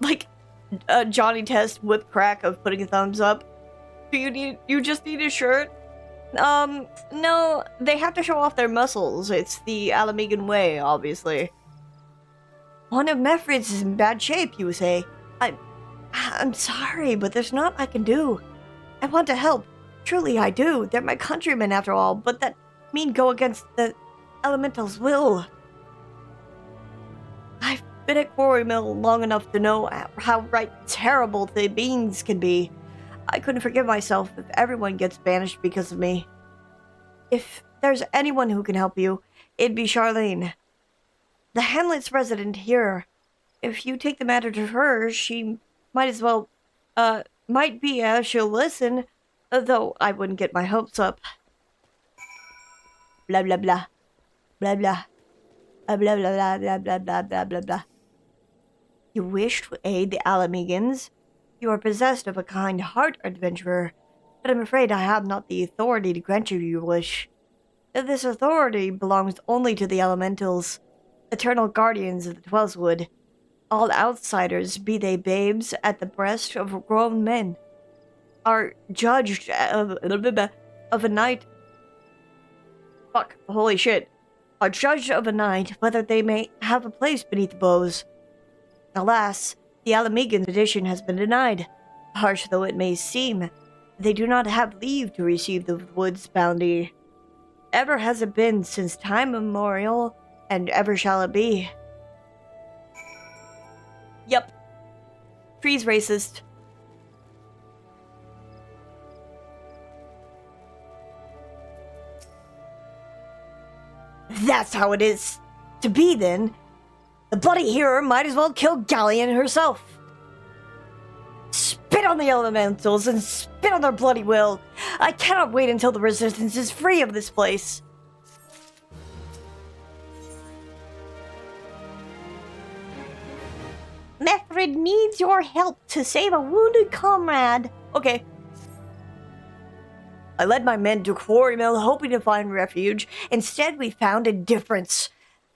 Like Johnny Test with crack of putting a thumbs up. You just need a shirt? No, they have to show off their muscles. It's the Alamegan way, obviously. One of Mefrid's is in bad shape, you say. I'm sorry, but there's naught I can do. I want to help. Truly I do. They're my countrymen after all, but that mean go against the elemental's will. I've been at Quarry Mill long enough to know how right terrible the beings can be. I couldn't forgive myself if everyone gets banished because of me. If there's anyone who can help you, it'd be Charlene. The hamlet's resident here. If you take the matter to her, she might as well, might be she'll listen, though I wouldn't get my hopes up. Blah blah blah. Blah blah. Blah blah blah blah blah blah blah blah blah. You wish to aid the Alamegans? You are possessed of a kind heart, adventurer, but I'm afraid I have not the authority to grant you your wish. This authority belongs only to the elementals, eternal guardians of the Twelvewood. All outsiders, be they babes at the breast of grown men, are judged of a night. Fuck, holy shit. Are judged of a night whether they may have a place beneath the bows. Alas, the Alamegan edition has been denied. Harsh though it may seem, they do not have leave to receive the wood's bounty. Ever has it been since time immemorial, and ever shall it be. Yep. Tree's racist. That's how it is to be, then. The bloody hero might as well kill Galleon herself. Spit on the elementals and spit on their bloody will. I cannot wait until the resistance is free of this place. Mefrid needs your help to save a wounded comrade. Okay. I led my men to Quarry Mill hoping to find refuge. Instead, we found a difference.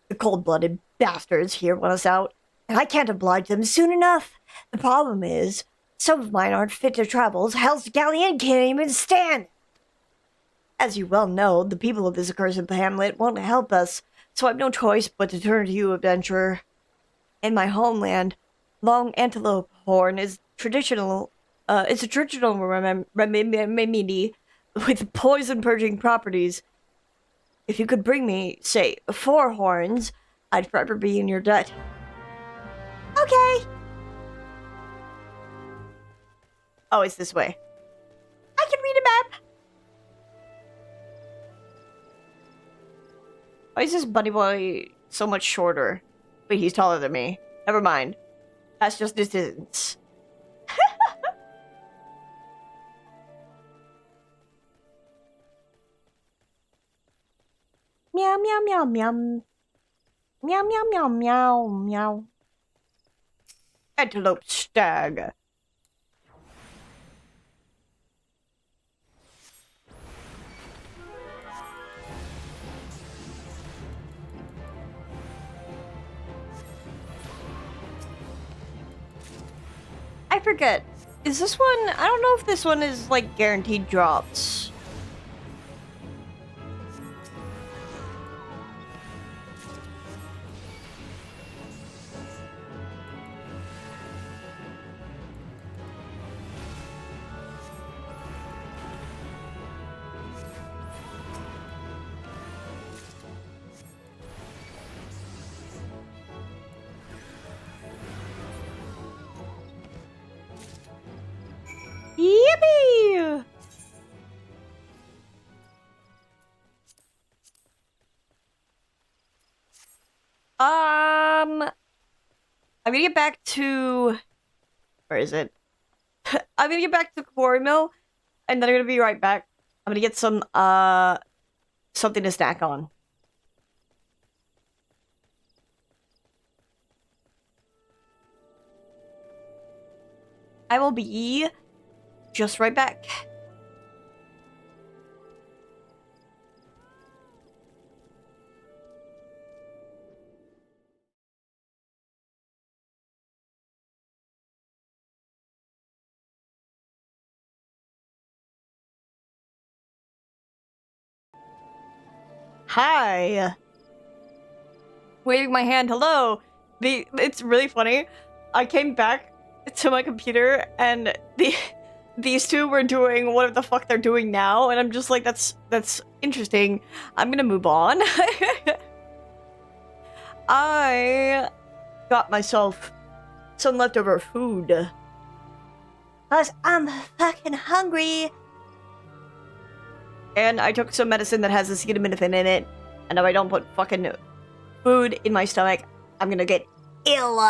The cold-blooded bastards here want us out, and I can't oblige them soon enough. The problem is, some of mine aren't fit to travels. Hell's Galleon can't even stand. As you well know, the people of this accursed hamlet won't help us, so I've no choice but to turn to you, adventurer. In my homeland, long antelope horn is traditional. It's a traditional remedy with poison-purging properties. If you could bring me, say, 4 horns, I'd forever be in your debt. Okay. Oh, it's this way. I can read a map. Why is this bunny boy so much shorter? Wait, he's taller than me. Never mind. That's just distance. Meow, meow, meow, meow. Meow, meow, meow, meow, meow. Antelope stag. I forget. Is this one? I don't know if this one is like guaranteed drops. Yippee! I'm gonna get back to... Where is it? I'm gonna get back to Quarry Mill, and then I'm gonna be right back. I'm gonna get some, something to snack on. I will be just right back. Hi. Waving my hand, hello. It's really funny. I came back to my computer and these two were doing whatever the fuck they're doing now, and I'm just like, that's interesting. I'm gonna move on. I got myself some leftover food. 'Cause I'm fucking hungry. And I took some medicine that has acetaminophen in it, and if I don't put fucking food in my stomach, I'm gonna get ill.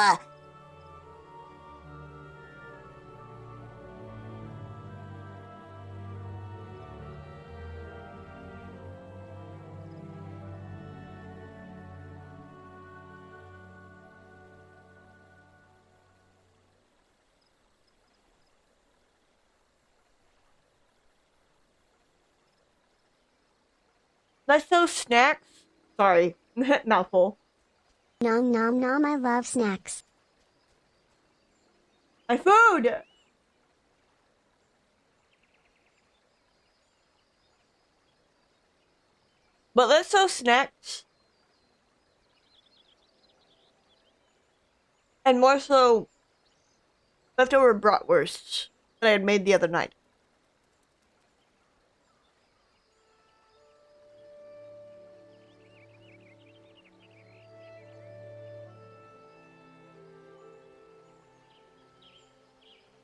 Let's do snacks. Sorry, mouthful. Nom nom nom, I love snacks. My food! But let's do snacks. And more so, leftover bratwursts that I had made the other night.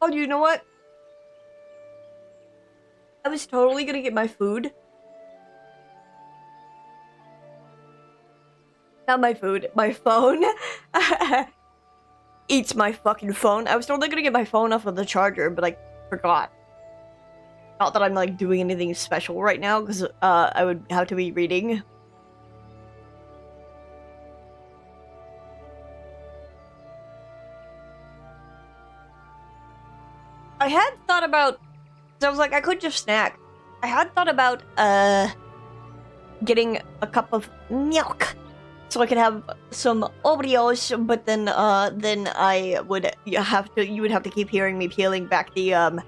Oh, you know what? I was totally gonna get my food. Not my food, my phone. Eats my fucking phone. I was totally gonna get my phone off of the charger, but I forgot. Not that I'm like doing anything special right now, because I would have to be reading. I had thought about, so I was like, I could just snack. I had thought about getting a cup of milk so I could have some Oreos, but then I would you would have to keep hearing me peeling back the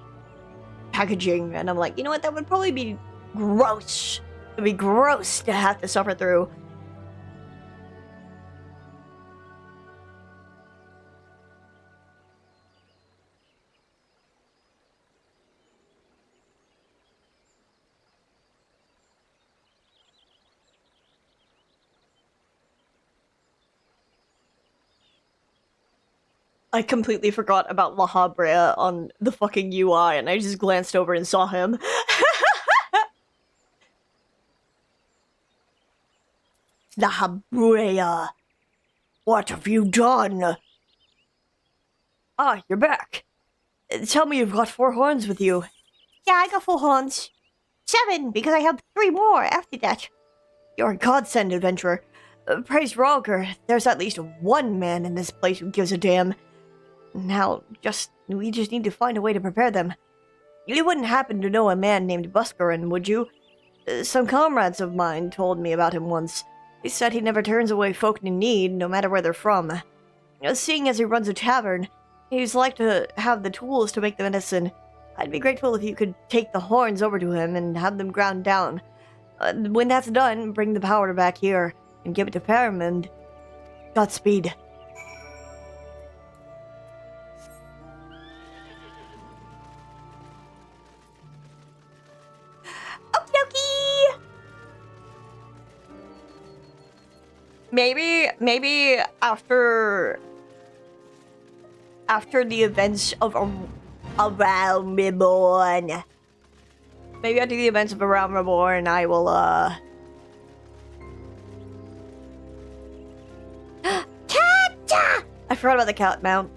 packaging, and I'm like, you know what, that would probably be gross. It'd be gross to have to suffer through. I completely forgot about La Habrea on the fucking UI, and I just glanced over and saw him. La Habrea, what have you done? Ah, you're back. Tell me you've got 4 horns with you. Yeah, I got 4 horns. 7, because I have 3 more after that. You're a godsend, adventurer. Praise Rolger, there's at least one man in this place who gives a damn. Now, we just need to find a way to prepare them. You wouldn't happen to know a man named Buscarin, would you? Some comrades of mine told me about him once. They said he never turns away folk in need, no matter where they're from. Seeing as he runs a tavern, he's like to have the tools to make the medicine. I'd be grateful if you could take the horns over to him and have them ground down. When that's done, bring the powder back here and give it to Param and Godspeed. Okie dokie! Maybe after the events of Around Reborn. Maybe after the events of Around Reborn, I will, Cat! I forgot about the cat mount.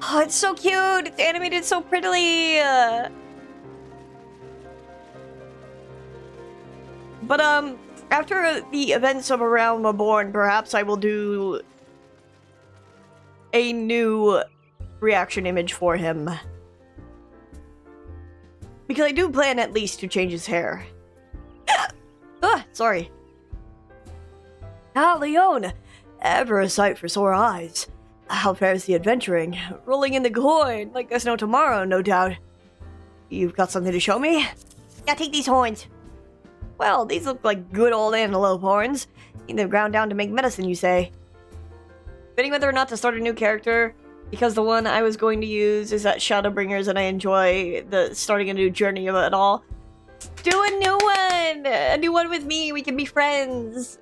Oh, it's so cute! It's animated so prettily! But, after the events of Around Reborn, perhaps I will do a new reaction image for him. Because I do plan at least to change his hair. Sorry. Ah, Leon! Ever a sight for sore eyes. How fares the adventuring? Rolling in the coin, like there's no tomorrow, no doubt. You've got something to show me? Yeah, take these horns. Well, these look like good old antelope horns. Need them ground down to make medicine, you say? Debating whether or not to start a new character, because the one I was going to use is at Shadowbringers, and I enjoy the starting a new journey of it all. Do a new one! A new one with me, we can be friends!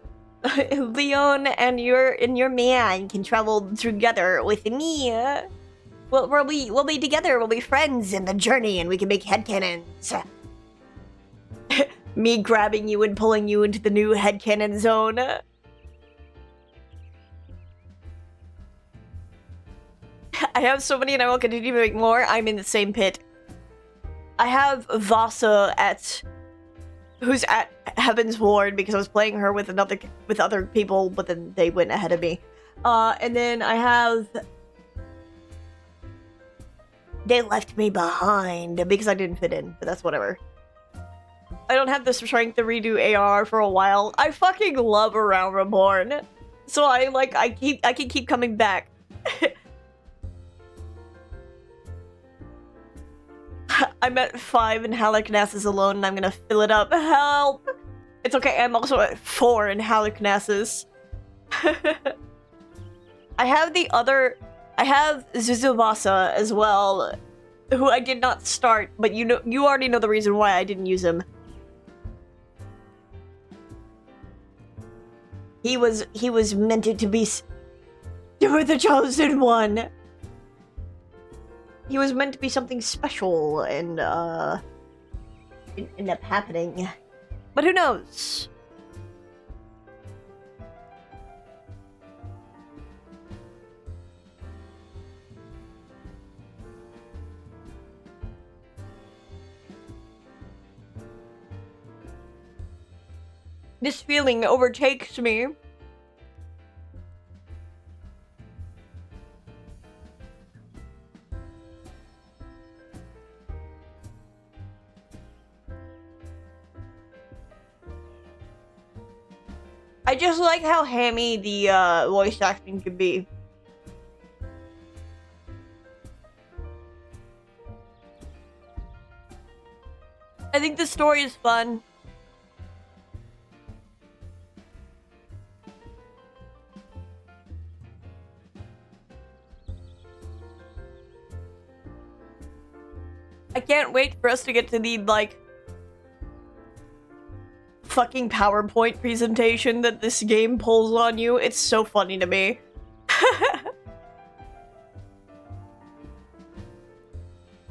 Leon and your man can travel together with me. We'll be together, we'll be friends in the journey, and we can make headcanons. Me grabbing you and pulling you into the new headcanon zone. I have so many and I will continue to make more. I'm in the same pit. I have Vasa who's at Heaven's Ward because I was playing her with other people, but then they went ahead of me. And then I have... They left me behind because I didn't fit in, but that's whatever. I don't have the strength to redo AR for a while. I fucking love Around Reborn. So I can keep coming back. I'm at 5 in Halicarnassus alone and I'm gonna fill it up. Help! It's okay, I'm also at 4 in Halicarnassus. I have Zuzuvasa as well, who I did not start, but you already know the reason why I didn't use him. He was meant to be... You were the chosen one! He was meant to be something special, and, it ended up happening. But who knows? This feeling overtakes me. I just like how hammy the voice acting can be. I think the story is fun. I can't wait for us to get to the, like, fucking PowerPoint presentation that this game pulls on you. It's so funny to me.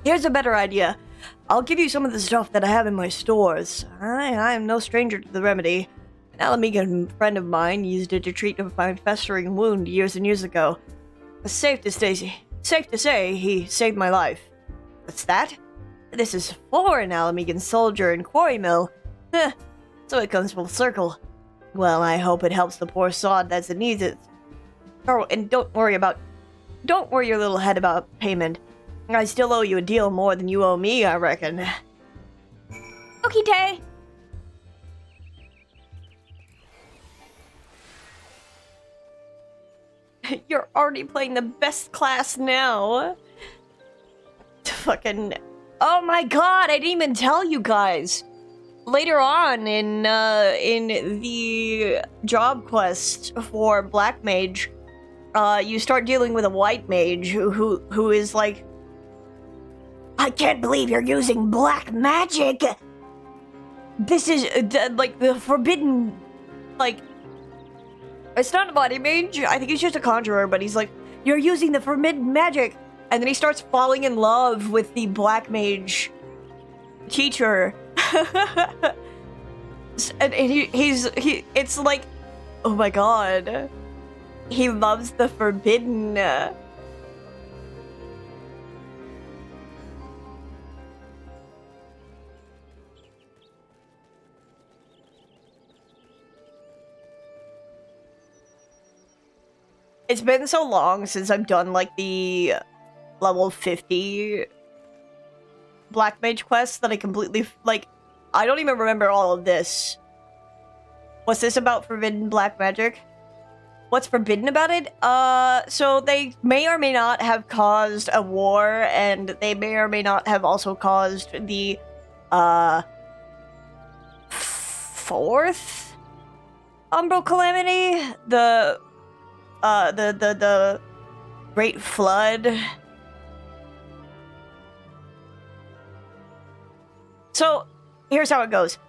Here's a better idea. I'll give you some of the stuff that I have in my stores. I am no stranger to the remedy. An Alamegan friend of mine used it to treat my festering wound years and years ago. It's safe to say he saved my life. What's that? This is for an Alamegan soldier in Quarry Mill. So it comes full circle. Well, I hope it helps the poor sod that needs it. Oh, and don't worry about don't worry your little head about payment. I still owe you a deal more than you owe me, I reckon. Okay, Tay. You're already playing the best class now. Fucking... Oh my god, I didn't even tell you guys. Later on in the job quest for Black Mage, you start dealing with a white mage who is like, I can't believe you're using black magic. This is like the forbidden, like, it's not a body mage. I think he's just a conjurer, but he's like, you're using the forbidden magic, and then he starts falling in love with the black mage teacher. and it's like, oh my god, he loves the forbidden. It's been so long since I've done like the level 50 Black Mage quest that I completely, like, I don't even remember all of this. What's this about forbidden black magic? What's forbidden about it? So they may or may not have caused a war, and they may or may not have also caused the, fourth Umbral Calamity? The Great Flood. So, here's how it goes.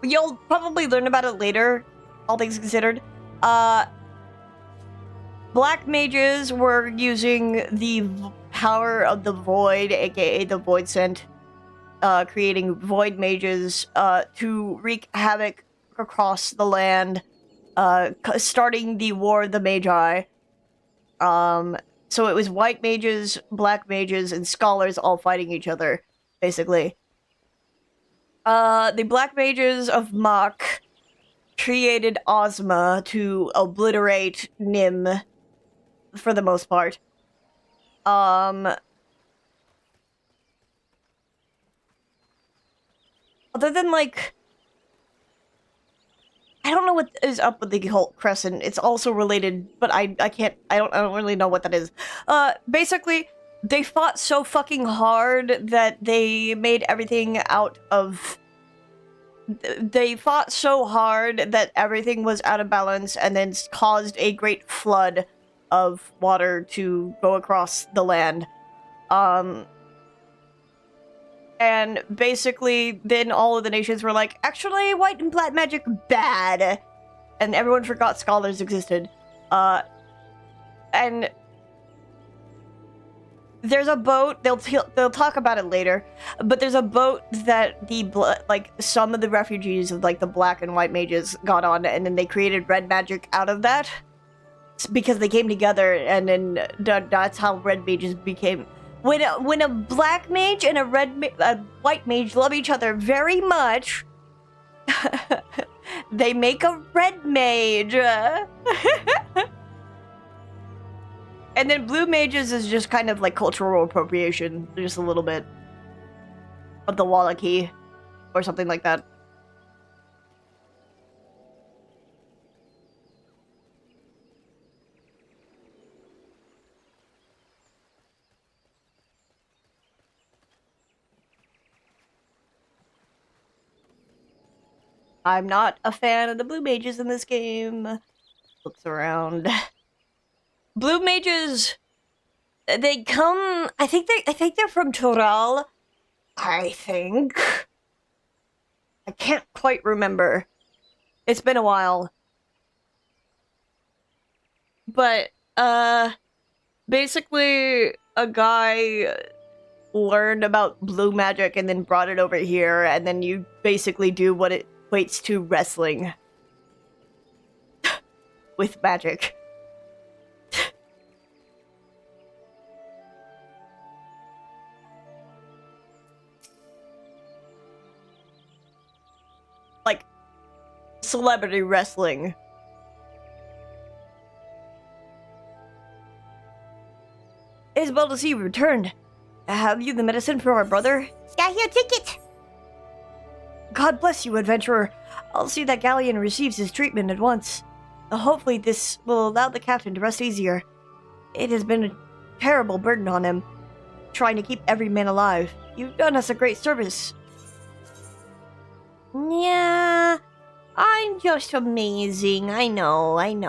You'll probably learn about it later, all things considered. Black mages were using the power of the void, aka the void scent, creating void mages to wreak havoc across the land, starting the War of the Magi. So it was white mages, black mages, and scholars all fighting each other, basically. The black mages of Mach created Ozma to obliterate Nim, for the most part. Other than, like, I don't know what is up with the Cult Crescent. It's also related, but I don't really know what that is. Basically, they fought so fucking hard that they made everything out of... They fought so hard that everything was out of balance and then caused a great flood of water to go across the land. And basically, then all of the nations were like, actually, white and black magic, bad. And everyone forgot scholars existed. And there's a boat, they'll talk about it later, but there's a boat that some of the refugees of, like, the black and white mages got on, and then they created red magic out of that. Because they came together, and then that's how red mages became... When a black mage and a white mage love each other very much, they make a red mage. And then blue mages is just kind of like cultural appropriation, just a little bit of the Wallachie or something like that. I'm not a fan of the blue mages in this game. Looks around. Blue mages, they come. I think they're from Toral. I think. I can't quite remember. It's been a while. But basically, a guy learned about blue magic and then brought it over here, and then you basically do what it equates to wrestling with magic. Like celebrity wrestling. well to see you returned. Have you the medicine for our brother? Yeah, here, take it! God bless you, adventurer. I'll see that Galleon receives his treatment at once. Hopefully this will allow the captain to rest easier. It has been a terrible burden on him, trying to keep every man alive. You've done us a great service. Yeah, I'm just amazing. I know. I'm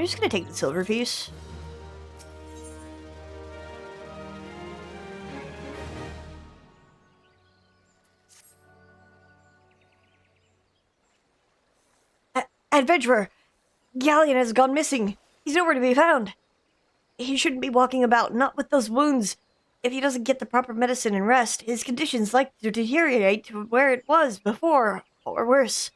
just gonna take the silver piece. Adventurer! Galleon has gone missing. He's nowhere to be found. He shouldn't be walking about, not with those wounds. If he doesn't get the proper medicine and rest, his condition's likely to deteriorate to where it was before, or worse.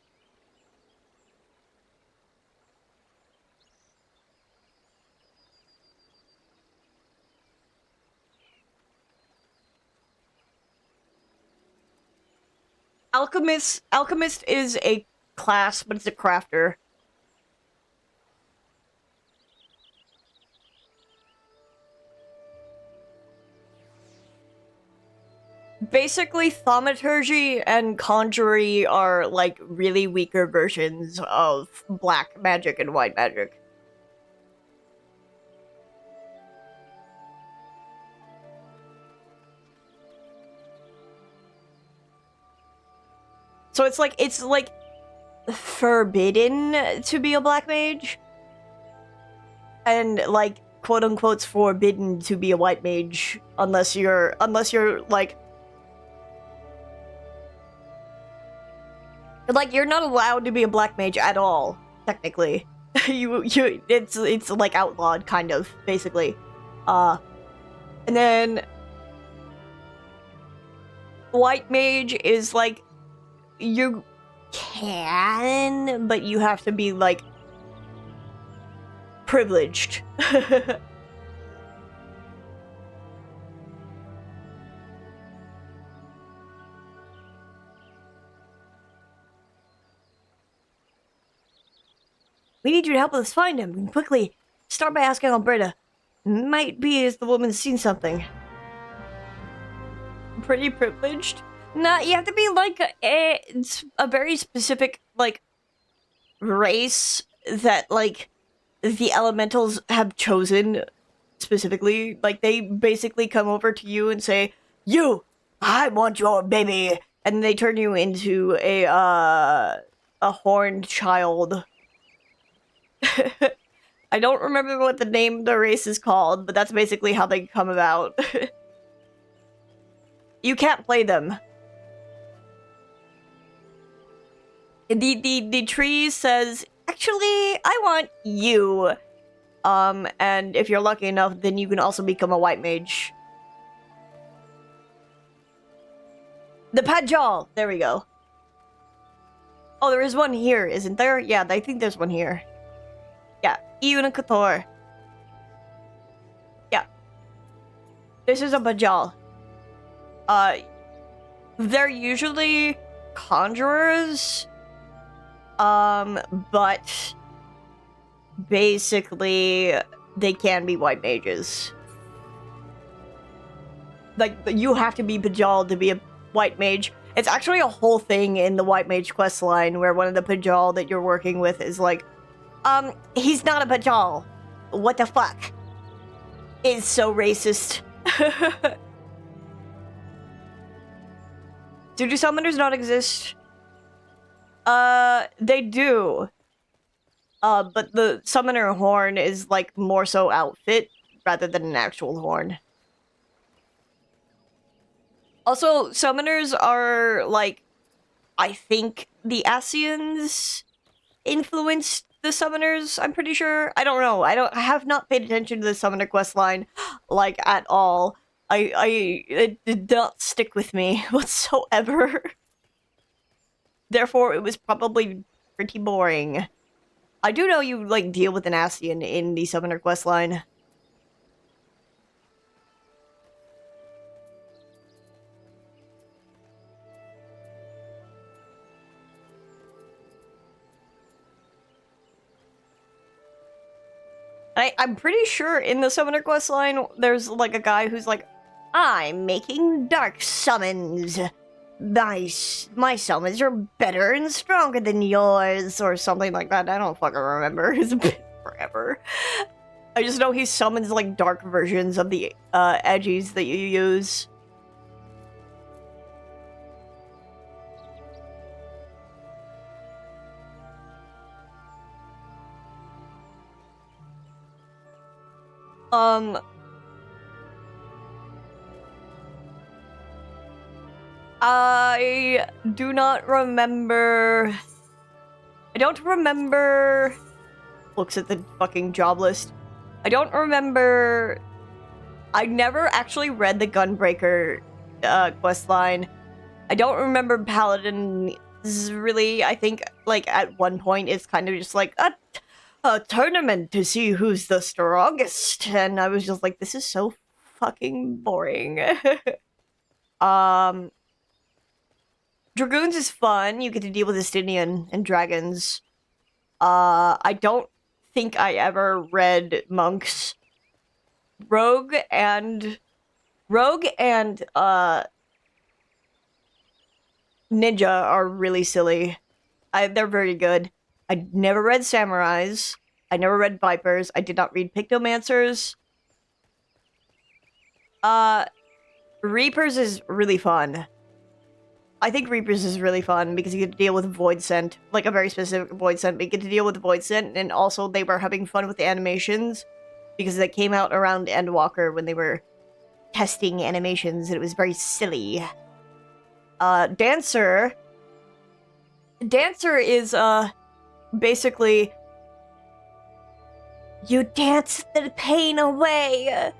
Alchemist is a class, but it's a crafter. Basically, thaumaturgy and conjury are like really weaker versions of black magic and white magic. So it's like forbidden to be a black mage, and like quote unquote forbidden to be a white mage unless you're like you're not allowed to be a black mage at all, technically. It's like outlawed, kind of, basically. And then white mage is like you can, but you have to be like privileged. We need you to help us find him, quickly. Start by asking Alberta. Might be as the woman's seen something. Pretty privileged? Nah, you have to be like a very specific, like, race that, like, the elementals have chosen specifically. Like, they basically come over to you and say, "You, I want your baby," and they turn you into a horned child. I don't remember what the name of the race is called, but that's basically how they come about. You can't play them. The tree says, "Actually, I want you." And if you're lucky enough, then you can also become a white mage. The Pajal! There we go. Oh, there is one here, isn't there? Yeah, I think there's one here. Yeah, Iunacator. Yeah. This is a Bajal. They're usually conjurers. But basically, they can be white mages. Like, you have to be Bajal to be a white mage. It's actually a whole thing in the white mage questline where one of the Bajal that you're working with is like, he's not a Bajal. What the fuck? It's so racist. Do summoners not exist? They do. But the summoner horn is, like, more so outfit rather than an actual horn. Also, summoners are, like, I think the Asians influenced the summoners, I'm pretty sure. I don't know. I have not paid attention to the summoner questline, like, at all. It did not stick with me whatsoever. Therefore, it was probably pretty boring. I do know you, like, deal with an Asian in the summoner questline. I'm pretty sure in the Summoner quest line, there's like a guy who's like, I'm making dark summons. My summons are better and stronger than yours, or something like that. I don't fucking remember. It's been forever. I just know he summons like dark versions of the edgies that you use. I do not remember. I don't remember. Looks at the fucking job list. I don't remember. I never actually read the Gunbreaker quest line. I don't remember Paladins really. I think like at one point it's kind of just like a tournament to see who's the strongest, and I was just like, this is so fucking boring. Dragoons is fun. You get to deal with Estinian and dragons. I don't think I ever read monks. Rogue and ninja are really silly. They're very good. I never read samurais. I never read vipers. I did not read pictomancers. Reapers is really fun. I think Reapers is really fun because you get to deal with Void Scent, like a very specific Void Scent, but you get to deal with Void Scent, and also they were having fun with the animations because they came out around Endwalker when they were testing animations, and it was very silly. Dancer is, basically, you dance the pain away.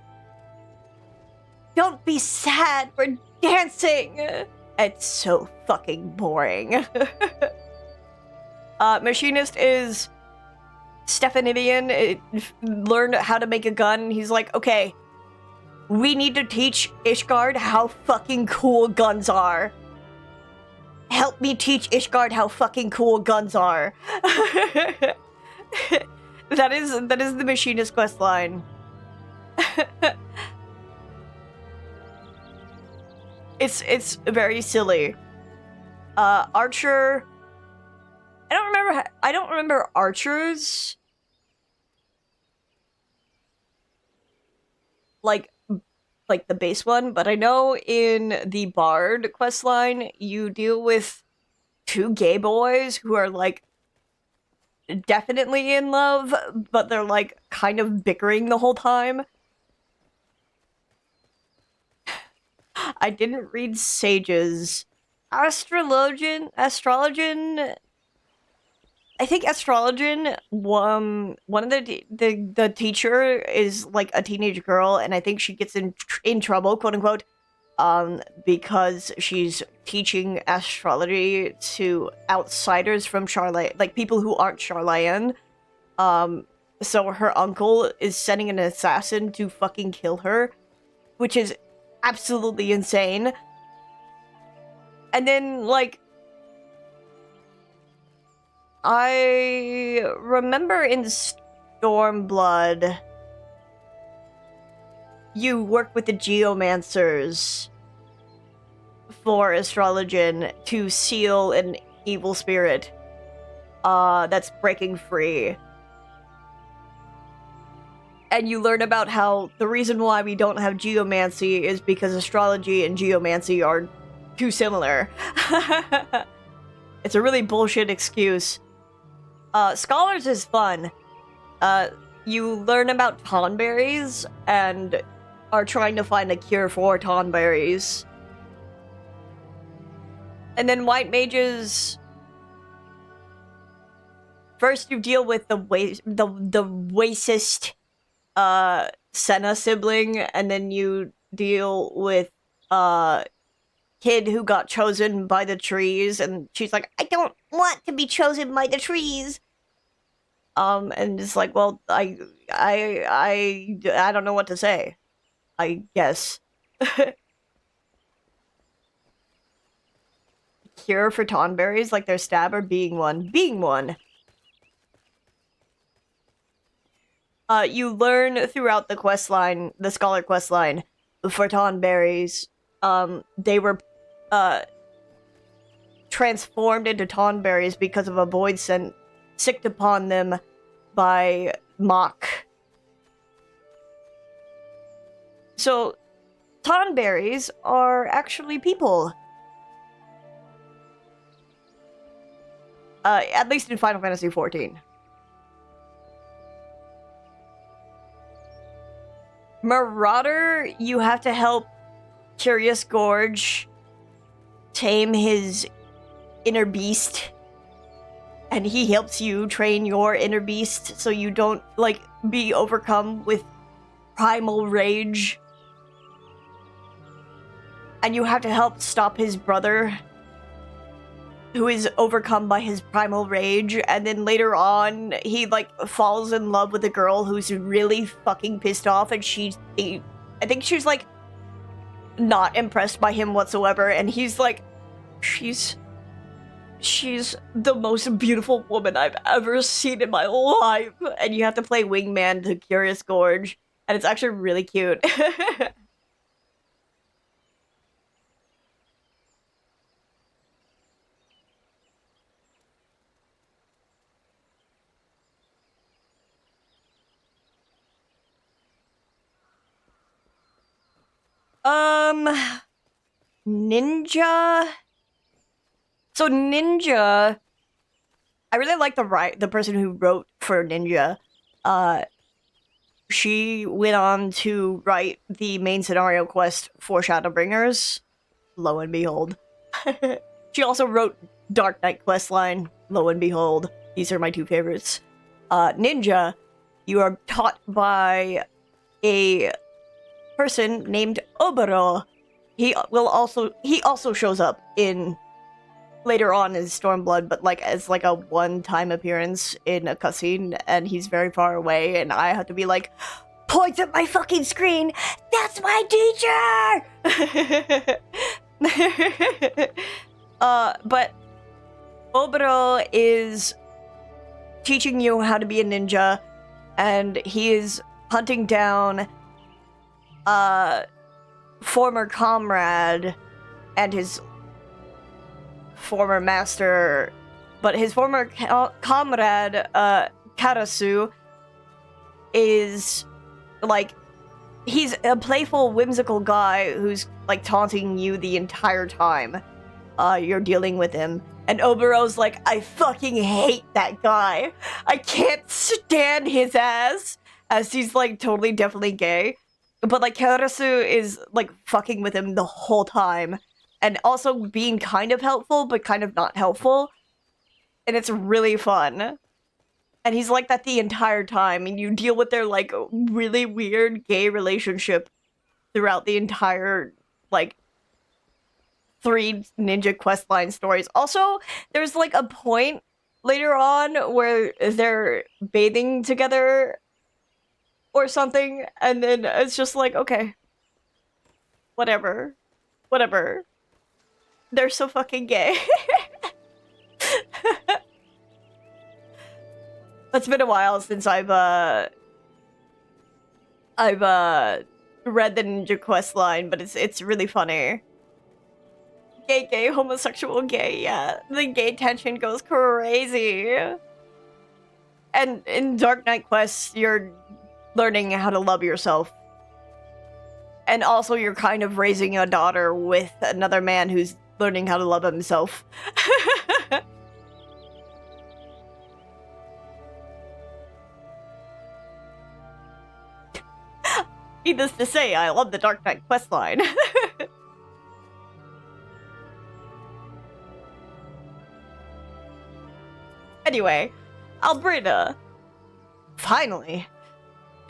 Don't be sad for dancing. It's so fucking boring. Machinist is Stephanidian. Learned how to make a gun. He's like, okay, we need to teach Ishgard how fucking cool guns are. Help me teach Ishgard how fucking cool guns are. That is the Machinist quest line. It's very silly. Archer. I don't remember archers. Like the base one, but I know in the Bard questline you deal with two gay boys who are like definitely in love, but they're like kind of bickering the whole time. I didn't read Sages. Astrologian. I think Astrologian. One of the teacher is like a teenage girl, and I think she gets in trouble, quote unquote, because she's teaching astrology to outsiders from Charlayan, like people who aren't Charlayan. So her uncle is sending an assassin to fucking kill her, which is absolutely insane. And then, like, I remember in Stormblood, you work with the Geomancers for Astrologian to seal an evil spirit that's breaking free. And you learn about how the reason why we don't have geomancy is because astrology and geomancy are too similar. It's a really bullshit excuse. Scholars is fun. You learn about tonberries and are trying to find a cure for tonberries. And then white mages. First, you deal with the racist Senna sibling, and then you deal with kid who got chosen by the trees, and she's like, I don't want to be chosen by the trees. And it's like, well, I don't know what to say. I guess. Cure for tonberries, like their stab, or being one. Being one. You learn throughout the quest line, the scholar quest line, for Tonberries, they were, transformed into Tonberries because of a void sicked upon them by Mach. So, Tonberries are actually people. At least in Final Fantasy XIV. Marauder, you have to help Curious Gorge tame his inner beast. And he helps you train your inner beast so you don't, like, be overcome with primal rage. And you have to help stop his brother, who is overcome by his primal rage, and then later on, he, like, falls in love with a girl who's really fucking pissed off, and I think she's, like, not impressed by him whatsoever, and he's like, she's the most beautiful woman I've ever seen in my life, and you have to play wingman to Curious Gorge, and it's actually really cute. Ninja. So Ninja, I really like the person who wrote for Ninja. She went on to write the main scenario quest for Shadowbringers. Lo and behold. She also wrote Dark Knight questline. Lo and behold. These are my two favorites. Ninja, you are taught by a person named Obero. He also shows up in later on as Stormblood, but like as like a one-time appearance in a cutscene, and he's very far away, and I have to be like, points at my fucking screen, that's my teacher! But Obero is teaching you how to be a ninja, and he is hunting down former comrade and his former master, but his former comrade, Karasu, is like, he's a playful, whimsical guy who's like taunting you the entire time you're dealing with him. And Obero's like, I fucking hate that guy. I can't stand his ass, as he's like totally definitely gay. But like Karasu is like fucking with him the whole time, and also being kind of helpful but kind of not helpful, and it's really fun. And he's like that the entire time, and you deal with their like really weird gay relationship throughout the entire like 3 ninja questline stories. Also, there's like a point later on where they're bathing together or something, and then it's just like, okay, whatever. They're so fucking gay. It's been a while since I've read the Ninja quest line, but it's really funny. Gay, homosexual, gay, yeah. The gay tension goes crazy. And in Dark Knight quests, you're learning how to love yourself. And also you're kind of raising a daughter with another man who's learning how to love himself. Needless to say, I love the Dark Knight questline. Anyway, Albrina. Finally.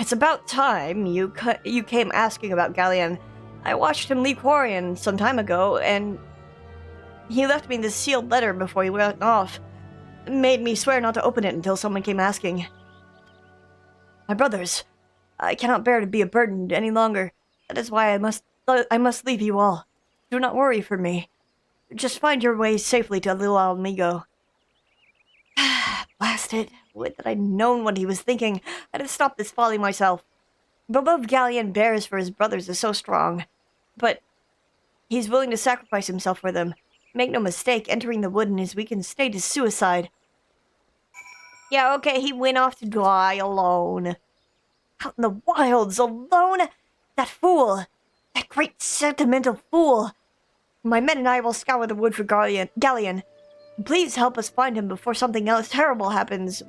It's about time you came asking about Galleon. I watched him leave Quarian some time ago, and he left me this sealed letter before he went off. It made me swear not to open it until someone came asking. My brothers, I cannot bear to be a burden any longer. That is why I must leave you all. Do not worry for me. Just find your way safely to Little Amigo. Blast it. Would that I'd known what he was thinking. I'd have stopped this folly myself. The love Galleon bears for his brothers is so strong. But he's willing to sacrifice himself for them. Make no mistake, entering the wood in his weakened state is suicide. Yeah, okay, he went off to die alone. Out in the wilds, alone? That fool! That great sentimental fool! My men and I will scour the wood for Galleon. Please help us find him before something else terrible happens.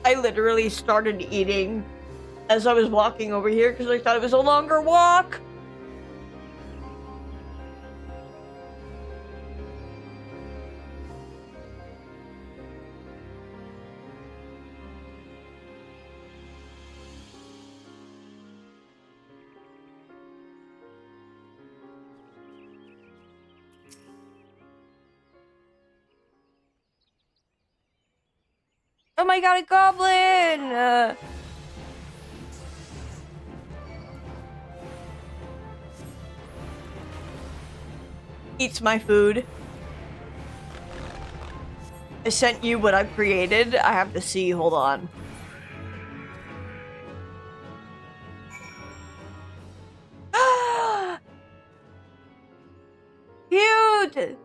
I literally started eating as I was walking over here because I thought it was a longer walk. Oh my god, a goblin! Eats my food. I sent you what I've created. I have to see, hold on. Cute!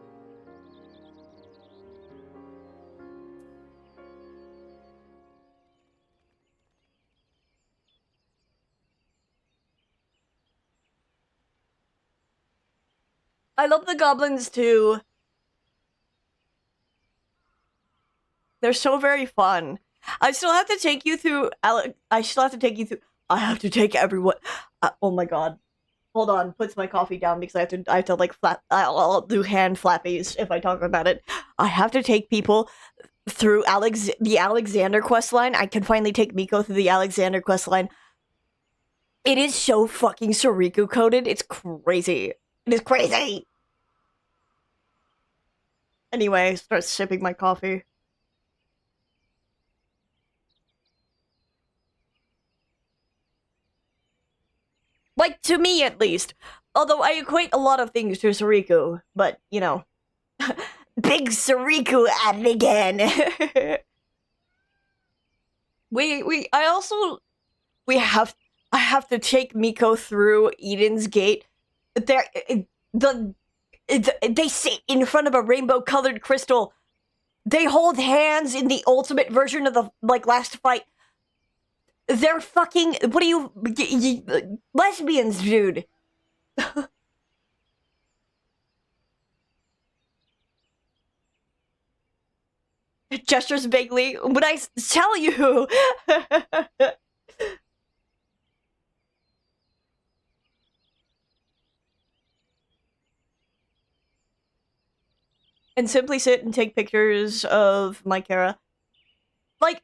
I love the goblins too. They're so very fun. I still have to take you through I have to take everyone. Oh my god. Hold on, puts my coffee down because I have to like flap. I'll do hand flappies if I talk about it. I have to take people through the Alexander questline. I can finally take Miko through the Alexander questline. It is so fucking Suriku coded. It's crazy. It is crazy. Anyway, start sipping my coffee. Like, to me at least. Although I equate a lot of things to Suriku, but, you know. Big Suriku at it again. I have to take Miko through Eden's Gate. They sit in front of a rainbow-colored crystal. They hold hands in the ultimate version of the, like, last fight. They're fucking... What are you... lesbians, dude. Gestures vaguely. Would I tell you? And simply sit and take pictures of my Kara. Like,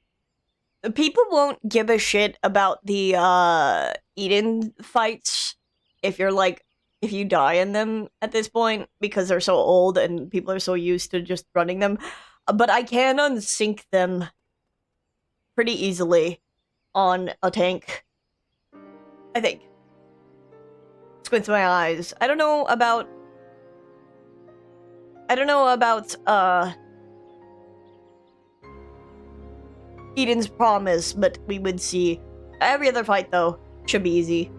people won't give a shit about the Eden fights if you die in them at this point because they're so old and people are so used to just running them. But I can unsync them pretty easily on a tank. I think. Squints my eyes. I don't know about Eden's Promise, but we would see. Every other fight though should be easy.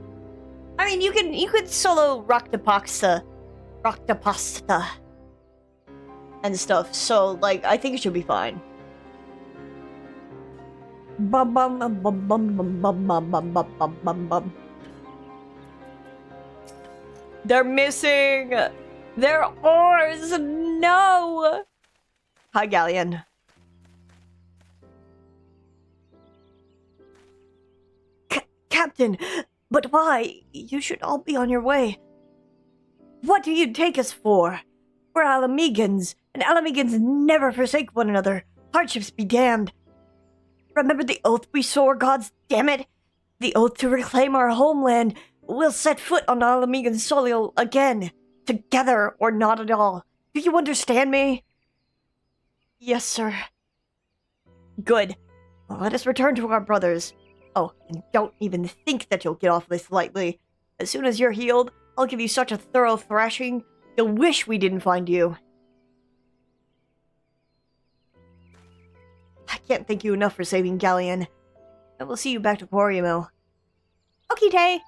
I mean, you could solo Raktapasta and stuff. So like, I think it should be fine. Bum bum bum bum bum bum bum bum bum bum bum bum. They're missing their oars. No. Hi, Galleon. Captain, but why? You should all be on your way. What do you take us for? We're Alamegans, and Alamegans never forsake one another. Hardships be damned. Remember the oath we swore, gods damn it? The oath to reclaim our homeland. We'll set foot on Alamegan soil again. Together or not at all. Do you understand me? Yes, sir. Good. Well, let us return to our brothers. Oh, and don't even think that you'll get off this lightly. As soon as you're healed, I'll give you such a thorough thrashing, you'll wish we didn't find you. I can't thank you enough for saving Galleon. I will see you back to Quarry Mill. Okay, Tay.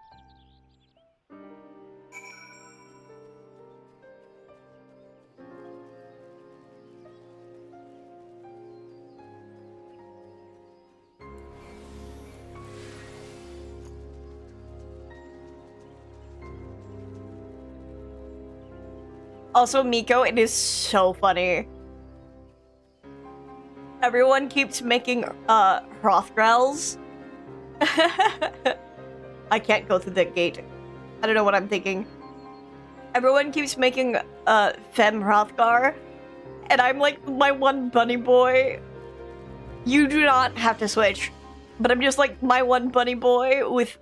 Also, Miko, it is so funny. Everyone keeps making, Hrothgrels. I can't go through that gate. I don't know what I'm thinking. Everyone keeps making, Fem Hrothgar. And I'm like, my one bunny boy. You do not have to switch. But I'm just like, my one bunny boy with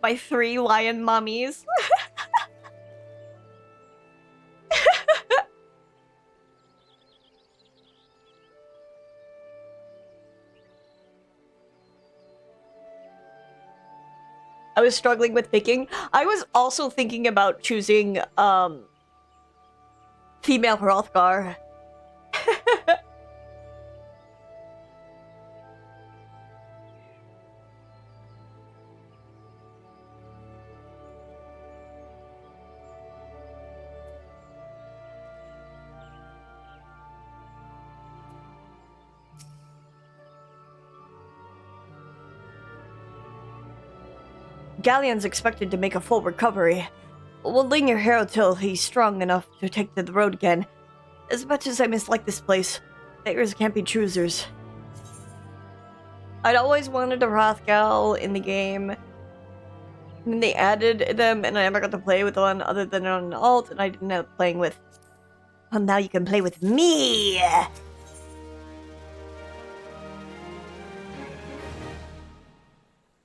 my 3 lion mommies. I was struggling with picking. I was also thinking about choosing, female Hrothgar. Galleon's expected to make a full recovery. We'll lean your hero till he's strong enough to take to the road again. As much as I mislike this place, beggars can't be choosers. I'd always wanted a Hrothgal in the game. And they added them, and I never got to play with one other than on an alt, and I didn't end up playing with... Well, now you can play with me!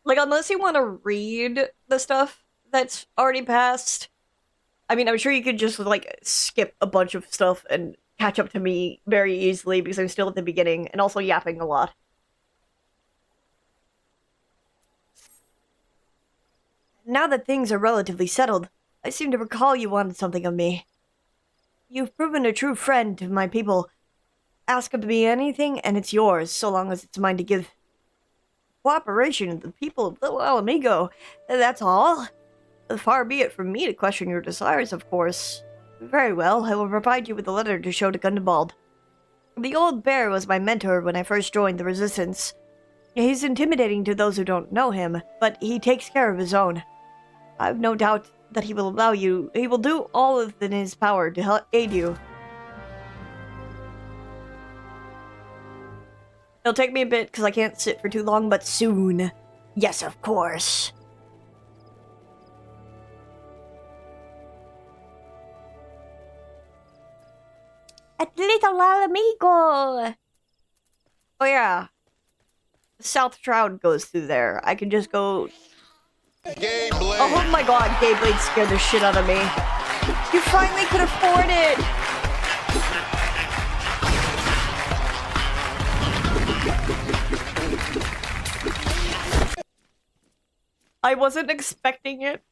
Like, unless you want to read the stuff that's already passed, I mean, I'm sure you could just, like, skip a bunch of stuff and catch up to me very easily because I'm still at the beginning and also yapping a lot. Now that things are relatively settled, I seem to recall you wanted something of me. You've proven a true friend to my people. Ask of me anything and it's yours, so long as it's mine to give. Cooperation of the people of Little Alamigo, that's all. Far be it from me to question your desires, of course. Very well, I will provide you with a letter to show to Gundabald. The old bear was my mentor when I first joined the Resistance. He's intimidating to those who don't know him, but he takes care of his own. I've no doubt that he will do all within his power to help aid you. It'll take me a bit because I can't sit for too long, but soon. Yes, of course. At Little Alamigo! Oh yeah. South Shroud goes through there. I can just go... Oh my god, Gayblade scared the shit out of me. You finally could afford it! I wasn't expecting it.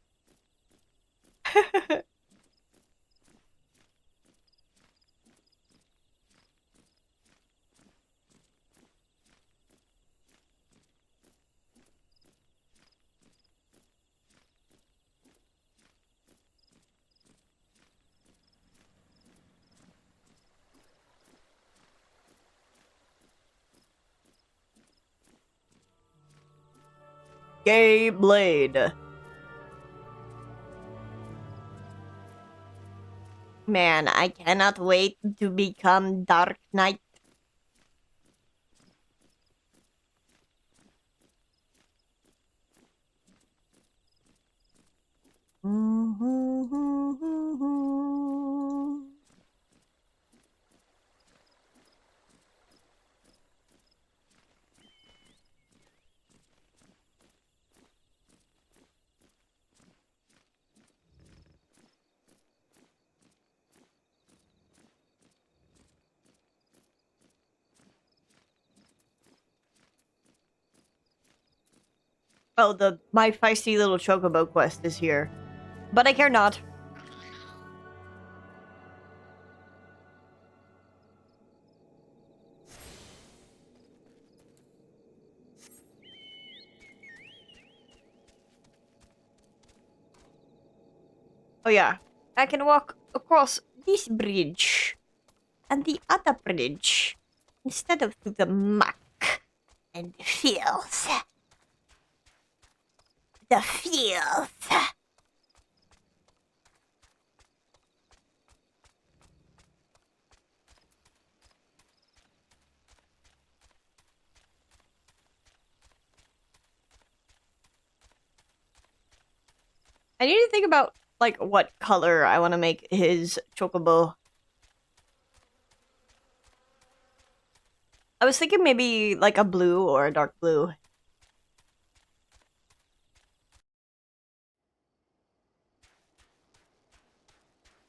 Gayblade. Man, I cannot wait to become Dark Knight. Oh, my feisty little chocobo quest is here. But I care not. Oh yeah, I can walk across this bridge and the other bridge instead of through the muck and filth. The filth. I need to think about like what color I want to make his chocobo. I was thinking maybe like a blue or a dark blue.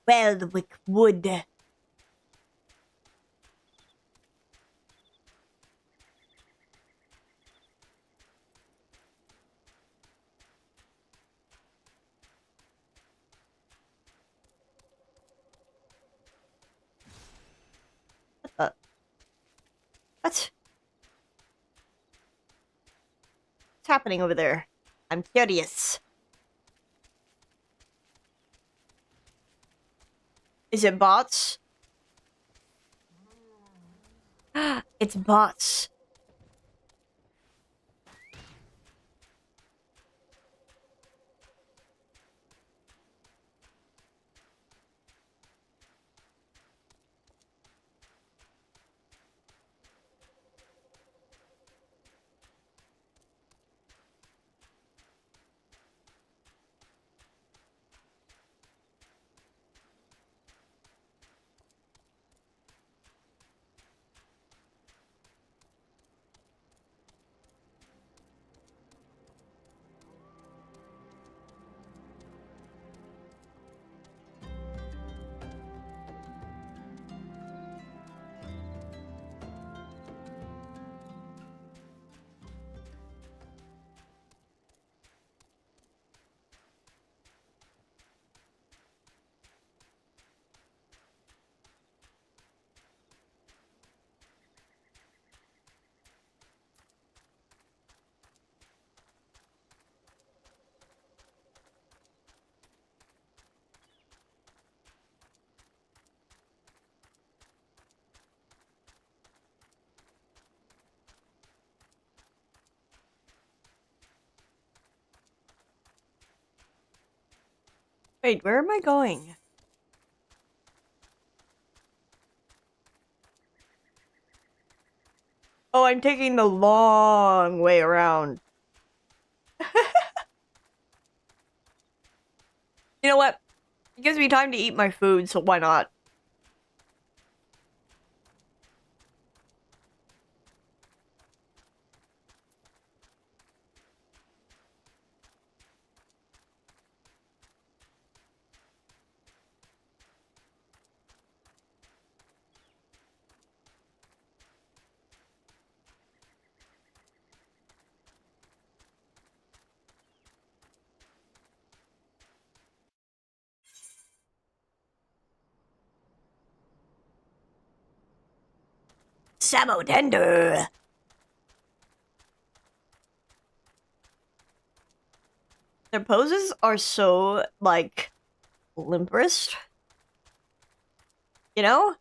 Weldwick wood. What's happening over there? I'm curious. Is it bots? It's bots. Wait, where am I going? Oh, I'm taking the long way around. You know what? It gives me time to eat my food, so why not? Samo tender. Their poses are so, like, limperest. You know?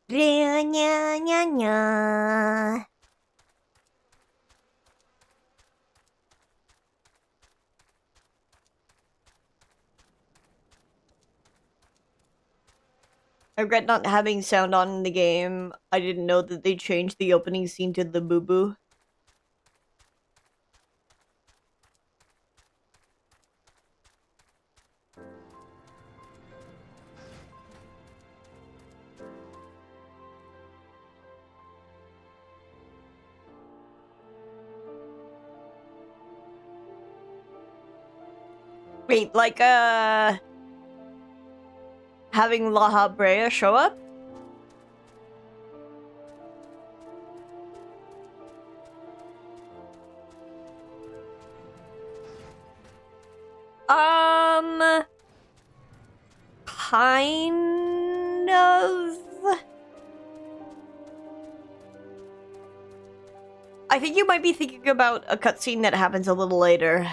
Nya, nya, nya, nya. I regret not having sound on in the game. I didn't know that they changed the opening scene to the boo-boo. Wait, like, having La Brea show up? Kind of. I think you might be thinking about a cutscene that happens a little later.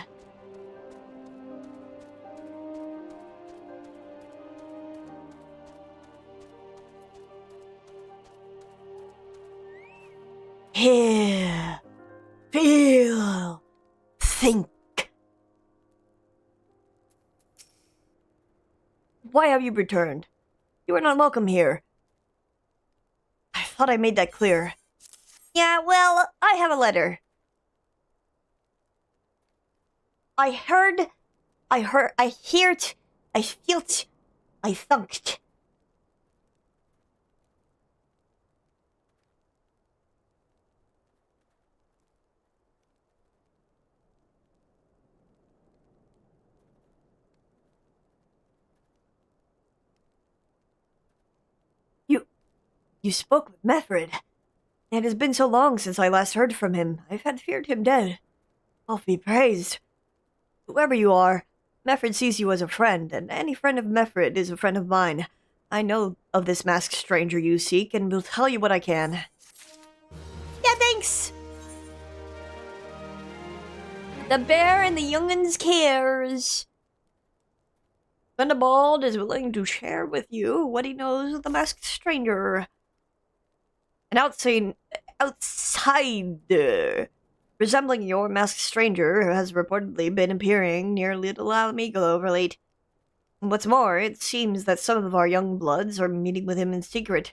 Hear, feel, think. Why have you returned? You are not welcome here. I thought I made that clear. Yeah, well, I have a letter. I heard, I heard, I felt, I thunked. You spoke with Methrid. It has been so long since I last heard from him. I've had feared him dead. God be praised. Whoever you are, Methrid sees you as a friend, and any friend of Methrid is a friend of mine. I know of this masked stranger you seek, and will tell you what I can. Yeah, thanks! The bear and the young'uns cares. Thunderbald is willing to share with you what he knows of the masked stranger. An outsider resembling your masked stranger has reportedly been appearing near Little Alamigo over late. What's more, it seems that some of our young bloods are meeting with him in secret.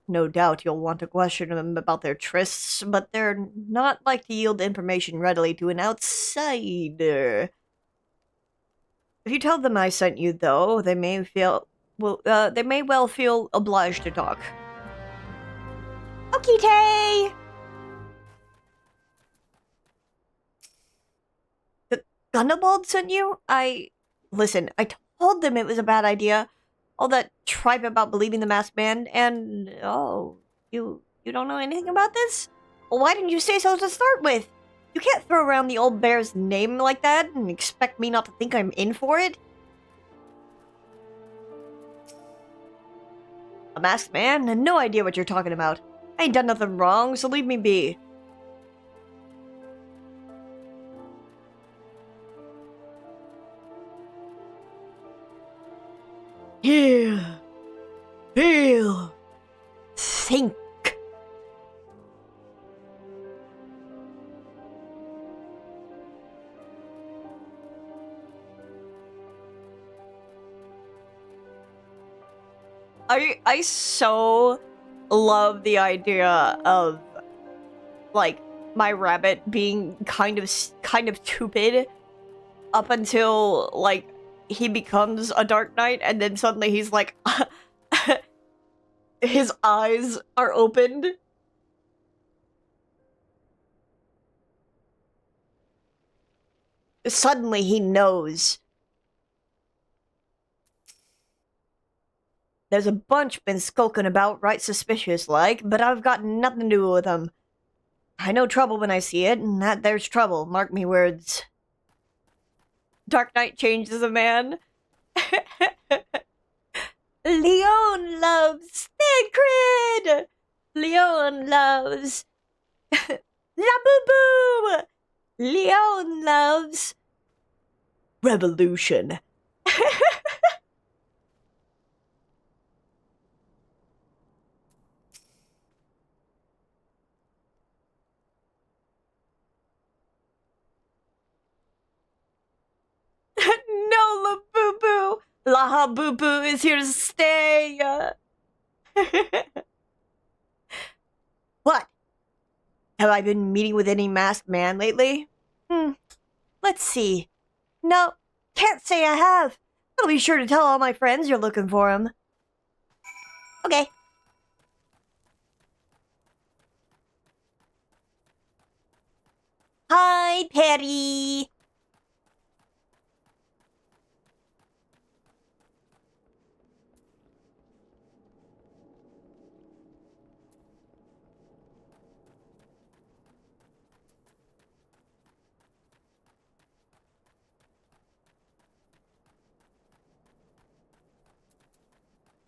No doubt you'll want to question them about their trysts, but they're not like to yield information readily to an outsider. If you tell them I sent you, though, they may well feel obliged to talk. Okay. Gundabald sent you? Listen, I told them it was a bad idea. All that tripe about believing the masked man, and... Oh, you don't know anything about this? Well, why didn't you say so to start with? You can't throw around the old bear's name like that and expect me not to think I'm in for it. A masked man? No idea what you're talking about. I ain't done nothing wrong, so leave me be. Hear, feel, think. I so love the idea of, like, my rabbit being kind of stupid up until, like, he becomes a Dark Knight, and then suddenly he's like, his eyes are opened. Suddenly he knows. There's a bunch been skulking about right suspicious-like, but I've got nothing to do with them. I know trouble when I see it, and that there's trouble, mark me words. Dark Knight changes a man. Leon loves Snagrid! Leon loves... La Boo Boo! Leon loves... Revolution. No, La Boo Boo! La Boo Boo is here to stay! What? Have I been meeting with any masked man lately? Let's see. No, can't say I have. I'll be sure to tell all my friends you're looking for him. Okay. Hi, Perry.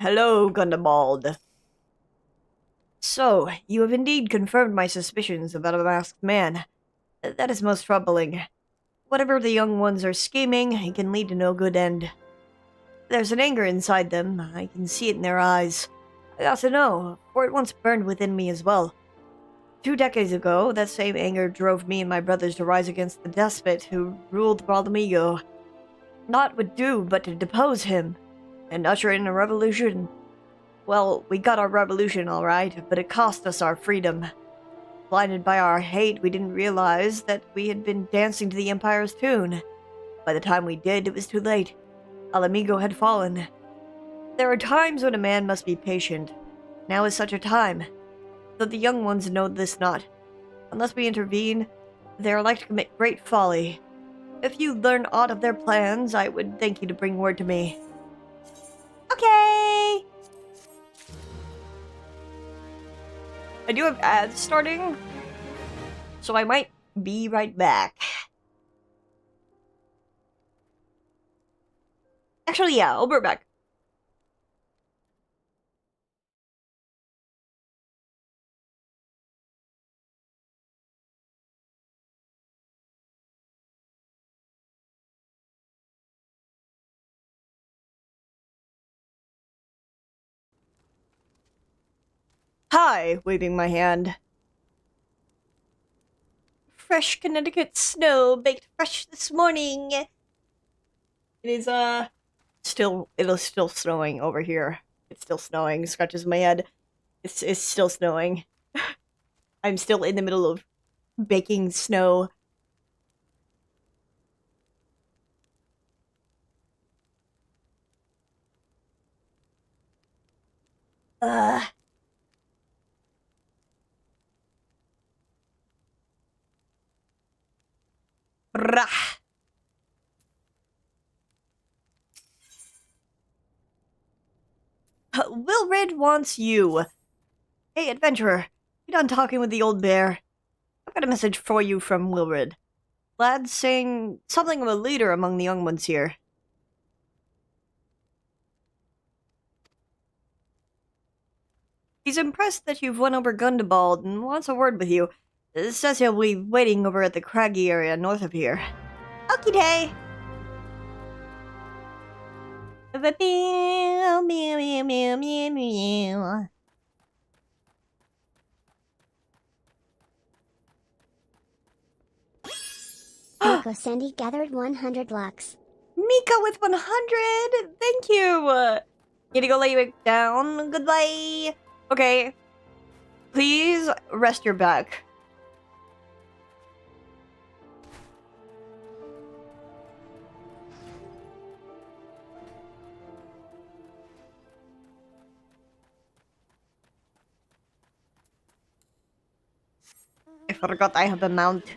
Hello, Gundabald. So, you have indeed confirmed my suspicions about a masked man. That is most troubling. Whatever the young ones are scheming, it can lead to no good end. There's an anger inside them. I can see it in their eyes. I also know, for it once burned within me as well. 2 decades ago, that same anger drove me and my brothers to rise against the despot who ruled Baldamigo. Naught would do but to depose him, and usher in a revolution. Well, we got our revolution all right, but it cost us our freedom. Blinded by our hate, we didn't realize that we had been dancing to the Empire's tune. By the time we did, it was too late. Alamigo had fallen. There are times when a man must be patient. Now is such a time. Though the young ones know this not. Unless we intervene, they are like to commit great folly. If you learn aught of their plans, I would thank you to bring word to me. Okay! I do have ads starting, so I might be right back. Actually, yeah, I'll be back. Hi, waving my hand. Fresh Connecticut snow, baked fresh this morning. It is, it is still snowing over here. It's still snowing, scratches my head. It's still snowing. I'm still in the middle of baking snow. Uh... Rah. Wilrid wants you. Hey, adventurer. You done talking with the old bear? I've got a message for you from Wilrid. Lad's saying something of a leader among the young ones here. He's impressed that you've won over Gundabald and wants a word with you. Says he'll be waiting over at the craggy area north of here. Okie day! Miko Sandy gathered 100 lux. Mika with 100! Thank you! Need to go lay you down. Goodbye! Okay. Please rest your back. I forgot I have a mount.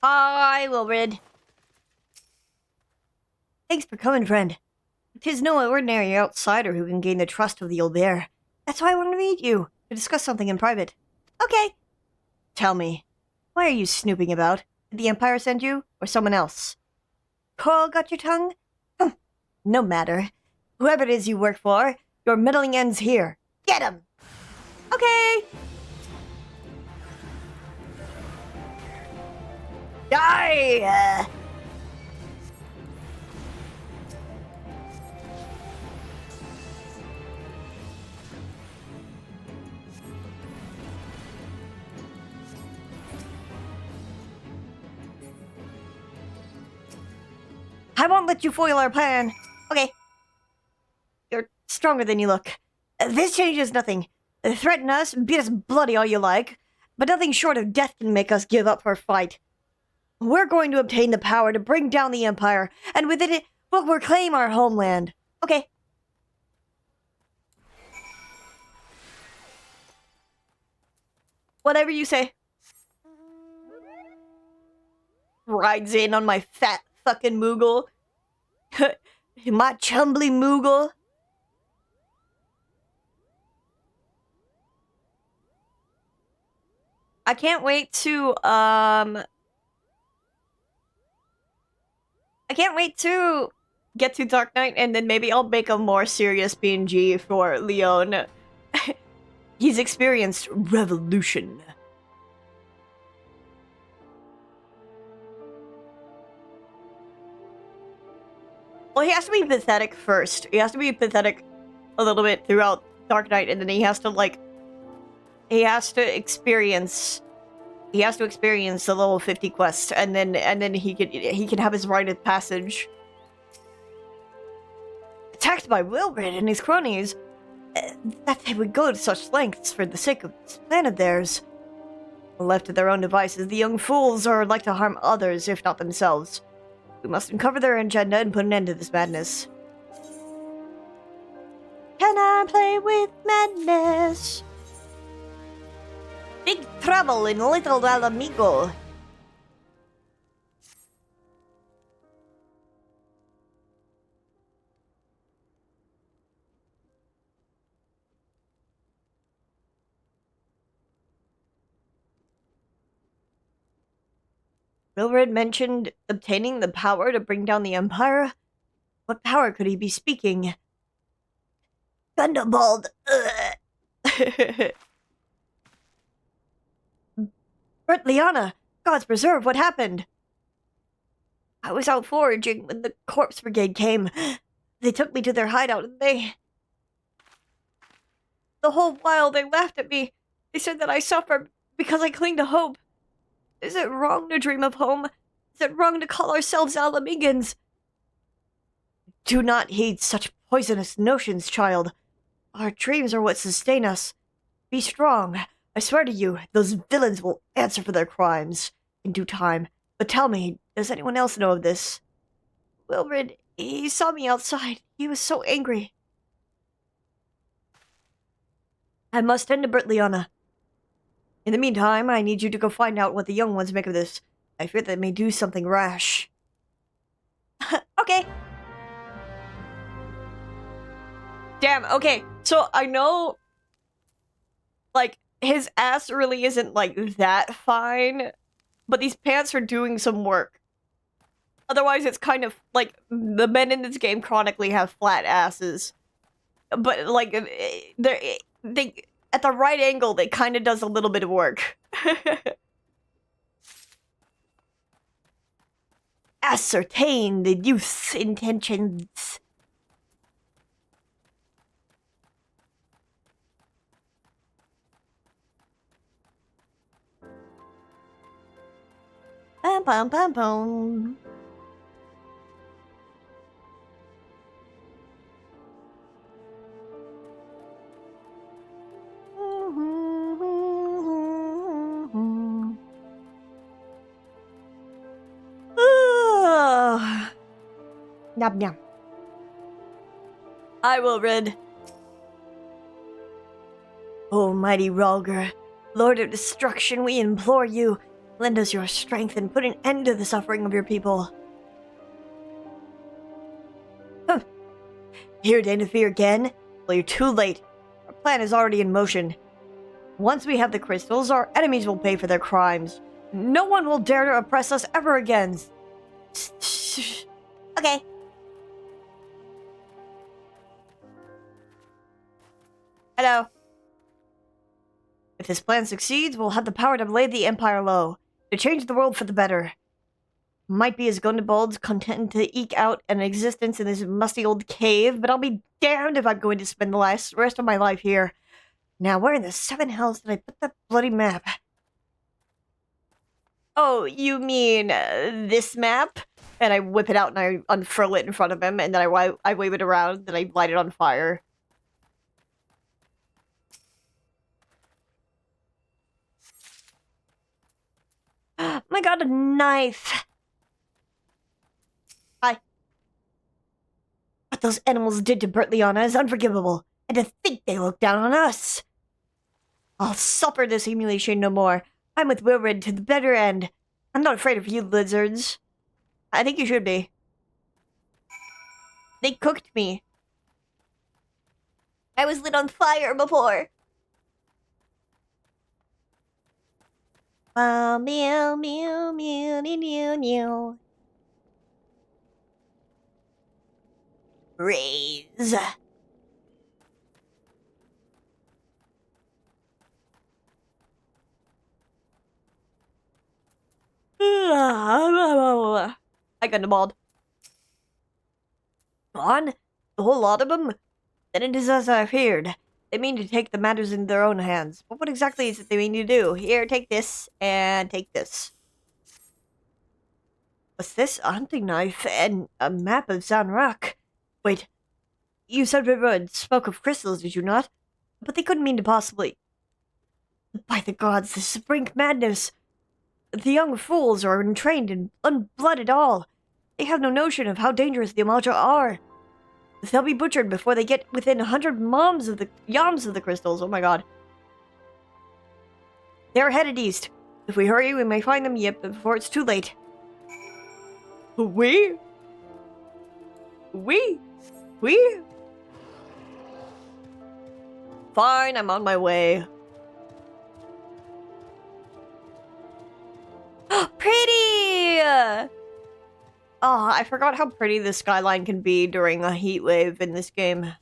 Hi, Wilrid. Thanks for coming, friend. 'Tis no ordinary outsider who can gain the trust of the old bear. That's why I wanted to meet you, to discuss something in private. Okay. Tell me, why are you snooping about? Did the Empire send you, or someone else? Coral got your tongue? No matter. Whoever it is you work for, your meddling ends here. Get him! Okay! Die! I won't let you foil our plan. Okay. You're stronger than you look. This changes nothing. Threaten us, beat us bloody all you like, but nothing short of death can make us give up our fight. We're going to obtain the power to bring down the Empire, and with it, we'll reclaim our homeland. Okay. Whatever you say. rides in on my fat fucking Moogle. My chumbly Moogle. I can't wait to get to Dark Knight, and then maybe I'll make a more serious PNG for Leon. He's experienced revolution. Well, he has to be pathetic first. He has to be pathetic a little bit throughout Dark Knight, and then he has to, like... He has to experience the level 50 quest, and then he can have his rite of passage. Attacked by Wilbred and his cronies, that they would go to such lengths for the sake of this plan of theirs. Left to their own devices, the young fools are like to harm others, if not themselves. We must uncover their agenda and put an end to this madness. Can I play with madness? Big trouble in Little Alamigo. Wilred mentioned obtaining the power to bring down the Empire. What power could he be speaking? Gundabald. Bert Liana, God's preserve, what happened? I was out foraging when the corpse brigade came. They took me to their hideout and the whole while they laughed at me. They said that I suffer because I cling to hope. Is it wrong to dream of home? Is it wrong to call ourselves Alamigans? Do not heed such poisonous notions, child. Our dreams are what sustain us. Be strong. I swear to you, those villains will answer for their crimes in due time. But tell me, does anyone else know of this? Wilbred, he saw me outside. He was so angry. I must tend to Bertliana. In the meantime, I need you to go find out what the young ones make of this. I fear they may do something rash. Okay. Damn, okay. So I know, like, his ass really isn't, like, that fine, but these pants are doing some work. Otherwise, it's kind of, like, the men in this game chronically have flat asses. But, like, they at the right angle, it kind of does a little bit of work. Ascertain the youth's intentions. Bum bum bum bum. Yum yum. I will rid. O mighty Ralger, Lord of Destruction, we implore you, lend us your strength and put an end to the suffering of your people. Here to interfere again? Well, you're too late. Our plan is already in motion. Once we have the crystals, our enemies will pay for their crimes. No one will dare to oppress us ever again. Okay. Hello. If this plan succeeds, we'll have the power to lay the Empire low, to change the world for the better. Might be as Gundabald's content to eke out an existence in this musty old cave, but I'll be damned if I'm going to spend the rest of my life here. Now, where in the seven hells did I put that bloody map? Oh, you mean this map? And I whip it out and I unfurl it in front of him, and then I wave it around, then I light it on fire. My god, a knife! What those animals did to Bertliana is unforgivable, and to think they look down on us! I'll suffer this humiliation no more. I'm with Wilred to the better end. I'm not afraid of you lizards. I think you should be. They cooked me. I was lit on fire before. Meow, meow, meow, meow, meow, meow. Raise. I got them all. Gone? The whole lot of them? Then it is as I feared. They mean to take the matters into their own hands. But what exactly is it they mean to do? Here, take this, and take this. What's this? A hunting knife and a map of San Rock. Wait, you said we spoke of crystals, did you not? But they couldn't mean to possibly... By the gods, this is rank madness. The young fools are untrained and unblooded all. They have no notion of how dangerous the Amalja are. They'll be butchered before they get within 100 yams of the crystals. Oh my god. They're headed east. If we hurry, we may find them yet before it's too late. We? Fine, I'm on my way. Pretty! Oh, I forgot how pretty the skyline can be during a heat wave in this game.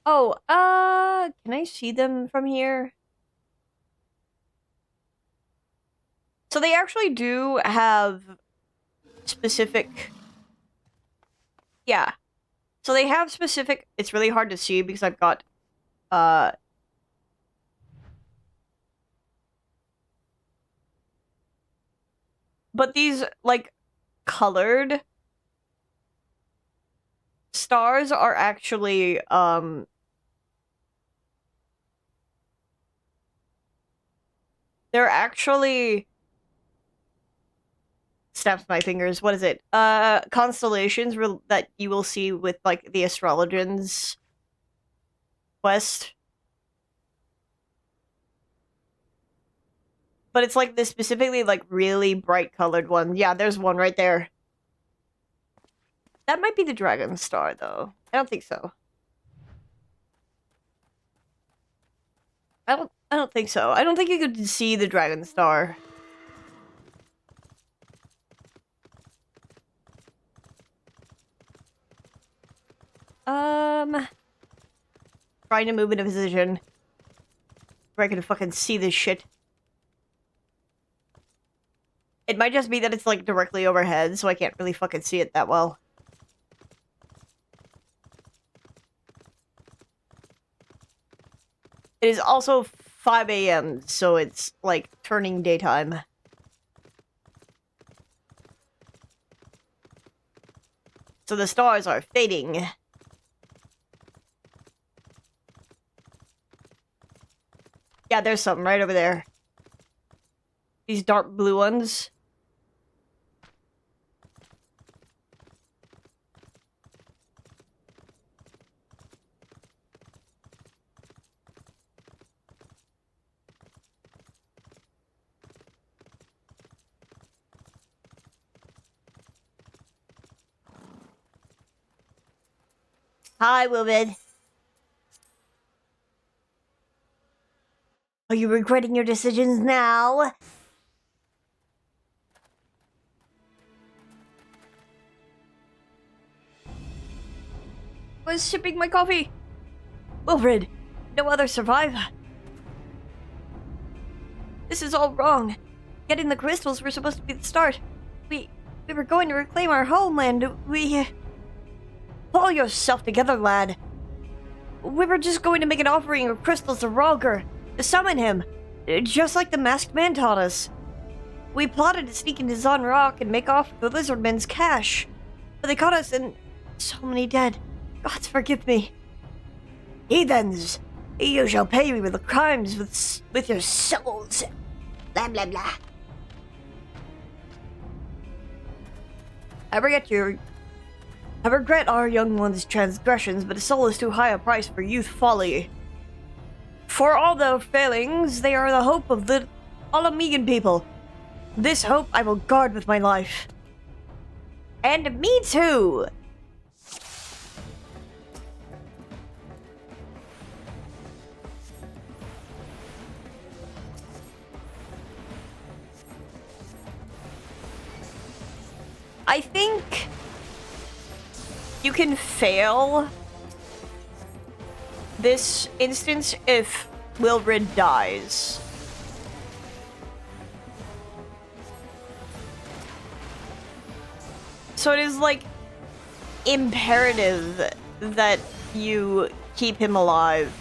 Oh, can I see them from here? So they actually do have specific... Yeah. So they have specific... It's really hard to see because I've got, but these, like, colored stars are actually, they're actually... Snaps my fingers. What is it? Constellations that you will see with, like, the Astrologians quest. But it's, like, this specifically, like, really bright colored one. Yeah, there's one right there. That might be the Dragon Star, though. I don't think so. I don't think so. I don't think you could see the Dragon Star. Trying to move in a position where I can fucking see this shit. It might just be that it's, like, directly overhead, so I can't really fucking see it that well. It is also 5 a.m., so it's, like, turning daytime. So the stars are fading. Yeah, there's something right over there. These dark blue ones. Hi, Wilbid. Are you regretting your decisions now? Was sipping my coffee. Wilfred, no other survivor. This is all wrong. Getting the crystals were supposed to be the start. We were going to reclaim our homeland. Pull yourself together, lad. We were just going to make an offering of crystals to Rogger, to summon him, just like the masked man taught us. We plotted to sneak into Zon Rock and make off with the lizardmen's cash, but they caught us and so many dead. Gods forgive me. Heathens, you shall pay me with the crimes with your souls. Blah blah blah. I forget I regret our young one's transgressions, but a soul is too high a price for youth folly. For all their failings, they are the hope of the Alamegan people. This hope I will guard with my life. And me too! I think you can fail this instance if Wilrid dies. So it is like imperative that you keep him alive.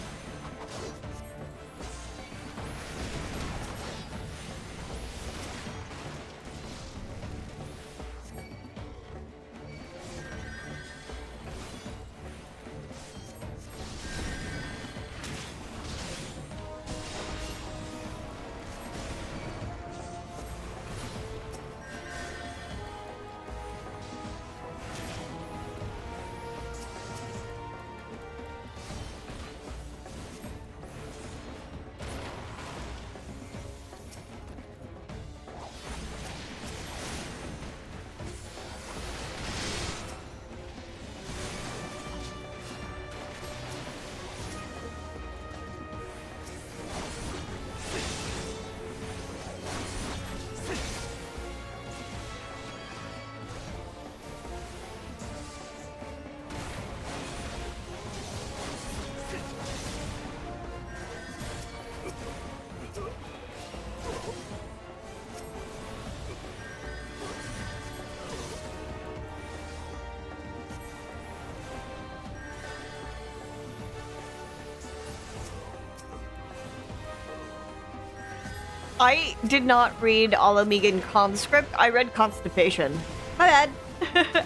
I did not read Alamegan conscript. I read Constipation. My bad.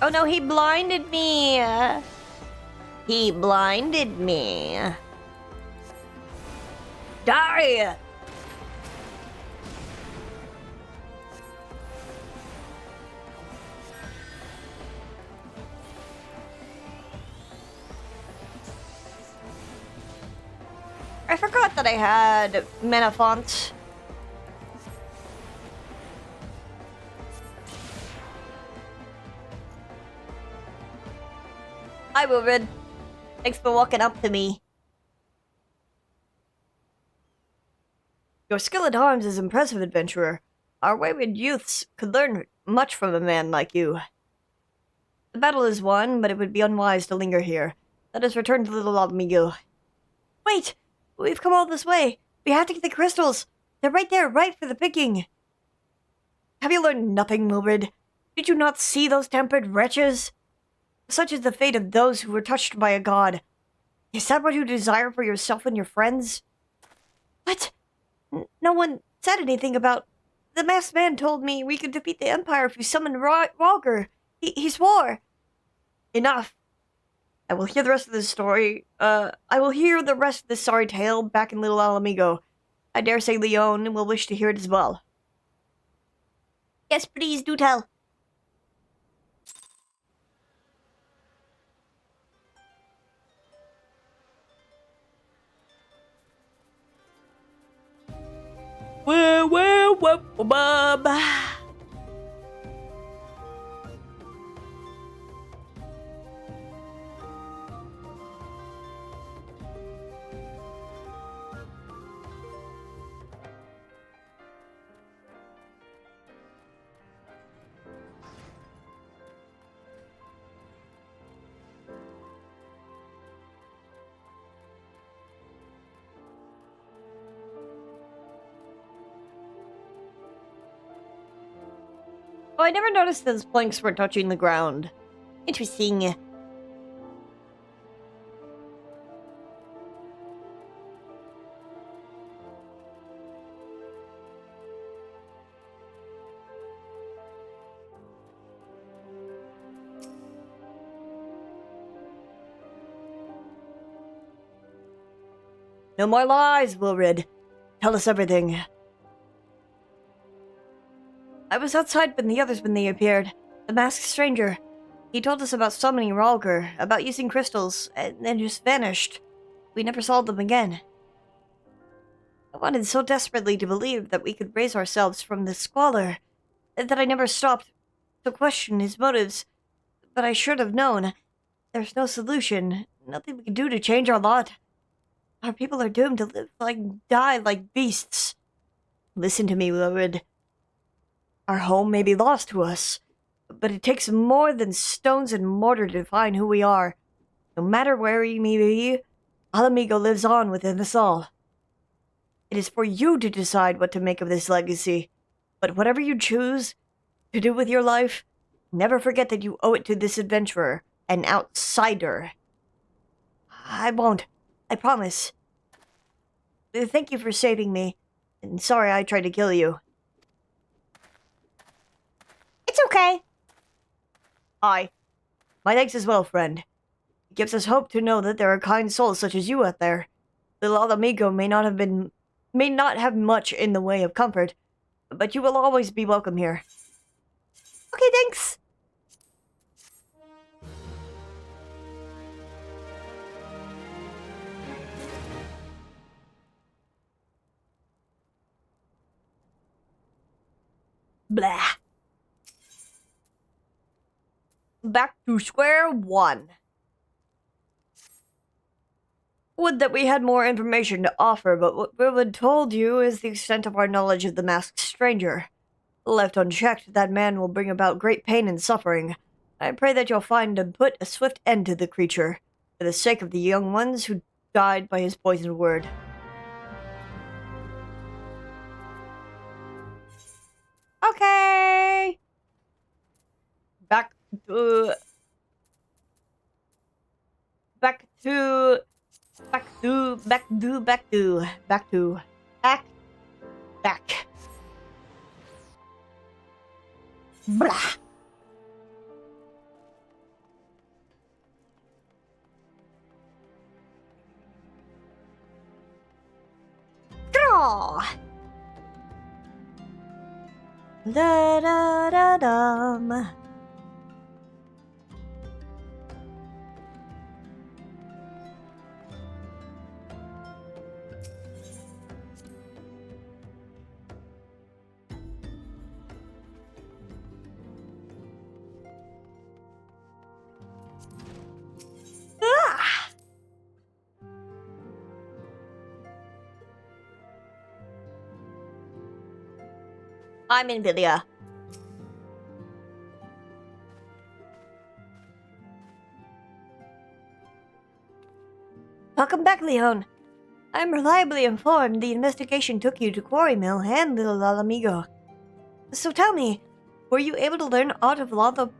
Oh no, he blinded me. He blinded me. Die! I forgot that I had mana font. Hi, Wilrid. Thanks for walking up to me. Your skill at arms is impressive, adventurer. Our wayward youths could learn much from a man like you. The battle is won, but it would be unwise to linger here. Let us return to Little Amigo. Wait! We've come all this way. We have to get the crystals. They're right there, right for the picking. Have you learned nothing, Wilrid? Did you not see those tempered wretches? Such is the fate of those who were touched by a god. Is that what you desire for yourself and your friends? What? No one said anything about... The masked man told me we could defeat the Empire if we summoned Rogger. He swore. Enough. I will hear the rest of this story. I will hear the rest of this sorry tale back in Little Alamigo. I dare say Leon will wish to hear it as well. Yes, please do tell. Bob. Oh, I never noticed those planks were touching the ground. Interesting. No more lies, Wilrid. Tell us everything. I was outside when they appeared. The masked stranger. He told us about summoning Ralger, about using crystals, and then just vanished. We never saw them again. I wanted so desperately to believe that we could raise ourselves from this squalor, that I never stopped to question his motives. But I should have known. There's no solution, nothing we can do to change our lot. Our people are doomed to die like beasts. Listen to me, Wilred. Our home may be lost to us, but it takes more than stones and mortar to define who we are. No matter where we may be, Alamigo lives on within us all. It is for you to decide what to make of this legacy, but whatever you choose to do with your life, never forget that you owe it to this adventurer, an outsider. I won't. I promise. Thank you for saving me, and sorry I tried to kill you. It's okay. My thanks as well, friend. It gives us hope to know that there are kind souls such as you out there. Little Alamigo may not have much in the way of comfort, but you will always be welcome here. Okay, thanks. Blah. Back to square one. Would that we had more information to offer, but what Wilred told you is the extent of our knowledge of the masked stranger. Left unchecked, that man will bring about great pain and suffering. I pray that you'll find and put a swift end to the creature, for the sake of the young ones who died by his poisoned word. Okay. Back to Blah. Draw. da da da dum. Ah. I'm in Vilia. Welcome back, Leon. I'm reliably informed the investigation took you to Quarry Mill and Little Alamigo. So tell me, were you able to learn aught of Lahabubu?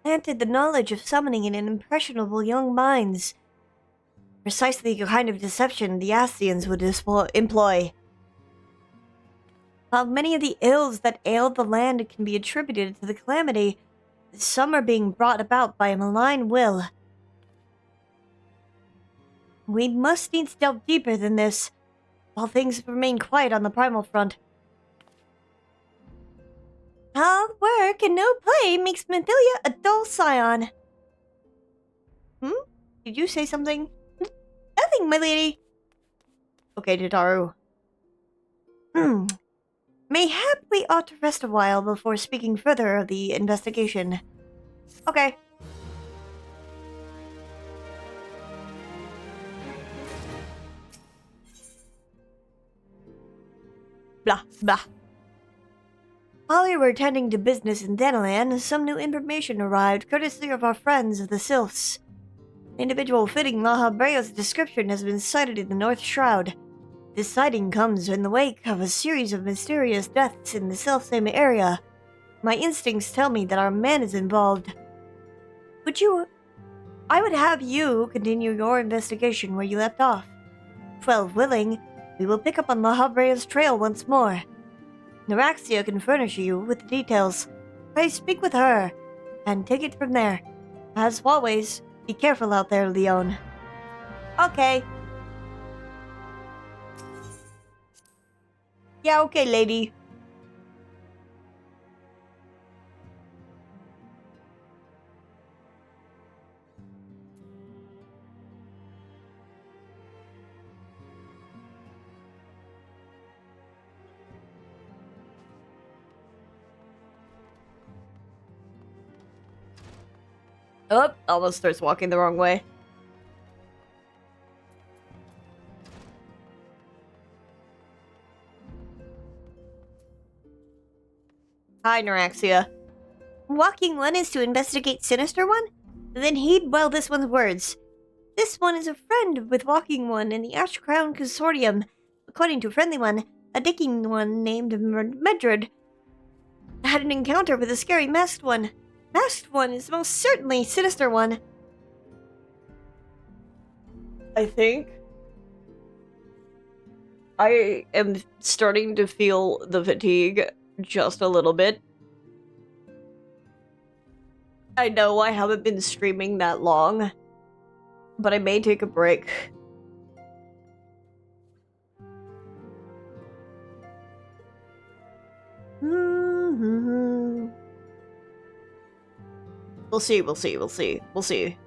Planted the knowledge of summoning in impressionable young minds. Precisely the kind of deception the Ascians would employ. While many of the ills that ailed the land can be attributed to the calamity, some are being brought about by a malign will. We must needs delve deeper than this, while things remain quiet on the primal front. Hard work and no play makes Menthilia a dull scion. Did you say something? Nothing, my lady. Okay, Tataru. Mayhap we ought to rest a while before speaking further of the investigation. Okay. Blah, blah. While we were attending to business in Danalan, some new information arrived courtesy of our friends of the Sylphs. An individual fitting Lahabreo's description has been sighted in the North Shroud. This sighting comes in the wake of a series of mysterious deaths in the selfsame area. My instincts tell me that our man is involved. I would have you continue your investigation where you left off. 12 willing, we will pick up on Lahabreo's trail once more. Naraxia can furnish you with the details. Pray speak with her, and take it from there. As always, be careful out there, Leon. Okay. Yeah, okay, lady. Oh, almost starts walking the wrong way. Hi, Neuraxia. Walking One is to investigate Sinister One? Then heed well this one's words. This one is a friend with Walking One in the Ash Crown Consortium. According to Friendly One, a digging one named Medred had an encounter with a scary masked one. Masked One is most certainly Sinister One. I think I am starting to feel the fatigue just a little bit. I know I haven't been streaming that long, but I may take a break. We'll see, we'll see, we'll see, we'll see.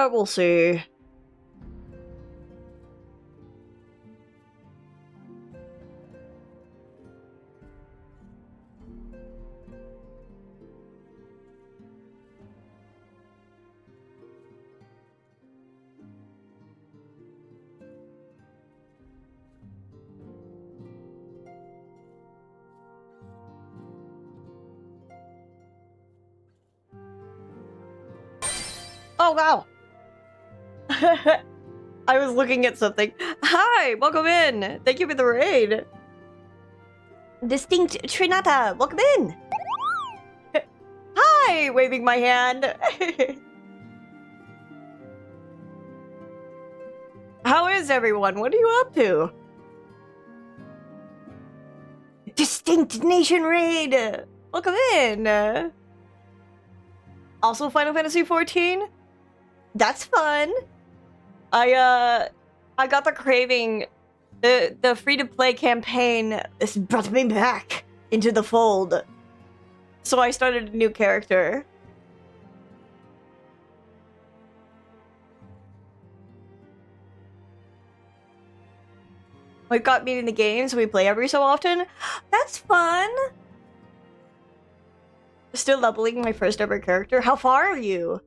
We'll see. Oh, wow! I was looking at something. Hi, welcome in. Thank you for the raid. Distinct Trinata, welcome in. Hi, waving my hand. How is everyone? What are you up to? Distinct Nation Raid. Welcome in. Also Final Fantasy 14? That's fun. I got the craving. The free-to-play campaign this brought me back into the fold. So I started a new character. We've got meeting the games we play every so often. That's fun. Still leveling my first ever character. How far are you?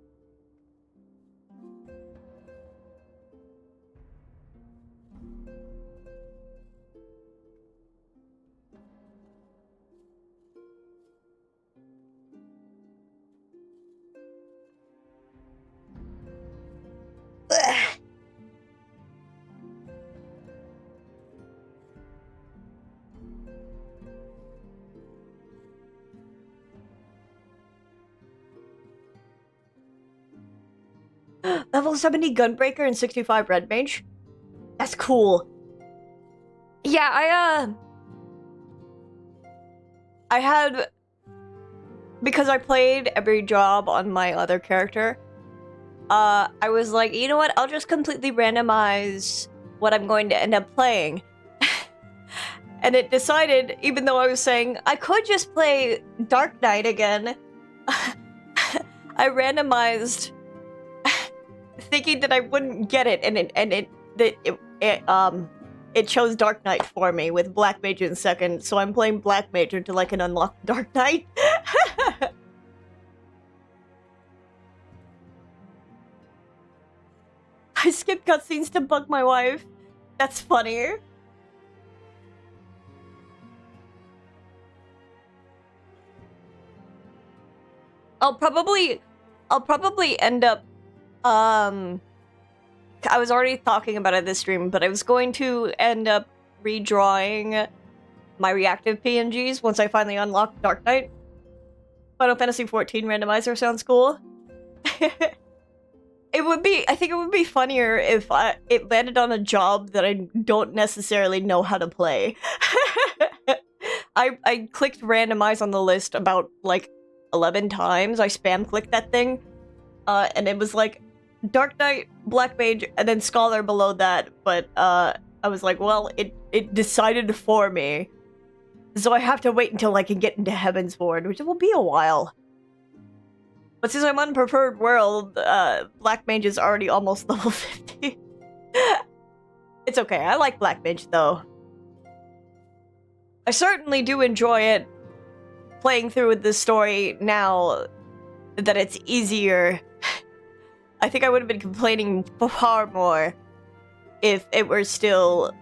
Level 70 Gunbreaker and 65 Red Mage? That's cool. Yeah, I had... Because I played every job on my other character, I was like, you know what, I'll just completely randomize what I'm going to end up playing. And it decided, even though I was saying, I could just play Dark Knight again, I randomized thinking that I wouldn't get it, and it chose Dark Knight for me with Black Mage in second, so I'm playing Black Mage until I can unlock Dark Knight. I skip cutscenes to bug my wife. That's funny. I'll probably end up, I was already talking about it this stream, but I was going to end up redrawing my reactive PNGs once I finally unlock Dark Knight. Final Fantasy XIV randomizer sounds cool. I think it would be funnier if it landed on a job that I don't necessarily know how to play. I clicked randomize on the list about, like, 11 times. I spam clicked that thing, and it was like Dark Knight, Black Mage, and then Scholar below that, but I was like, well, it decided for me, so I have to wait until I can get into Heaven's Ward, which will be a while. But since I'm on Preferred World, Black Mage is already almost level 50. It's okay, I like Black Mage though. I certainly do enjoy it, playing through with this story now that it's easier. I think I would have been complaining far more if it were still...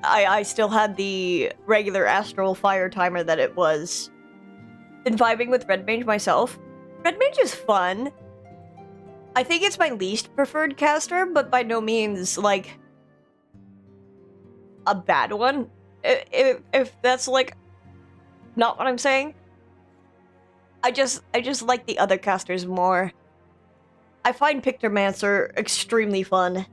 I still had the regular Astral Fire timer that it was. Been vibing with Red Mage myself. Red Mage is fun. I think it's my least preferred caster, but by no means, like, a bad one. If that's, like, not what I'm saying. I just like the other casters more. I find Pictomancer extremely fun.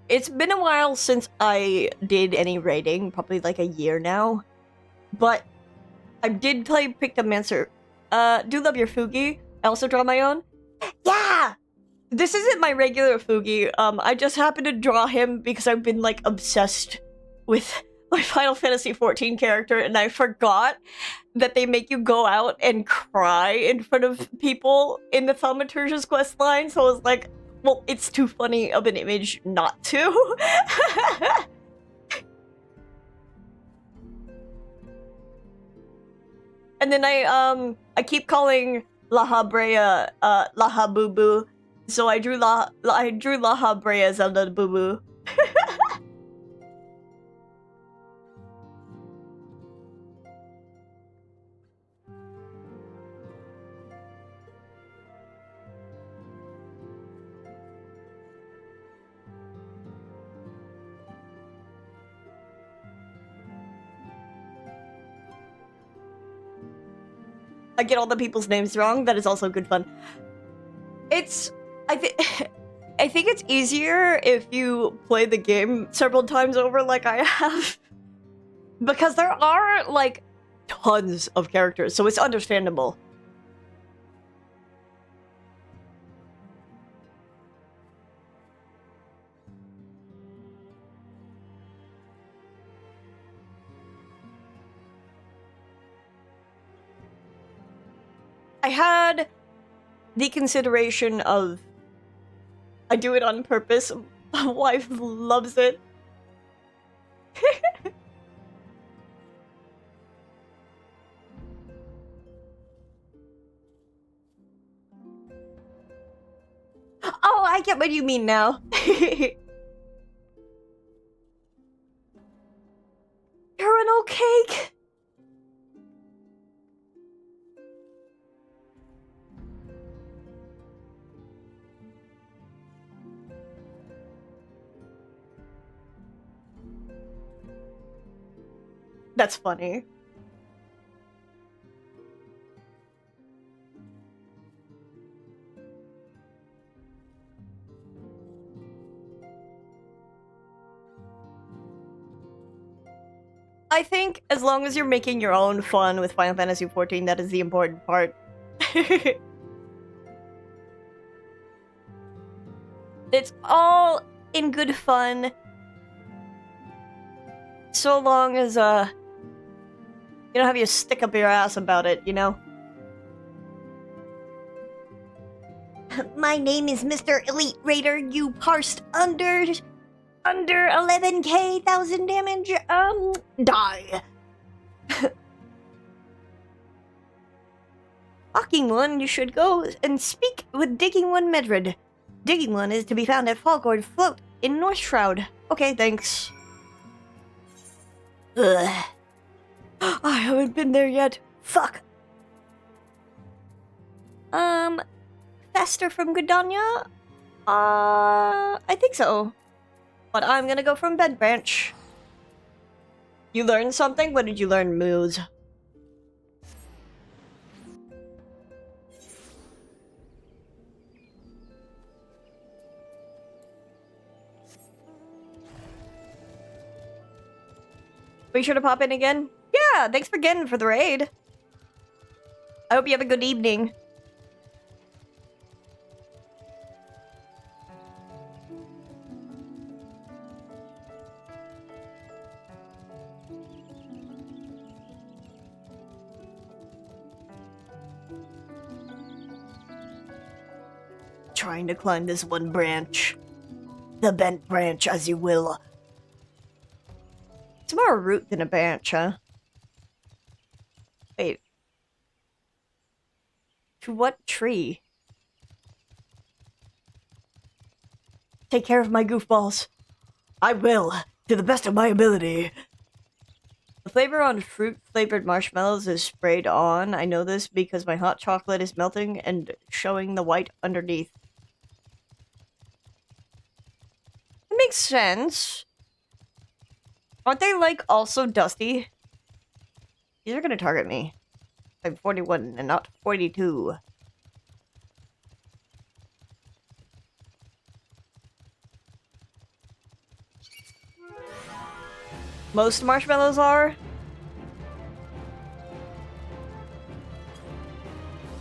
It's been a while since I did any raiding, probably like a year now. But I did play Pictomancer. Do love your Fugi. I also draw my own. Yeah! This isn't my regular Fugi. I just happened to draw him because I've been, like, obsessed with my Final Fantasy XIV character, and I forgot that they make you go out and cry in front of people in the Thaumaturge's quest line, so I was like, well, it's too funny of an image not to. And then I keep calling Laha Brea, Laha Boo Boo. So I drew Laha Brea Zelda Boo Boo. I get all the people's names wrong. That is also good fun. I think it's easier if you play the game several times over like I have. Because there are, like, tons of characters, so it's understandable. I had the consideration of I do it on purpose. My wife loves it. Oh, I get what you mean now. Caramel cake! That's funny. I think as long as you're making your own fun with Final Fantasy XIV, that is the important part. It's all in good fun. So long as, you don't have your stick up your ass about it, you know? My name is Mr. Elite Raider. You parsed under 11k thousand damage. Die. Walking One, you should go and speak with Digging One Medred. Digging One is to be found at Falgord Float in North Shroud. Okay, thanks. Ugh. I haven't been there yet. Fuck. Faster from Gudanya? I think so. But I'm gonna go from Bed Branch. You learned something? What did you learn, Moose? Be sure to pop in again. Yeah, thanks for getting for the raid. I hope you have a good evening. Trying to climb this one branch. The bent branch, as you will. It's more a root than a branch, huh? Wait. To what tree? Take care of my goofballs. I will, to the best of my ability. The flavor on fruit-flavored marshmallows is sprayed on. I know this because my hot chocolate is melting and showing the white underneath. It makes sense. Aren't they, like, also dusty? These are gonna target me. I'm 41 and not 42. Most marshmallows are?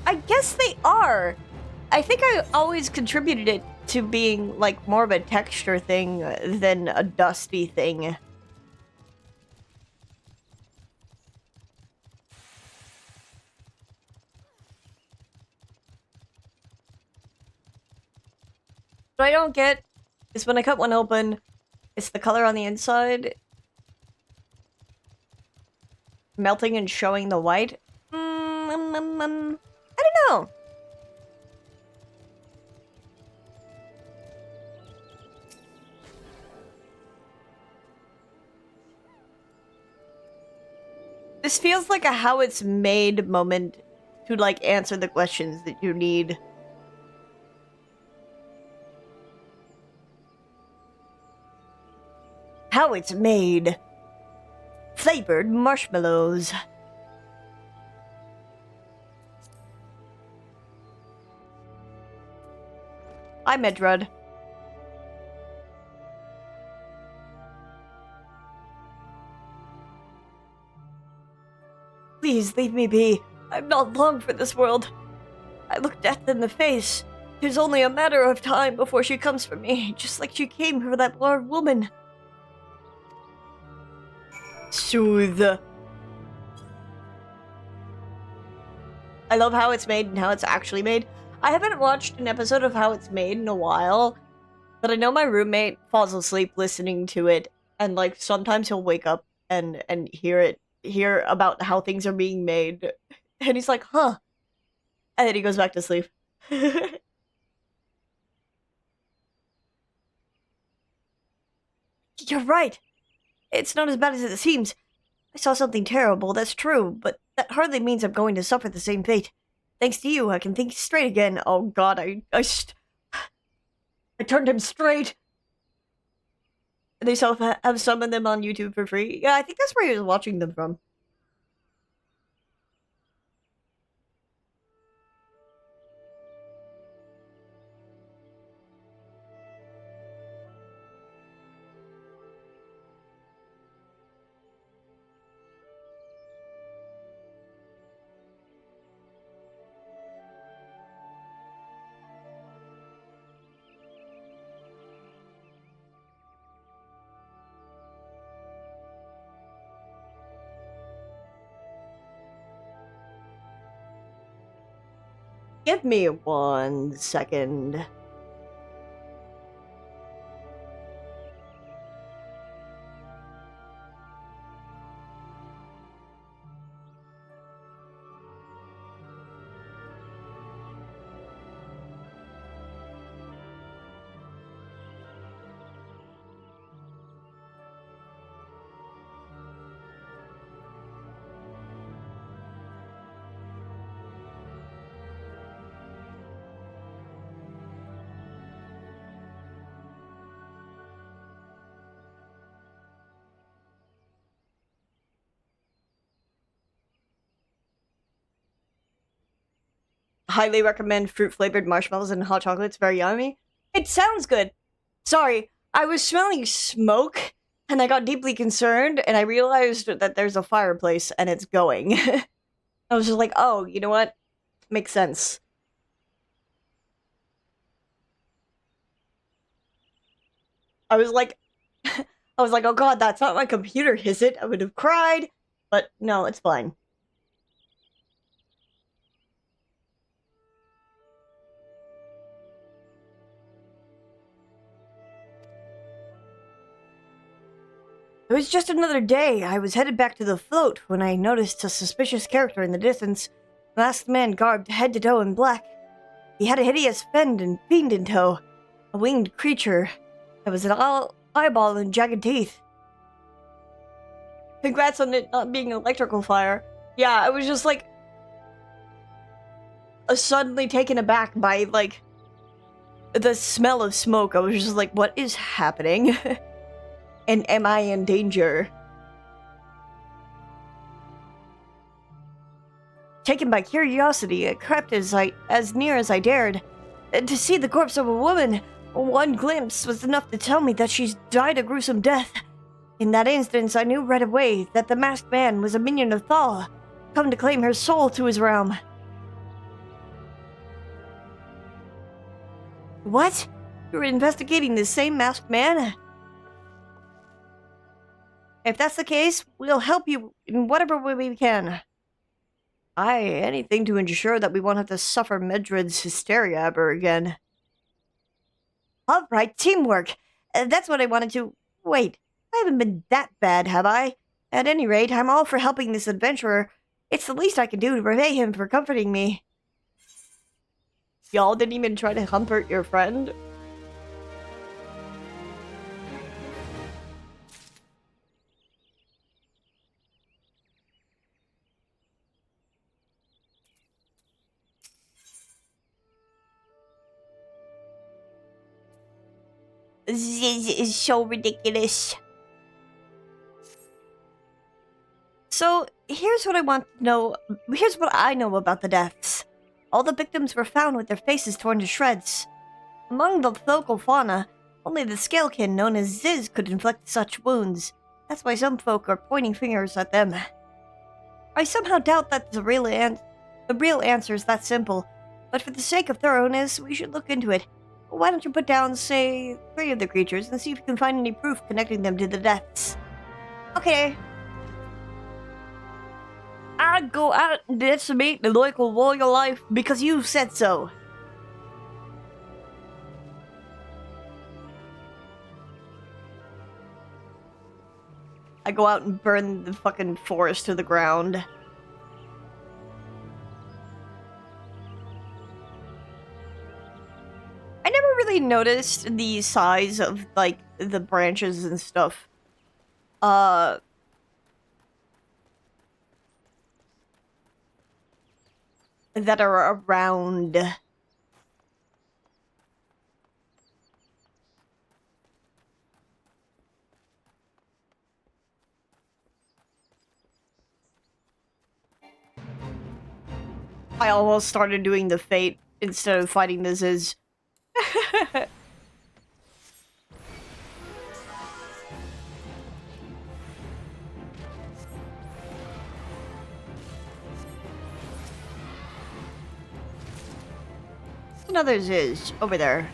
I guess they are. I think I always contributed it to being, like, more of a texture thing than a dusty thing. What I don't get is when I cut one open, it's the color on the inside melting and showing the white. I don't know. This feels like a how it's made moment to, like, answer the questions that you need. How it's made. Flavored marshmallows. Hi, Medrud. Please leave me be. I'm not long for this world. I look death in the face. It's only a matter of time before she comes for me, just like she came for that poor woman. Soothe. I love how it's made and how it's actually made. I haven't watched an episode of How It's Made in a while, but I know my roommate falls asleep listening to it, and, like, sometimes he'll wake up and hear about how things are being made, and he's like, huh, and then he goes back to sleep. You're right. It's not as bad as it seems. I saw something terrible, that's true, but that hardly means I'm going to suffer the same fate. Thanks to you, I can think straight again. Oh god, I turned him straight. They have some of them on YouTube for free. Yeah, I think that's where he was watching them from. Give me 1 second. Highly recommend fruit-flavored marshmallows and hot chocolate. It's very yummy. It sounds good. Sorry, I was smelling smoke, and I got deeply concerned, and I realized that there's a fireplace, and it's going. I was just like, oh, you know what? Makes sense. I was like, oh god, that's not my computer, is it? I would have cried, but no, it's fine. It was just another day. I was headed back to the float when I noticed a suspicious character in the distance. A masked man garbed head to toe in black. He had a hideous fiend in tow. A winged creature that was an eyeball and jagged teeth. Congrats on it not being electrical fire. Yeah, I was just like... suddenly taken aback by, like... the smell of smoke. I was just like, what is happening? And am I in danger? Taken by curiosity, I crept as near as I dared. To see the corpse of a woman, one glimpse was enough to tell me that she's died a gruesome death. In that instance, I knew right away that the masked man was a minion of Thaw, come to claim her soul to his realm. What? You were investigating the same masked man? If that's the case, we'll help you in whatever way we can. Aye, anything to ensure that we won't have to suffer Medred's hysteria ever again. Alright, teamwork. That's what I wanted to... Wait, I haven't been that bad, have I? At any rate, I'm all for helping this adventurer. It's the least I can do to repay him for comforting me. Y'all didn't even try to comfort your friend? This is so ridiculous. So, here's what I know about the deaths. All the victims were found with their faces torn to shreds. Among the local fauna, only the scalekin known as Ziz could inflict such wounds. That's why some folk are pointing fingers at them. I somehow doubt that the real answer is that simple, but for the sake of thoroughness, we should look into it. Why don't you put down, say, 3 of the creatures and see if you can find any proof connecting them to the deaths? Okay. I'd go out and decimate the local royal life because you said so. I go out and burn the fucking forest to the ground. I never really noticed the size of, like, the branches and stuff. That are around. I almost started doing the Fate instead of fighting the Ziz. Another Ziz over there.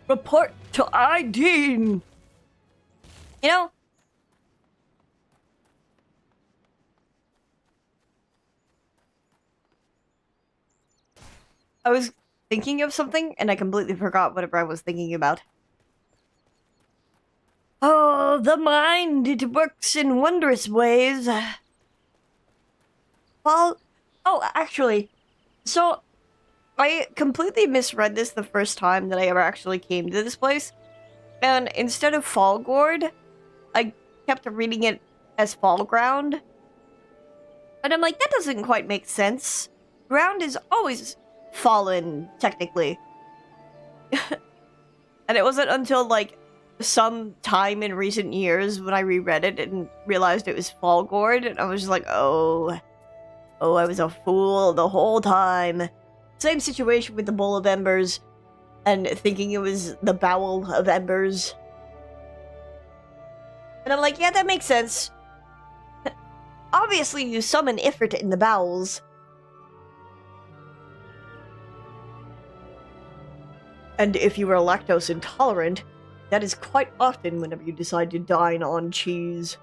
Report to ID. You know, I was thinking of something and I completely forgot whatever I was thinking about. Oh, the mind, it works in wondrous ways. Well, oh, actually, so I completely misread this the first time that I ever actually came to this place. And instead of Fallgord, I kept reading it as Fall Ground. And I'm like, that doesn't quite make sense. Ground is always fallen, technically. And it wasn't until, like, some time in recent years when I reread it and realized it was Fallgord, and I was just like, oh, I was a fool the whole time. Same situation with the Bowl of Embers, and thinking it was the Bowel of Embers. And I'm like, yeah, that makes sense. Obviously, you summon Ifrit in the bowels. And if you are lactose intolerant, that is quite often whenever you decide to dine on cheese.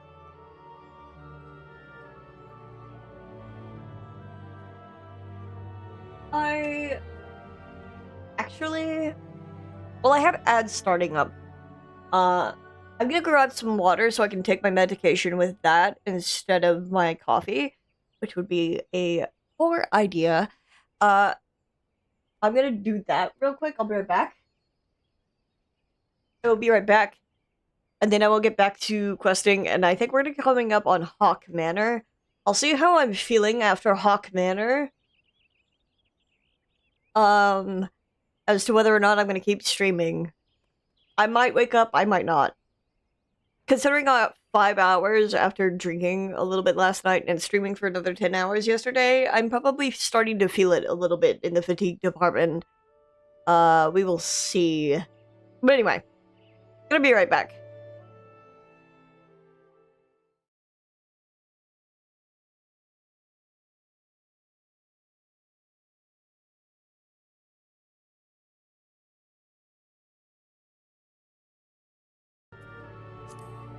Well, I have ads starting up. I'm gonna grab some water so I can take my medication with that instead of my coffee, which would be a poor idea. I'm gonna do that real quick. I'll be right back. I will be right back. And then I will get back to questing, and I think we're gonna be coming up on Hawk Manor. I'll see how I'm feeling after Hawk Manor. As to whether or not I'm gonna keep streaming. I might wake up, I might not. Considering I got 5 hours after drinking a little bit last night and streaming for another 10 hours yesterday, I'm probably starting to feel it a little bit in the fatigue department. We will see. But anyway, gonna be right back.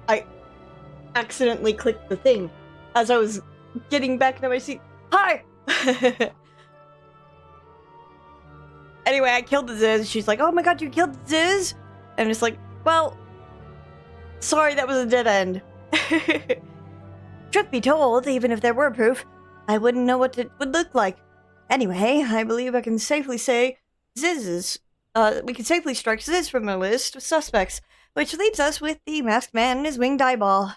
I accidentally clicked the thing as I was getting back into my seat. Hi! Anyway, I killed the Ziz. She's like, oh my god, you killed the Ziz? And I'm just like, well, sorry, that was a dead end. Truth be told, even if there were proof, I wouldn't know what it would look like. Anyway, I believe I can safely say Ziz's. We can safely strike Ziz from our list of suspects, which leaves us with the masked man and his winged eyeball.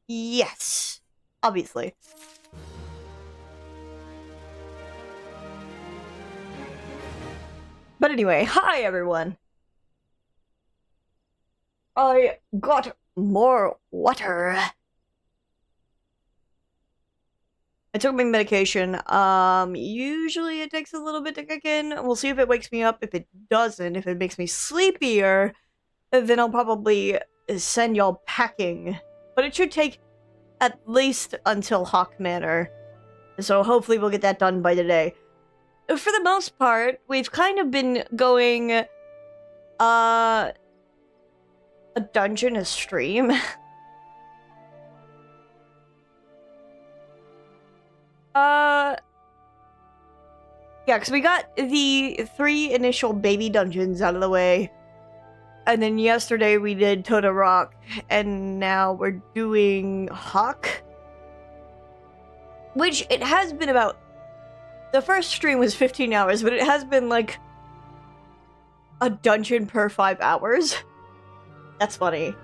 Yes, obviously. But anyway, hi everyone. I got more water. I took my medication. Usually it takes a little bit to kick in. We'll see if it wakes me up. If it doesn't, if it makes me sleepier, then I'll probably send y'all packing. But it should take at least until Hawk Manor. So hopefully we'll get that done by today. For the most part, we've kind of been going, a dungeon a stream. Yeah, because we got the 3 initial baby dungeons out of the way. And then yesterday we did Toda Rock, and now we're doing Hawk. Which, it has been about... The first stream was 15 hours, but it has been like... a dungeon per 5 hours. That's funny.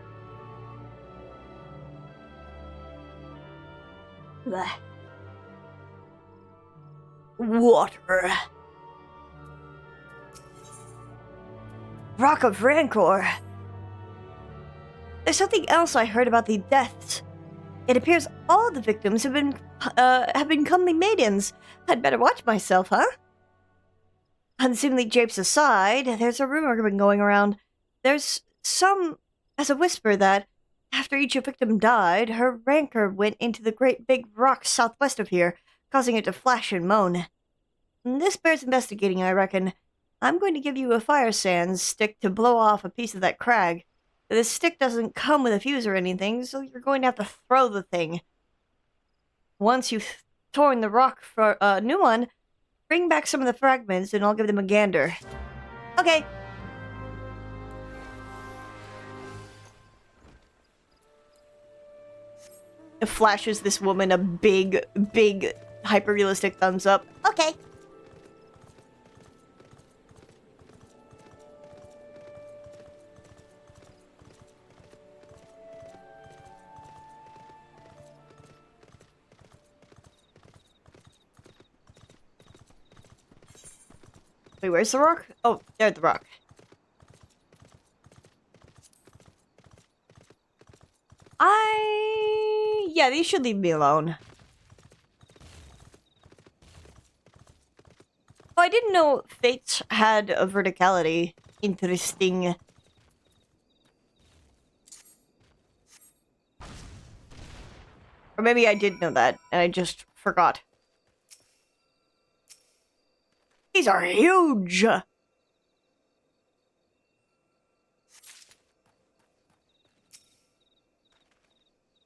Blech. Water. Rock of Rancor. There's something else I heard about the deaths. It appears all the victims have been comely maidens. I'd better watch myself, huh? Unseemly japes aside, there's a rumor been going around. There's as a whisper that, after each victim died, her rancor went into the great big rock southwest of here, causing it to flash and moan. This bears investigating, I reckon. I'm going to give you a fire sand stick to blow off a piece of that crag. This stick doesn't come with a fuse or anything, so you're going to have to throw the thing. Once you've torn the rock for a new one, bring back some of the fragments and I'll give them a gander. Okay. It flashes this woman a big, hyper-realistic thumbs up. Okay. Wait, where's the rock? Oh, there's the rock. Yeah, these should leave me alone. Oh, I didn't know Fates had a verticality. Interesting. Or maybe I did know that, and I just forgot. These are huge!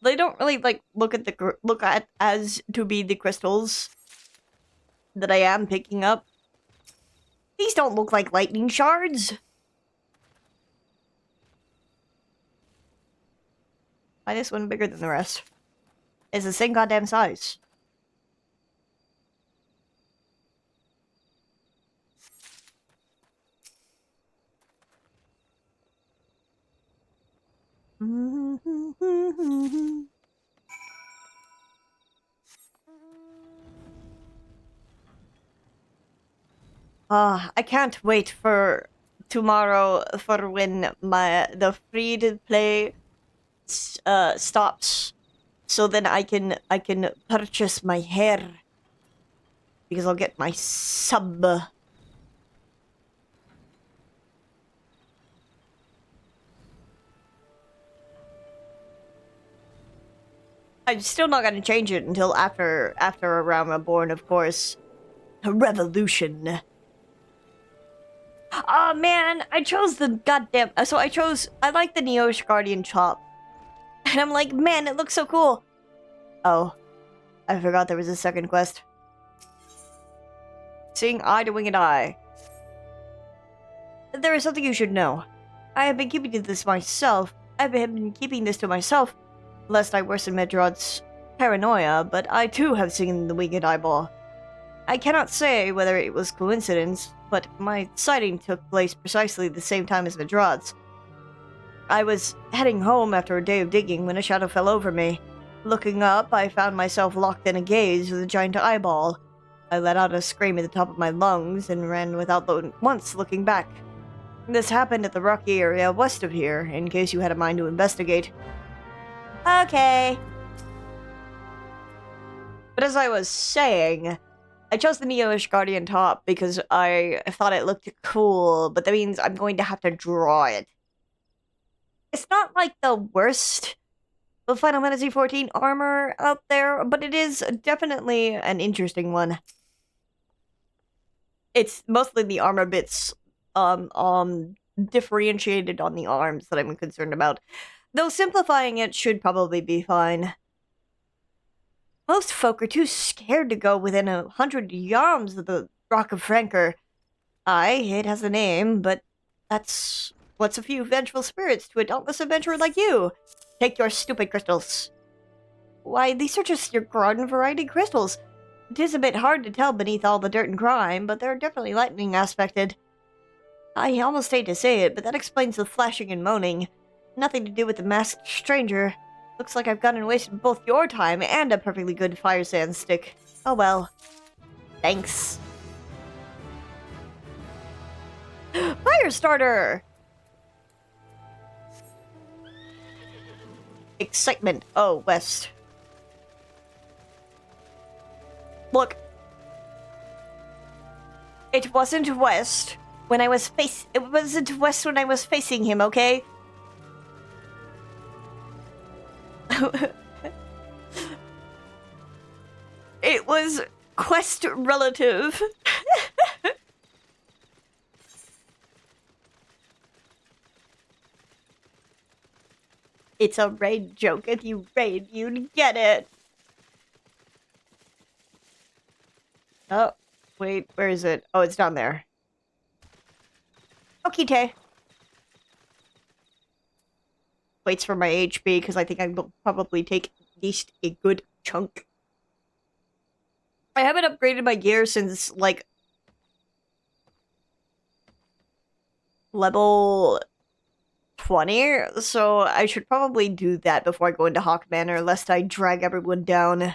They don't really, like, look at as to be the crystals that I am picking up. These don't look like lightning shards. Why this one bigger than the rest? It's the same goddamn size. I can't wait for tomorrow for when the free to play stops, so then I can purchase my hair because I'll get my sub. I'm still not gonna change it until after A Realm Reborn, of course. A revolution. Oh man, I chose the goddamn. So I like the Neosh Guardian chop. And I'm like, man, it looks so cool. Oh, I forgot there was a second quest. Seeing eye to winged eye. There is something you should know. I have been keeping this myself. I've been keeping this to myself, lest I worsen Medrod's paranoia, but I too have seen the winged eyeball. I cannot say whether it was coincidence, but my sighting took place precisely the same time as Medrod's. I was heading home after a day of digging when a shadow fell over me. Looking up, I found myself locked in a gaze with a giant eyeball. I let out a scream at the top of my lungs and ran without once looking back. This happened at the rocky area west of here, in case you had a mind to investigate. Okay. But as I was saying, I chose the Neoish Guardian top because I thought it looked cool, but that means I'm going to have to draw it. It's not like the worst of Final Fantasy XIV armor out there, but it is definitely an interesting one. It's mostly the armor bits differentiated on the arms that I'm concerned about. Though simplifying it should probably be fine. Most folk are too scared to go within 100 yards of the Rock of Franker. Aye, it has a name, but that's what's a few vengeful spirits to a dauntless adventurer like you. Take your stupid crystals. Why, these are just your garden variety crystals. It is a bit hard to tell beneath all the dirt and grime, but they're definitely lightning aspected. I almost hate to say it, but that explains the flashing and moaning. Nothing to do with the masked stranger. Looks like I've gone and wasted both your time and a perfectly good fire sand stick. Oh well. Thanks. Fire starter! Excitement. Oh, west. Look. It wasn't west when I was it wasn't west when I was facing him, okay? It was quest relative. It's a raid joke. If you raid, you'd get it. Oh, wait, where is it? Oh, it's down there. Okite. Waits for my HP, because I think I will probably take at least a good chunk. I haven't upgraded my gear since, like, level 20, so I should probably do that before I go into Hawk Manor, lest I drag everyone down.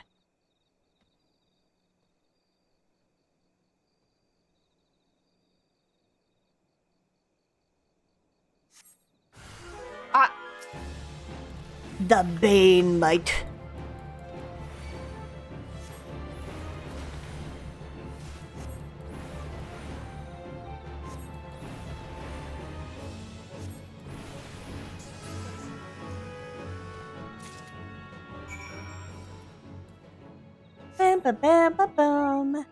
Ah! The Bane Might. Bam, ba, bam, ba, bum.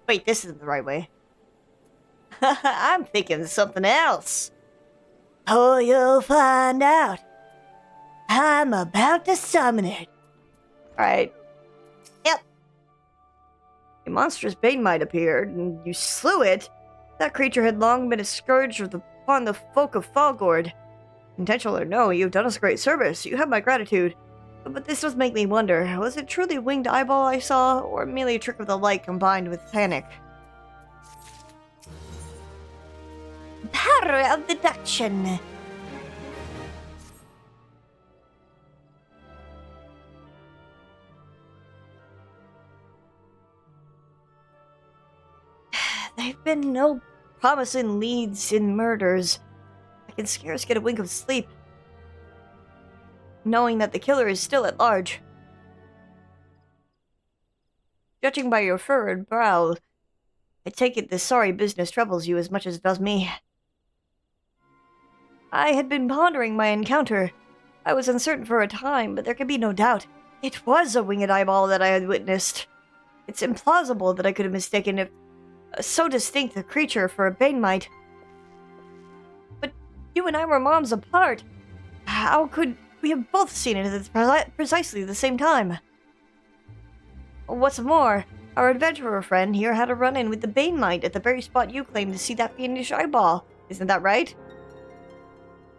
Wait, this isn't the right way. I'm thinking something else. Oh, you'll find out. I'm about to summon it. Alright. Yep. A monstrous bane might appeared, and you slew it. That creature had long been a scourge upon the folk of Falgord. Intentional or no, you've done us great service. You have my gratitude. But this does make me wonder, was it truly a winged eyeball I saw, or merely a trick of the light combined with panic? Power of deduction. There've been no promising leads in murders. I can scarce get a wink of sleep, knowing that the killer is still at large. Judging by your furrowed brow, I take it this sorry business troubles you as much as it does me. I had been pondering my encounter. I was uncertain for a time, but there can be no doubt. It was a winged eyeball that I had witnessed. It's implausible that I could have mistaken so distinct a creature for a bane might. But you and I were moms apart. How could we have both seen it at precisely the same time? What's more, our adventurer friend here had a run-in with the bane might at the very spot you claimed to see that fiendish eyeball. Isn't that right?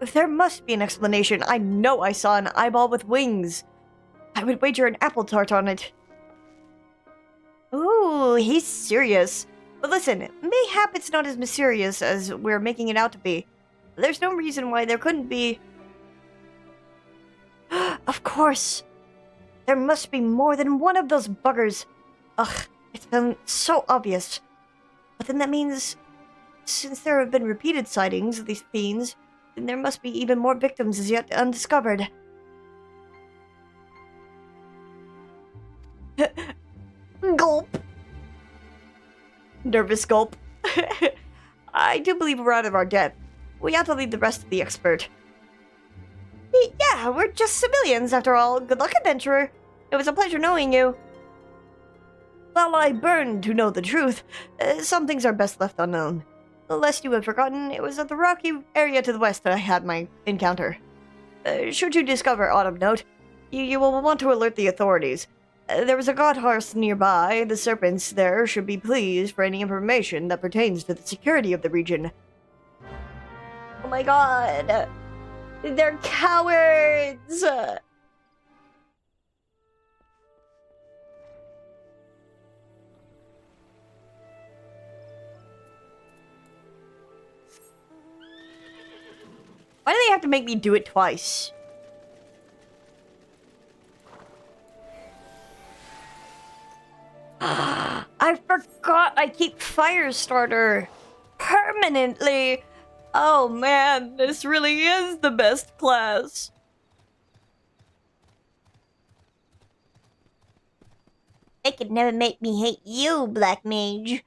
There must be an explanation. I know I saw an eyeball with wings. I would wager an apple tart on it. Ooh, he's serious. But listen, mayhap it's not as mysterious as we're making it out to be. There's no reason why there couldn't be... Of course! There must be more than one of those buggers. Ugh, it's been so obvious. But then that means, since there have been repeated sightings of these fiends, then there must be even more victims as yet undiscovered. Gulp. Nervous gulp. I do believe we're out of our depth. We have to leave the rest to the expert. Yeah, we're just civilians after all. Good luck, adventurer. It was a pleasure knowing you. While I burn to know the truth, some things are best left unknown. Lest you have forgotten, it was at the rocky area to the west that I had my encounter. Should you discover Autumn Note, you will want to alert the authorities. There is a god hearth nearby. The serpents there should be pleased for any information that pertains to the security of the region. Oh my god! They're cowards! Why do they have to make me do it twice? I forgot I keep Firestarter permanently. Oh man, this really is the best class. They could never make me hate you, Black Mage.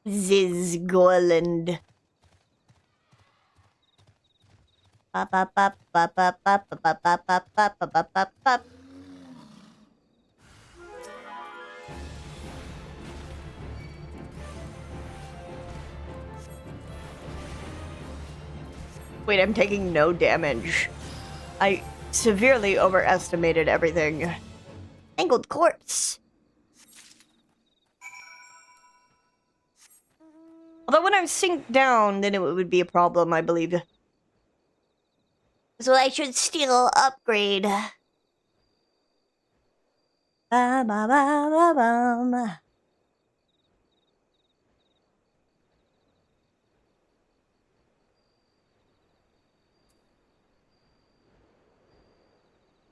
Ziz Gorland. Pop, pop, pop, pop, pop, pop, pop, pop, pop, pop, pop, pop, pop, pop. Wait, I'm taking no damage. I severely overestimated everything. Angled quartz. Although when I sink down, then it would be a problem, I believe. So I should still upgrade. Ba ba ba ba bum.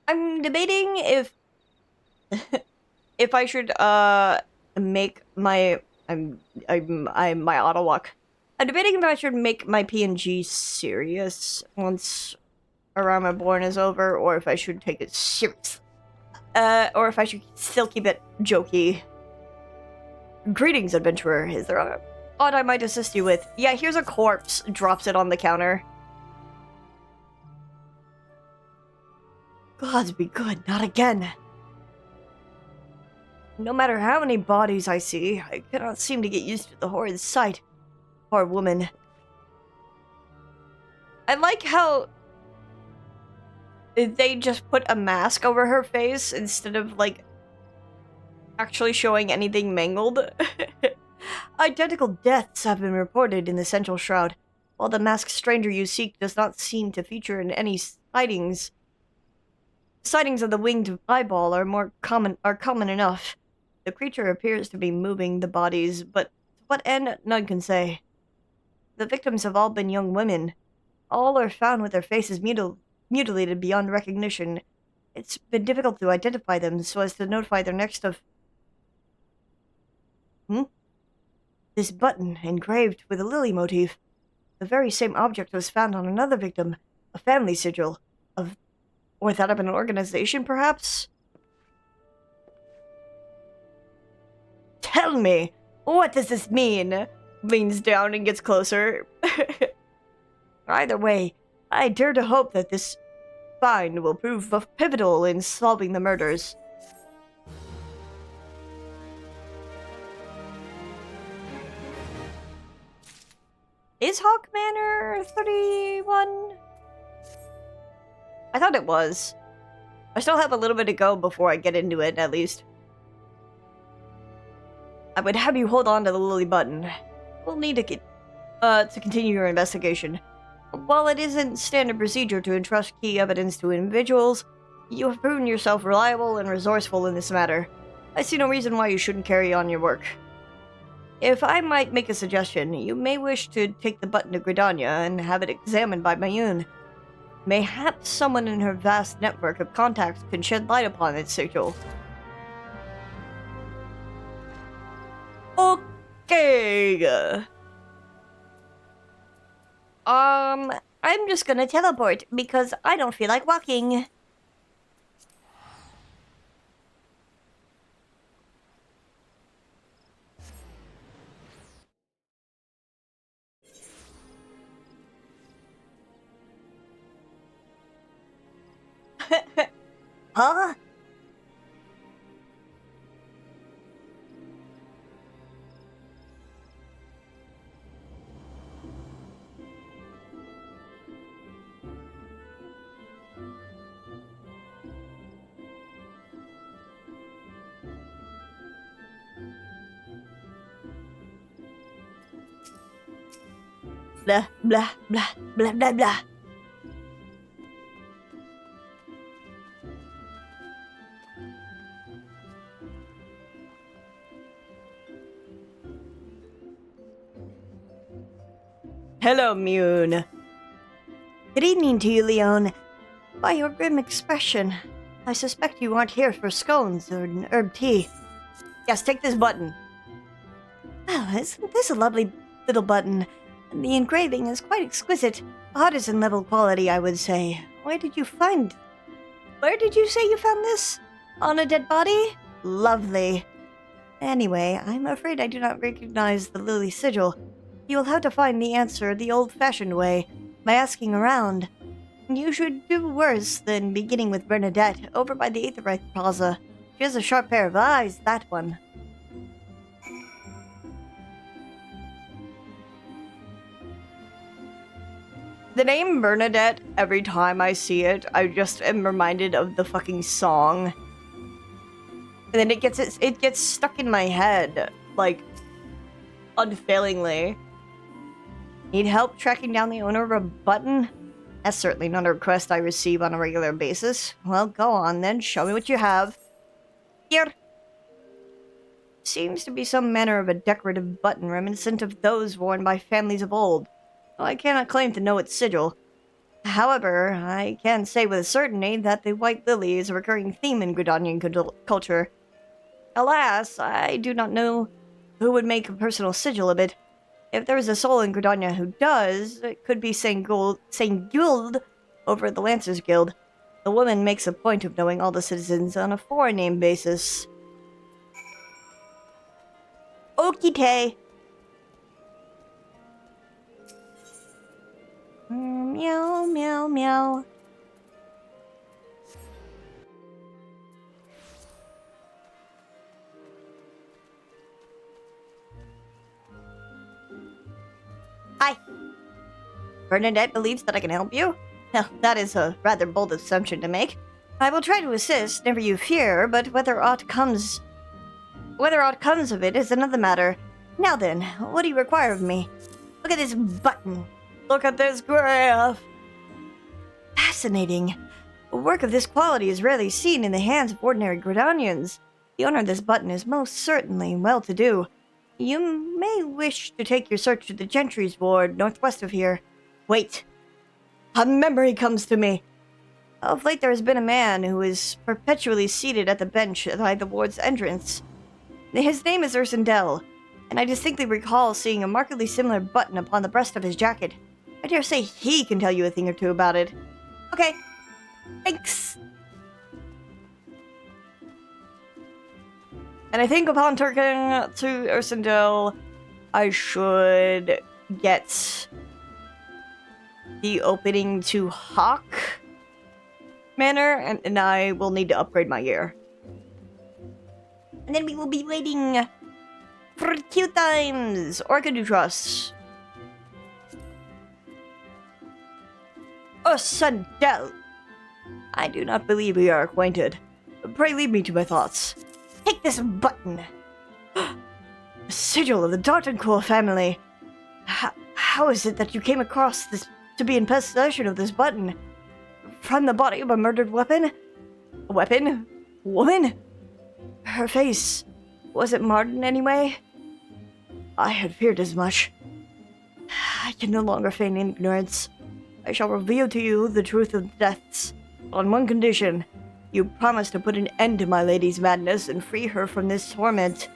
I'm debating if if I should make my my auto walk. I'm debating if I should make my PNG serious once Around My Born is over, or if I should take it serious. Or if I should still keep it jokey. Greetings, adventurer. Is there a odd I might assist you with? Yeah, here's a corpse. Drops it on the counter. Gods be good, not again. No matter how many bodies I see, I cannot seem to get used to the horrid sight. Poor woman. I like how they just put a mask over her face instead of, like, actually showing anything mangled. Identical deaths have been reported in the Central Shroud, while the masked stranger you seek does not seem to feature in any sightings. Sightings of the winged eyeball are common enough. The creature appears to be moving the bodies, but to what end, none can say. The victims have all been young women. All are found with their faces mutilated beyond recognition. It's been difficult to identify them so as to notify their next of... This button, engraved with a lily motif. The very same object was found on another victim, a family sigil, or that of an organization, perhaps? Tell me, what does this mean? Leans down and gets closer. Either way, I dare to hope that this find will prove pivotal in solving the murders. Is Hawk Manor 31? I thought it was. I still have a little bit to go before I get into it, at least. I would have you hold on to the lily button. We'll need to continue your investigation. While it isn't standard procedure to entrust key evidence to individuals, you have proven yourself reliable and resourceful in this matter. I see no reason why you shouldn't carry on your work. If I might make a suggestion, you may wish to take the button to Gridania and have it examined by Mayun. Mayhaps someone in her vast network of contacts can shed light upon its sigil. Okay. I'm just gonna teleport because I don't feel like walking. Huh? Blah, blah, blah, blah, blah, blah. Hello, Mune. Good evening to you, Leon. By your grim expression, I suspect you aren't here for scones or an herb tea. Yes, take this button. Oh, isn't this a lovely little button? The engraving is quite exquisite. artisan level quality, I would say. Where did you say you found this? On a dead body? Lovely. Anyway, I'm afraid I do not recognize the lily sigil. You'll have to find the answer the old-fashioned way, by asking around. You should do worse than beginning with Bernadette, over by the Aetherite Plaza. She has a sharp pair of eyes, that one. The name Bernadette, every time I see it, I just am reminded of the fucking song. And then it gets stuck in my head, like, unfailingly. Need help tracking down the owner of a button? That's certainly not a request I receive on a regular basis. Well, go on then, show me what you have. Here. Seems to be some manner of a decorative button reminiscent of those worn by families of old. Though I cannot claim to know its sigil. However, I can say with certainty that the white lily is a recurring theme in Gridanian culture. Alas, I do not know who would make a personal sigil of it. If there is a soul in Gridania who does, it could be Saint Guld over at the Lancers Guild. The woman makes a point of knowing all the citizens on a forename basis. Okite. Meow, meow, meow. Hi. Bernadette believes that I can help you? Well, that is a rather bold assumption to make. I will try to assist, never you fear, but whether aught comes of it is another matter. Now then, what do you require of me? Look at this button. Look at this graph. Fascinating. A work of this quality is rarely seen in the hands of ordinary Gridanians. The owner of this button is most certainly well-to-do. You may wish to take your search to the Gentry's Ward, northwest of here. Wait. A memory comes to me. Of late there has been a man who is perpetually seated at the bench by the ward's entrance. His name is Ursendel, and I distinctly recall seeing a markedly similar button upon the breast of his jacket. I dare say he can tell you a thing or two about it. Okay. Thanks. And I think upon turning to Ursendel, I should get the opening to Hawk Manor, and I will need to upgrade my gear. And then we will be waiting for cute times. Orchid Trust. Ursendel. I do not believe we are acquainted. Pray lead me to my thoughts. Take this button. The sigil of the Dartoncourt family. How is it that you came across this to be in possession of this button? From the body of a murdered weapon? A weapon? Woman? Her face. Was it marred in any way? I had feared as much. I can no longer feign ignorance. I shall reveal to you the truth of the deaths. On one condition. You promise to put an end to my lady's madness and free her from this torment.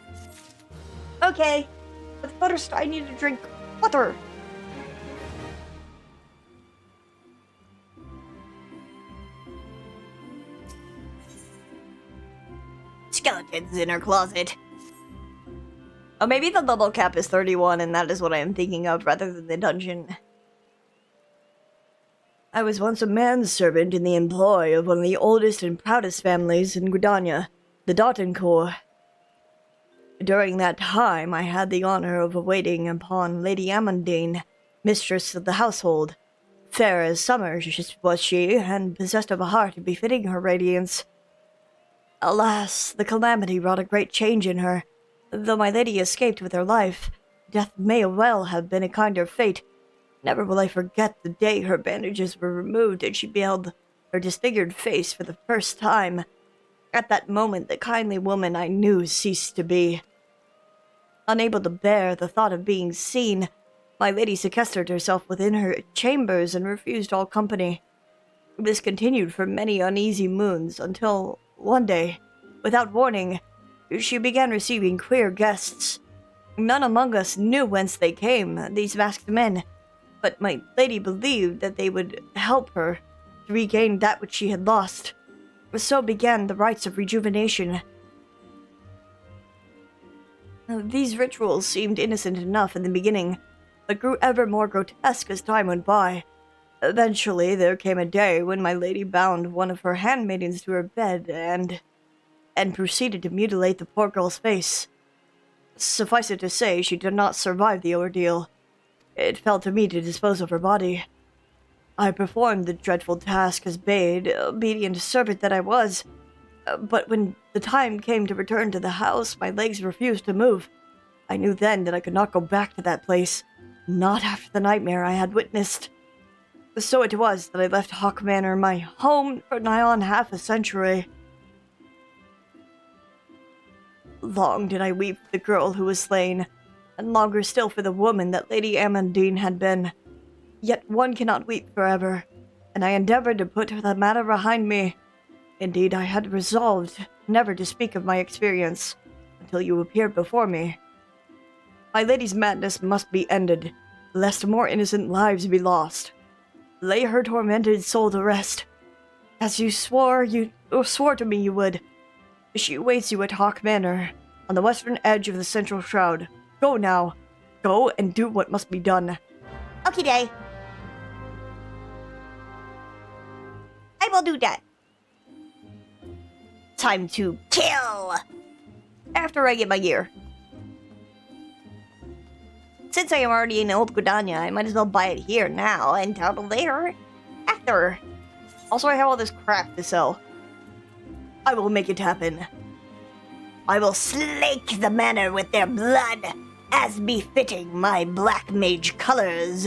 Okay. But first I need to drink water. Skeletons in her closet. Oh, maybe the level cap is 31 and that is what I am thinking of rather than the dungeon. I was once a manservant in the employ of one of the oldest and proudest families in Gridania, the Dartoncourt. During that time, I had the honor of awaiting upon Lady Amandine, mistress of the household. Fair as summer was she, and possessed of a heart befitting her radiance. Alas, the calamity wrought a great change in her. Though my lady escaped with her life, death may well have been a kinder fate. Never will I forget the day her bandages were removed and she beheld her disfigured face for the first time. At that moment, the kindly woman I knew ceased to be. Unable to bear the thought of being seen, my lady sequestered herself within her chambers and refused all company. This continued for many uneasy moons until, one day, without warning, she began receiving queer guests. None among us knew whence they came, these masked men, but my lady believed that they would help her to regain that which she had lost. So began the rites of rejuvenation. These rituals seemed innocent enough in the beginning, but grew ever more grotesque as time went by. Eventually, there came a day when my lady bound one of her handmaidens to her bed and proceeded to mutilate the poor girl's face. Suffice it to say, she did not survive the ordeal. It fell to me to dispose of her body. I performed the dreadful task as bade, obedient servant that I was. But when the time came to return to the house, my legs refused to move. I knew then that I could not go back to that place, not after the nightmare I had witnessed. So it was that I left Hawk Manor, my home, for nigh on half a century. Long did I weep for the girl who was slain, and longer still for the woman that Lady Amandine had been. Yet one cannot weep forever, and I endeavored to put the matter behind me. Indeed, I had resolved never to speak of my experience until you appeared before me. My lady's madness must be ended, lest more innocent lives be lost. Lay her tormented soul to rest, as you swore to me you would. She awaits you at Hawk Manor, on the western edge of the central shroud. Go now. Go and do what must be done. Okay, day. I will do that. Time to kill! After I get my gear. Since I am already in Old Gridania, I might as well buy it here now and travel later. After. Also, I have all this crap to sell. I will make it happen. I will slake the manor with their blood, as befitting my black mage colors.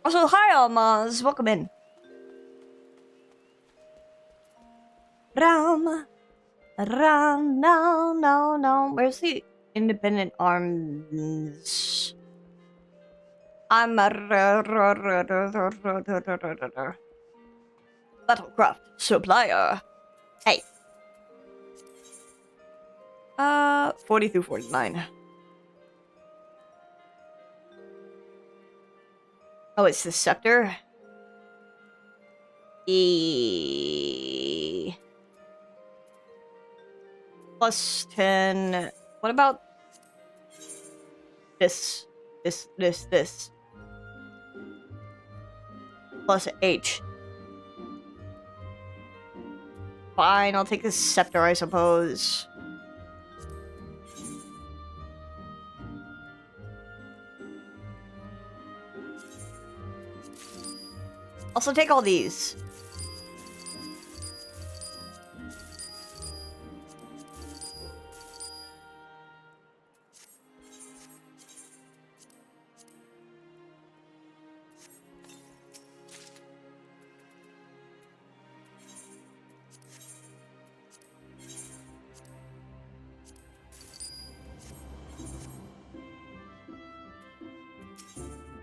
Also, hi Almaz, welcome in. Ram, no. Where's the independent arms? I'm a Battlecraft supplier. Hey. 40 through 49. Oh, it's the scepter? Plus 10. What about this? This. Plus H. Fine, I'll take the scepter, I suppose. Also take all these.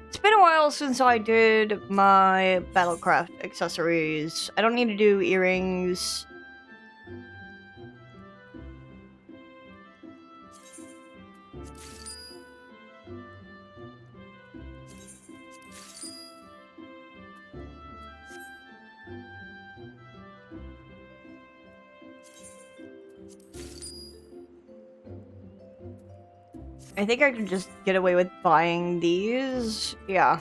It's been a while since I did my Battlecraft accessories. I don't need to do earrings. I think I could just get away with buying these. Yeah.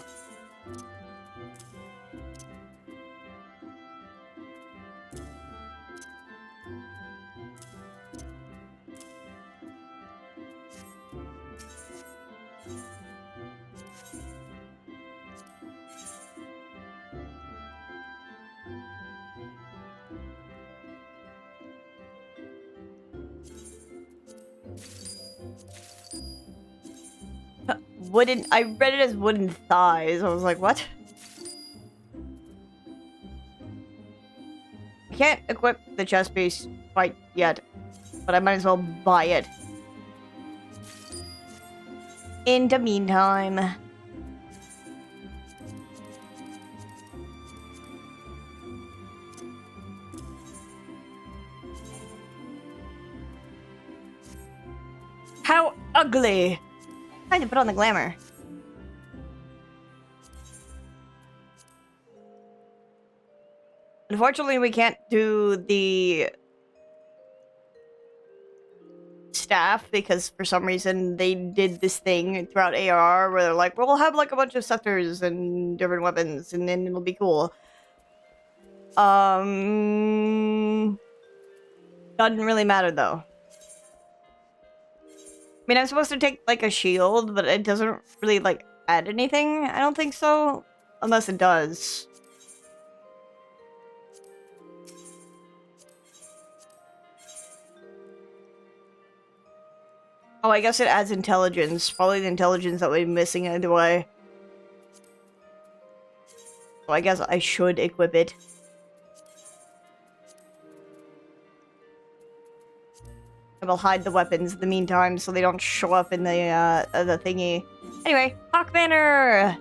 Wooden. I read it as wooden thighs. I was like, what? I can't equip the chest piece quite yet, but I might as well buy it. In the meantime, How ugly! Time to put on the glamour. Unfortunately, we can't do the staff because for some reason they did this thing throughout ARR where they're like, we'll have like a bunch of scepters and different weapons and then it'll be cool. Doesn't really matter though. I mean, I'm supposed to take like a shield, but it doesn't really like add anything. I don't think so. Unless it does. Oh, I guess it adds intelligence. Probably the intelligence that we're missing either way. So I guess I should equip it. I will hide the weapons in the meantime so they don't show up in the thingy. Anyway, Hawk Banner!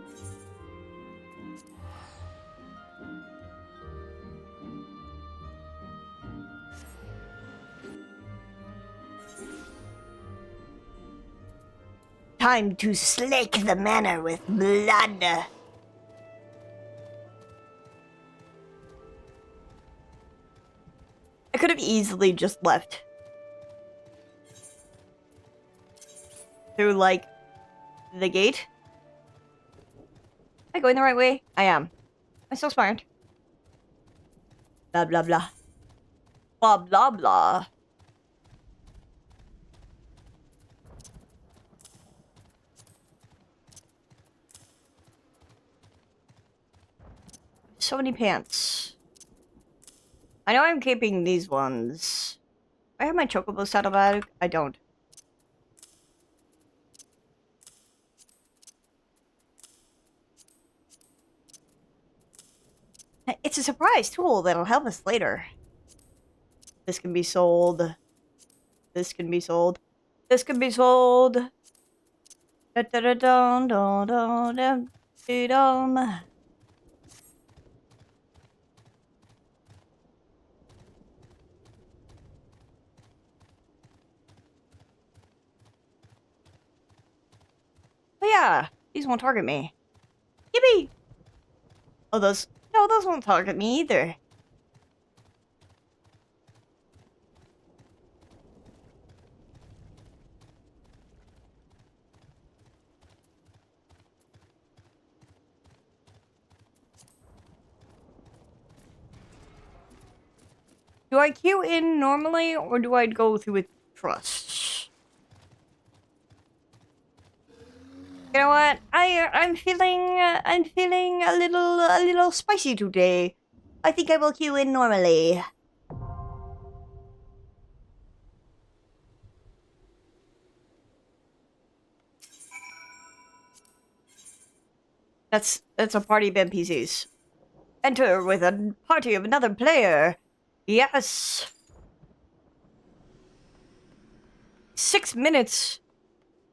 Time to slake the manor with blood. I could have easily just left. Through, like, the gate. Am I going the right way? I am. I'm so smart. Blah, blah, blah. Blah, blah, blah. So many pants. I know I'm keeping these ones. I have my chocobo saddlebag. I don't. It's a surprise tool that'll help us later. This can be sold. This can be sold. This can be sold. Da da da dum dum dum dum dum. Oh yeah, these won't target me. Yippee! Oh, those... No, those won't target me either. Do I queue in normally, or do I go through with trust? You know what? I'm feeling a little spicy today. I think I will queue in normally. That's a party of NPCs. Enter with a party of another player. Yes. 6 minutes.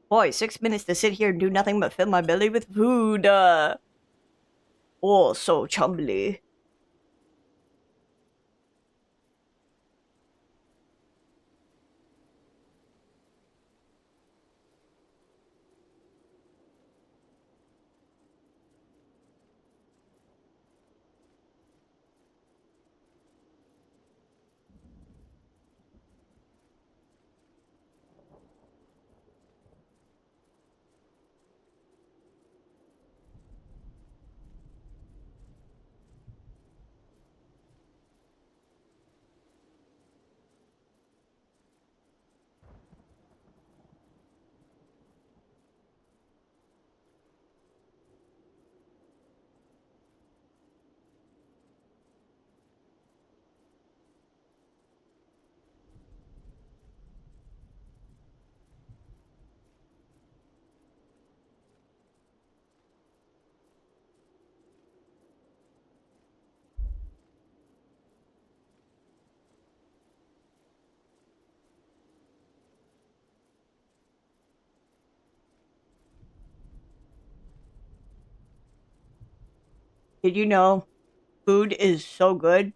Boy, 6 minutes to sit here and do nothing but fill my belly with food. Oh, so chumbly. Did you know food is so good?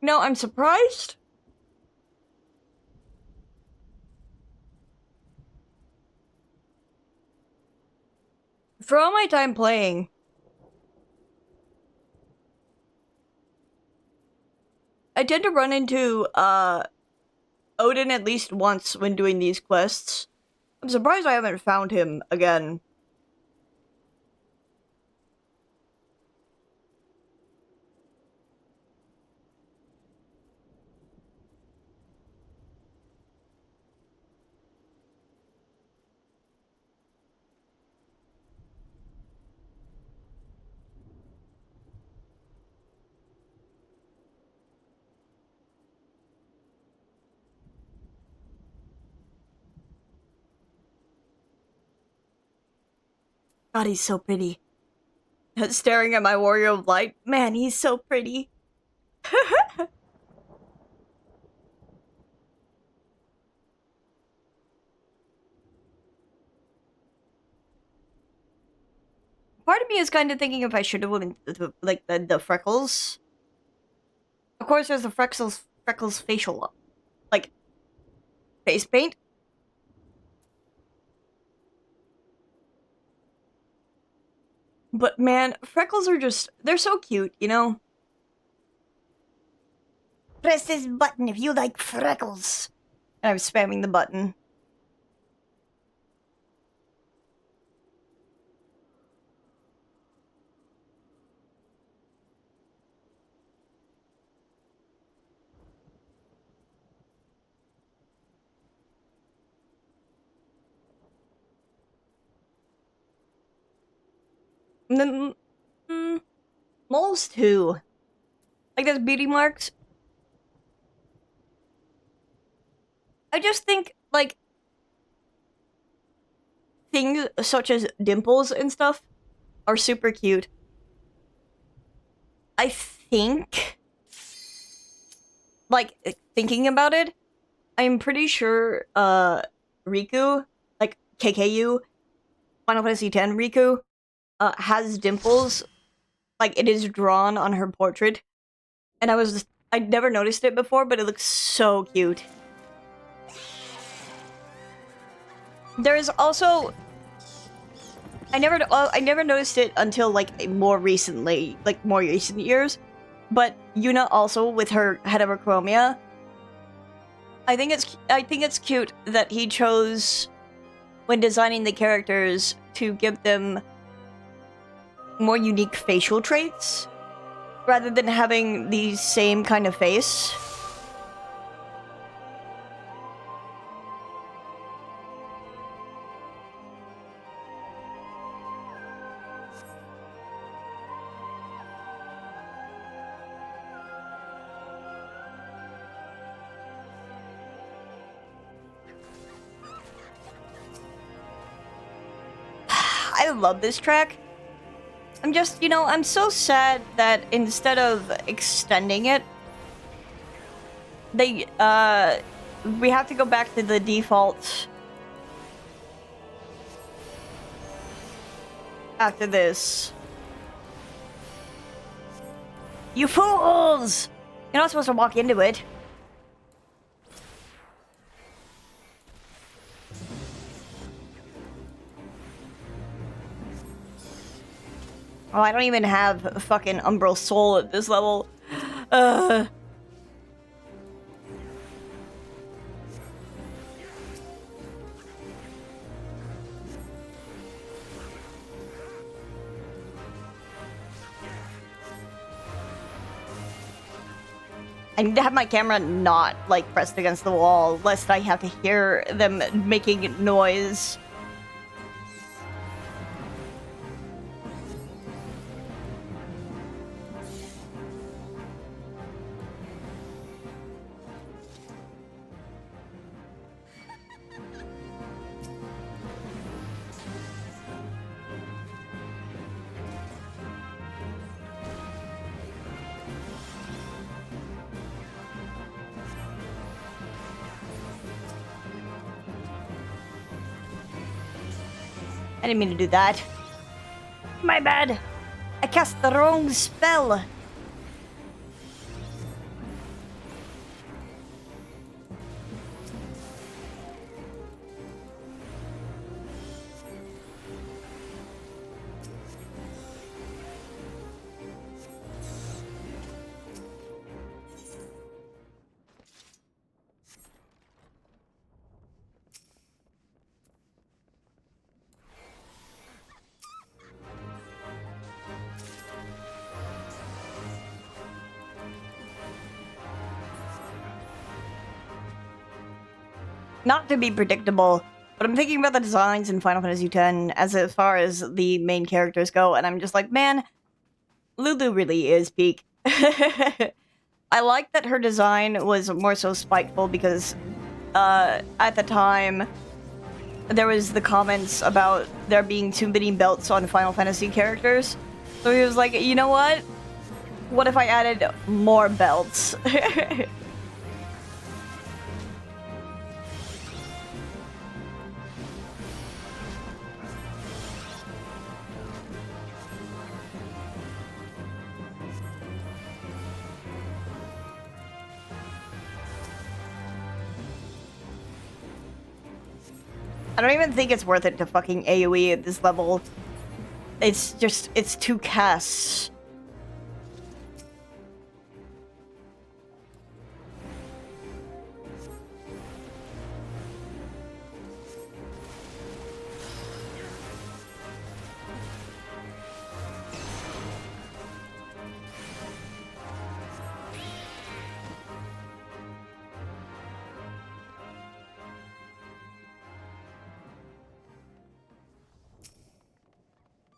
No, I'm surprised. For all my time playing, I tend to run into, Odin at least once when doing these quests. I'm surprised I haven't found him again. God, he's so pretty. Staring at my warrior of light. Man, he's so pretty. Part of me is kind of thinking if I should have went like the freckles. Of course, there's the freckles facial, like face paint. But man, freckles are just—they're so cute, you know. Press this button if you like freckles. And I'm spamming the button. And then, moles too. Like those beauty marks. I just think, like, things such as dimples and stuff are super cute. I think, like, thinking about it, I'm pretty sure, Riku, like, KKU, Final Fantasy X Riku, has dimples. Like, it is drawn on her portrait. And I'd never noticed it before, but it looks so cute. There is also... I never noticed it until, like, more recent years. But Yuna also, with her heterochromia, I think it's cute that he chose, when designing the characters, to give them more unique facial traits, rather than having the same kind of face. I love this track. I'm just, I'm so sad that instead of extending it, we have to go back to the default after this. You fools! You're not supposed to walk into it. Oh, I don't even have a fucking Umbral Soul at this level. I need to have my camera not, like, pressed against the wall, lest I have to hear them making noise. I didn't mean to do that. My bad. I cast the wrong spell. not to be predictable, but I'm thinking about the designs in Final Fantasy X as far as the main characters go, and I'm just like, man, Lulu really is peak. I like that her design was more so spiteful because at the time there was the comments about there being too many belts on Final Fantasy characters. So he was like, you know what? What if I added more belts? I don't even think it's worth it to fucking AoE at this level. It's just, it's too casts.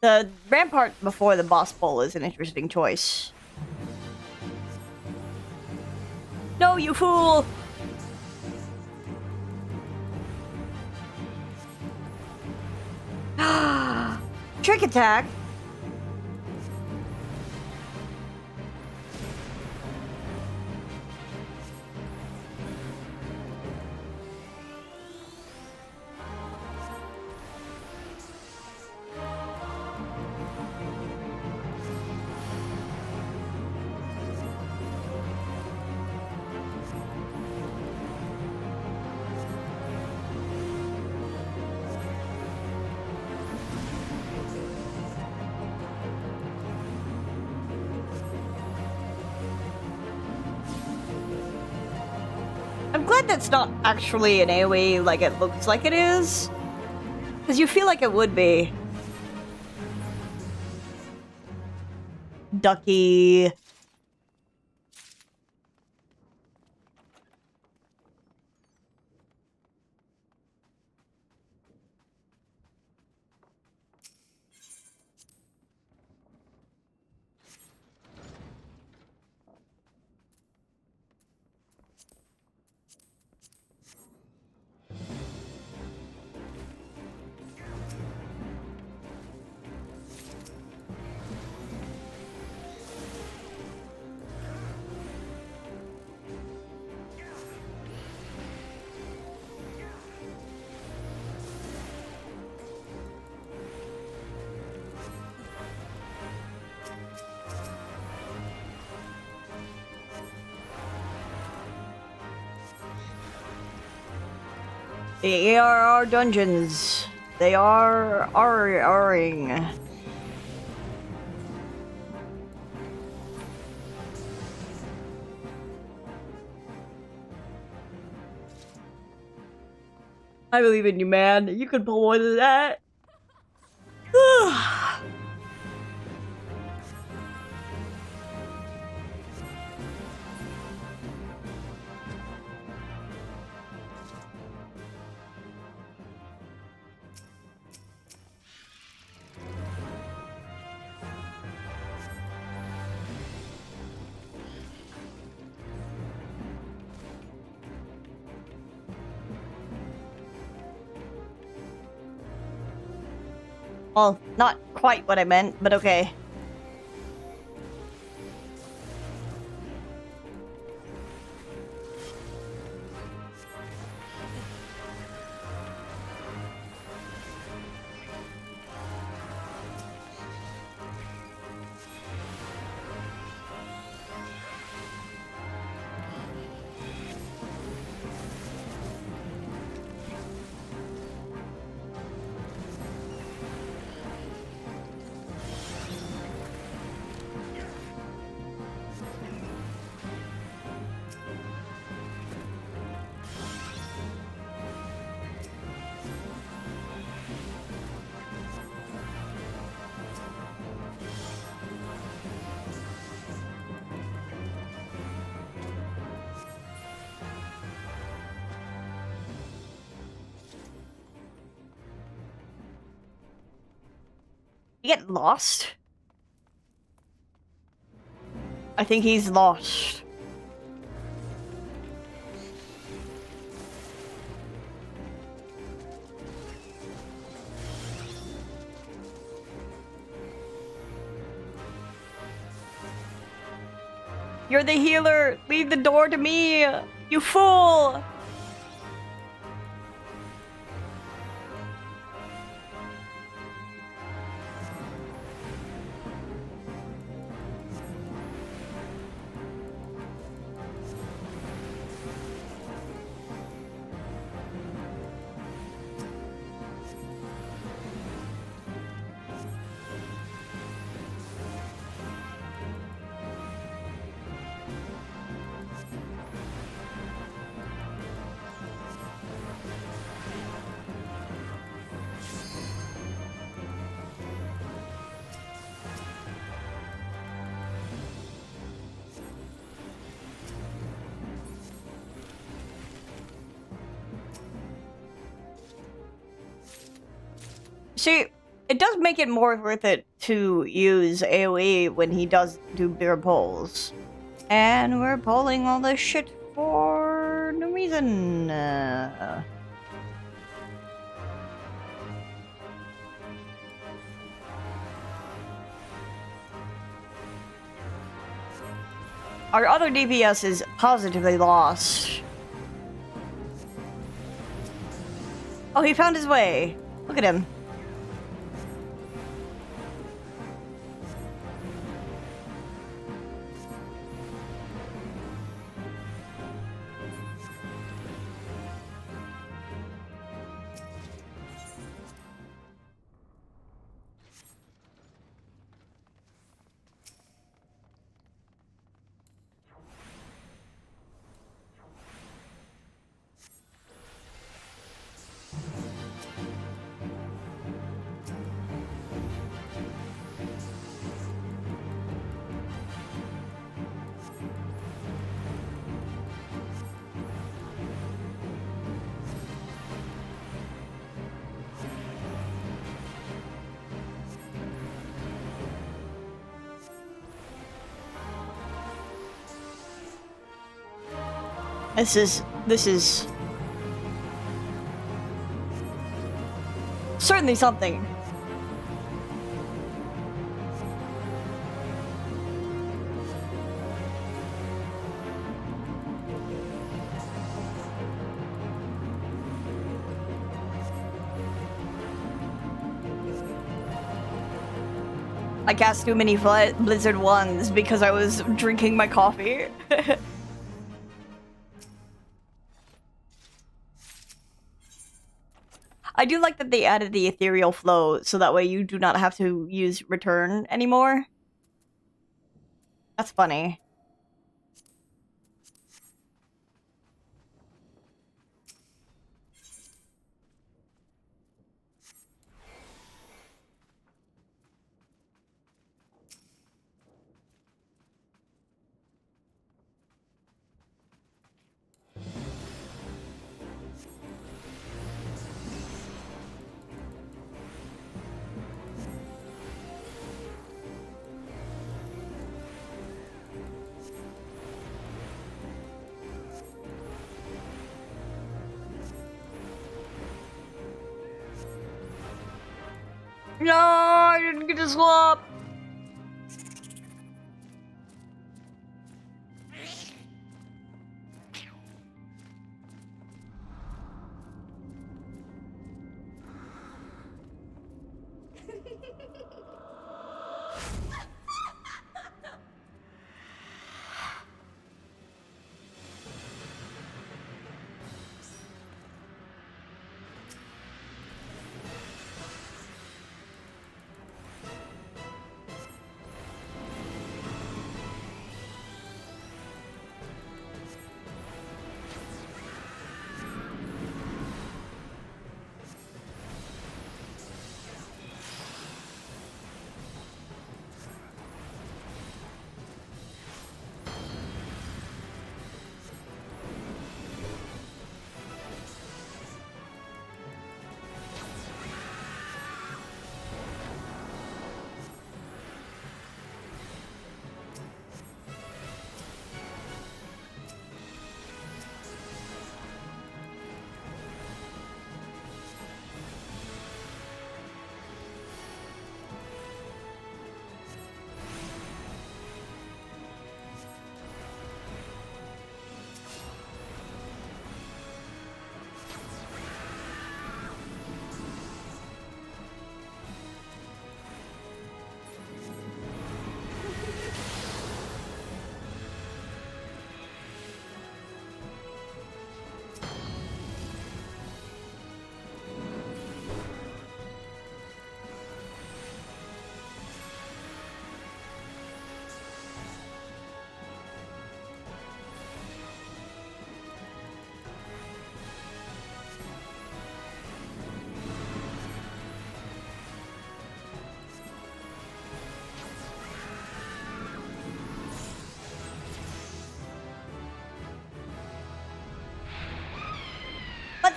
The rampart before the boss bowl is an interesting choice. No, you fool! Trick attack? I'm glad that's not actually an AoE like it looks like it is. Because you feel like it would be. Ducky. The ARR dungeons. They are R-ing. I believe in you, man. You can pull more than that. Well, not quite what I meant, but okay. You get lost? I think he's lost. You're the healer! Leave the door to me! You fool! See, it does make it more worth it to use AoE when he does do bigger pulls. And we're pulling all this shit for no reason. Our other DPS is positively lost. Oh, he found his way. Look at him. This is certainly something. I cast too many Blizzard ones because I was drinking my coffee. I do like that they added the ethereal flow, so that way you do not have to use return anymore. That's funny. No, I didn't get to swap.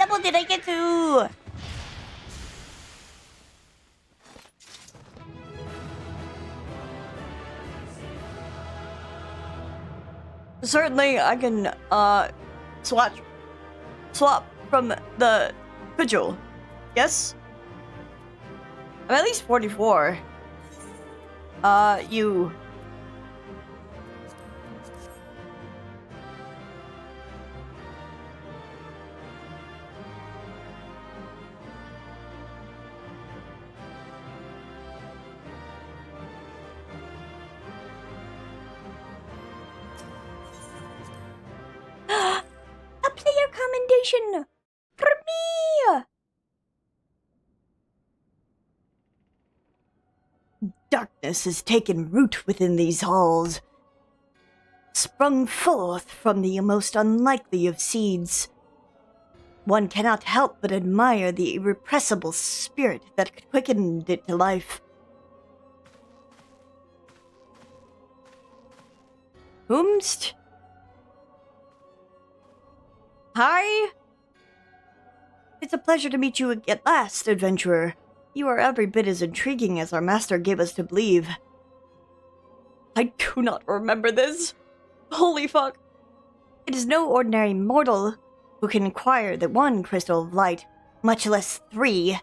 level did I get to? Certainly, I can, swap from the vigil. Yes? I'm at least 44. You... A player commendation for me! Darkness has taken root within these halls, sprung forth from the most unlikely of seeds. One cannot help but admire the irrepressible spirit that quickened it to life. Whomst? Hi? It's a pleasure to meet you at last, adventurer. You are every bit as intriguing as our master gave us to believe. I do not remember this. Holy fuck. It is no ordinary mortal who can acquire the one crystal of light, much less 3.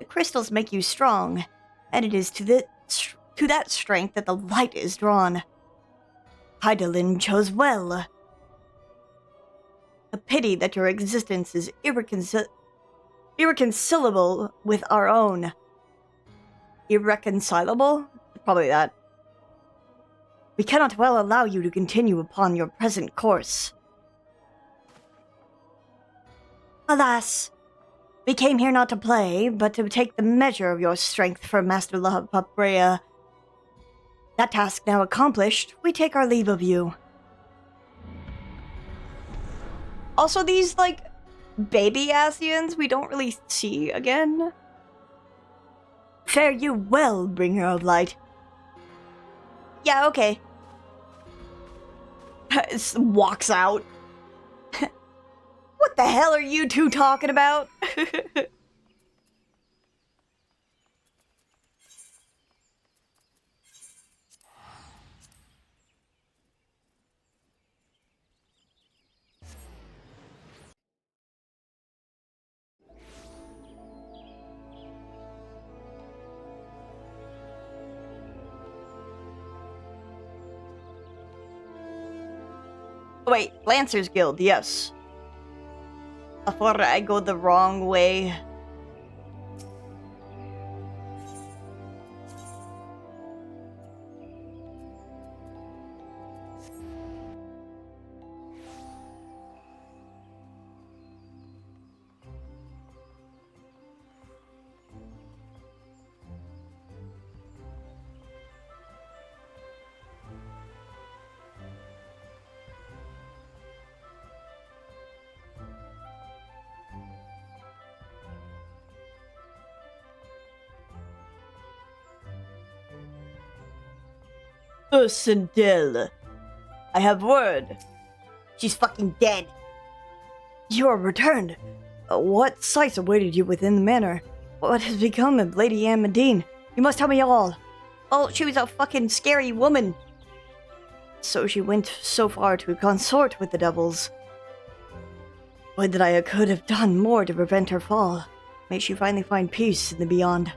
The crystals make you strong, and it is to that strength that the light is drawn. Hydaelyn chose well. A pity that your existence is irreconcilable with our own. Irreconcilable? Probably that. We cannot well allow you to continue upon your present course. Alas, we came here not to play, but to take the measure of your strength for Master La Paprea. That task now accomplished, we take our leave of you. Also, these, like, baby Asians we don't really see again. Fare you well, bringer of light. Yeah, okay. Walks out. What the hell are you two talking about? Wait, Lancer's Guild, yes. I thought I go the wrong way. Sindel. I have word. She's fucking dead. You are returned. What sights awaited you within the manor? What has become of Lady Anne Medine? You must tell me all. Oh, she was a fucking scary woman. So she went so far to consort with the devils. Would that I could have done more to prevent her fall. May she finally find peace in the beyond.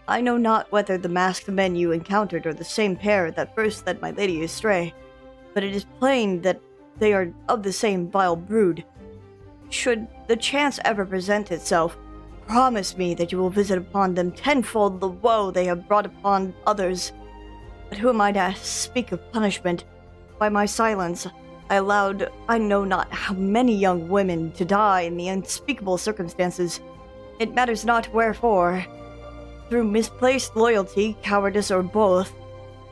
I know not whether the masked men you encountered are the same pair that first led my lady astray, but it is plain that they are of the same vile brood. Should the chance ever present itself, promise me that you will visit upon them tenfold the woe they have brought upon others. But who am I to speak of punishment? By my silence, I allowed I know not how many young women to die in the unspeakable circumstances. It matters not wherefore. Through misplaced loyalty, cowardice, or both,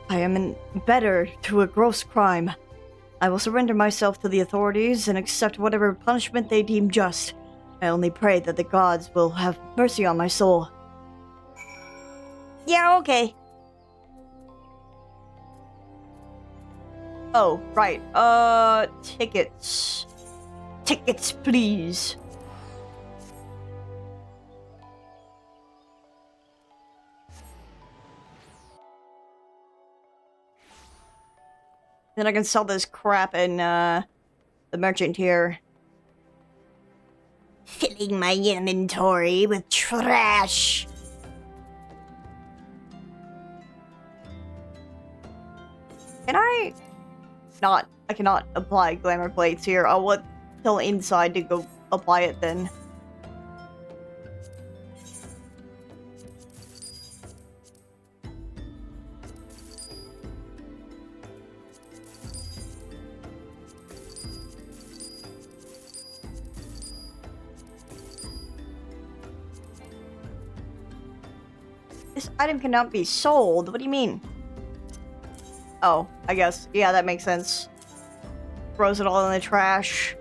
I am in better to a gross crime. I will surrender myself to the authorities and accept whatever punishment they deem just. I only pray that the gods will have mercy on my soul. Yeah, okay. Oh, right. Tickets. Tickets, please. then I can sell this crap in, the merchant here. Filling my inventory with trash. Can I... Not... I cannot apply glamour plates here. I'll wait till inside to go apply it then. This item cannot be sold. What do you mean? Oh, I guess. Yeah, that makes sense. Throws it all in the trash.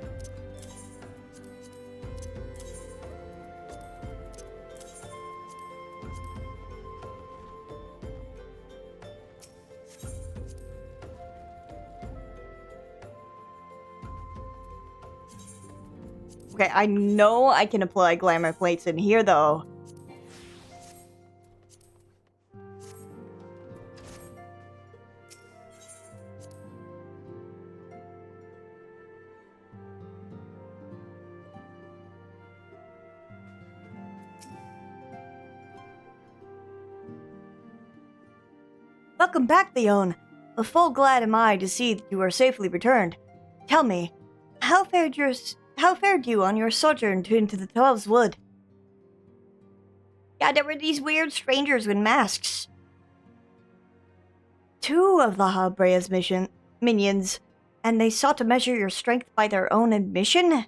Okay, I know I can apply glamour plates in here, though. Welcome back, Leon. Full glad am I to see that you are safely returned. Tell me, how fared you on your sojourn into the 12's Wood? Yeah, there were these weird strangers with masks. 2 of the Habrea's minions, and they sought to measure your strength by their own admission?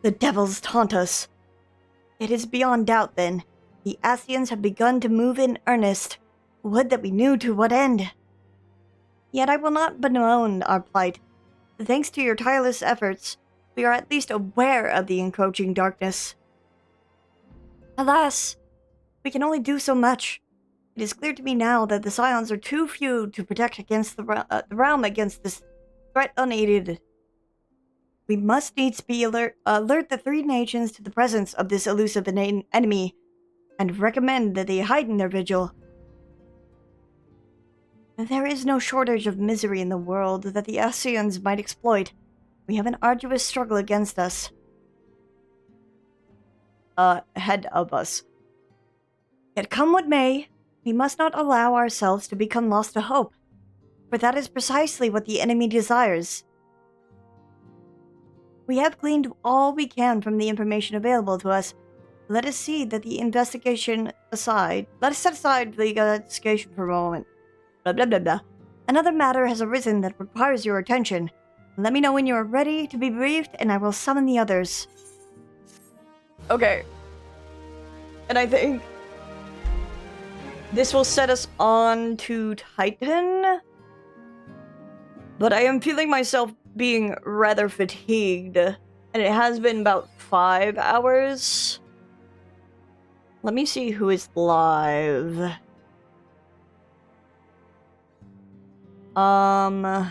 The devils taunt us. It is beyond doubt, then. The Ascians have begun to move in earnest. Would that we knew to what end. Yet I will not bemoan our plight. Thanks to your tireless efforts, we are at least aware of the encroaching darkness. Alas, we can only do so much. It is clear to me now that the Scions are too few to protect against the realm against this threat unaided. We must needs be alert the 3 nations to the presence of this elusive enemy, and recommend that they heighten their vigil. There is no shortage of misery in the world that the Ascians might exploit. We have an arduous struggle against us. Ahead of us. Yet come what may, we must not allow ourselves to become lost to hope, for that is precisely what the enemy desires. We have gleaned all we can from the information available to us. Let us see that the investigation aside. Let us set aside the investigation for a moment. Blah blah blah blah. Another matter has arisen that requires your attention. Let me know when you are ready to be briefed, and I will summon the others. Okay. And I think this will set us on to Titan. But I am feeling myself being rather fatigued, and it has been about 5 hours. Let me see who is live. I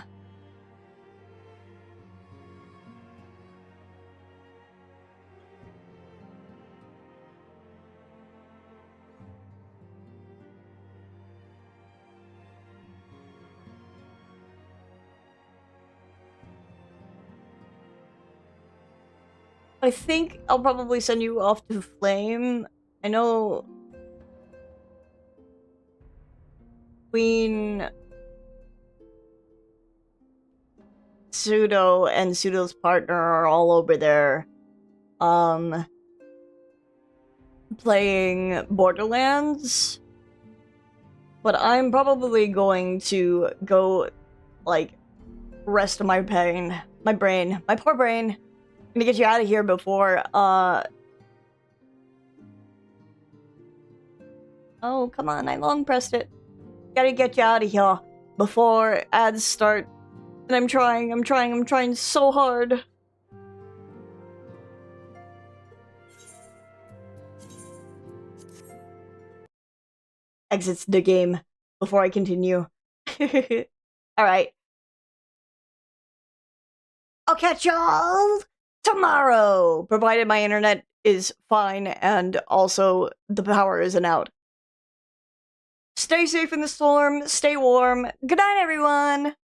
think I'll probably send you off to Flame. I know Queen Pseudo and Pseudo's partner are all over there playing Borderlands. But I'm probably going to go, like, rest my brain. My poor brain. I'm gonna get you out of here before, Oh, come on, I long pressed it. Gotta get you out of here before ads start. And I'm trying so hard. Exits the game before I continue. Alright. I'll catch y'all tomorrow, provided my internet is fine and also the power isn't out. Stay safe in the storm, stay warm. Good night, everyone!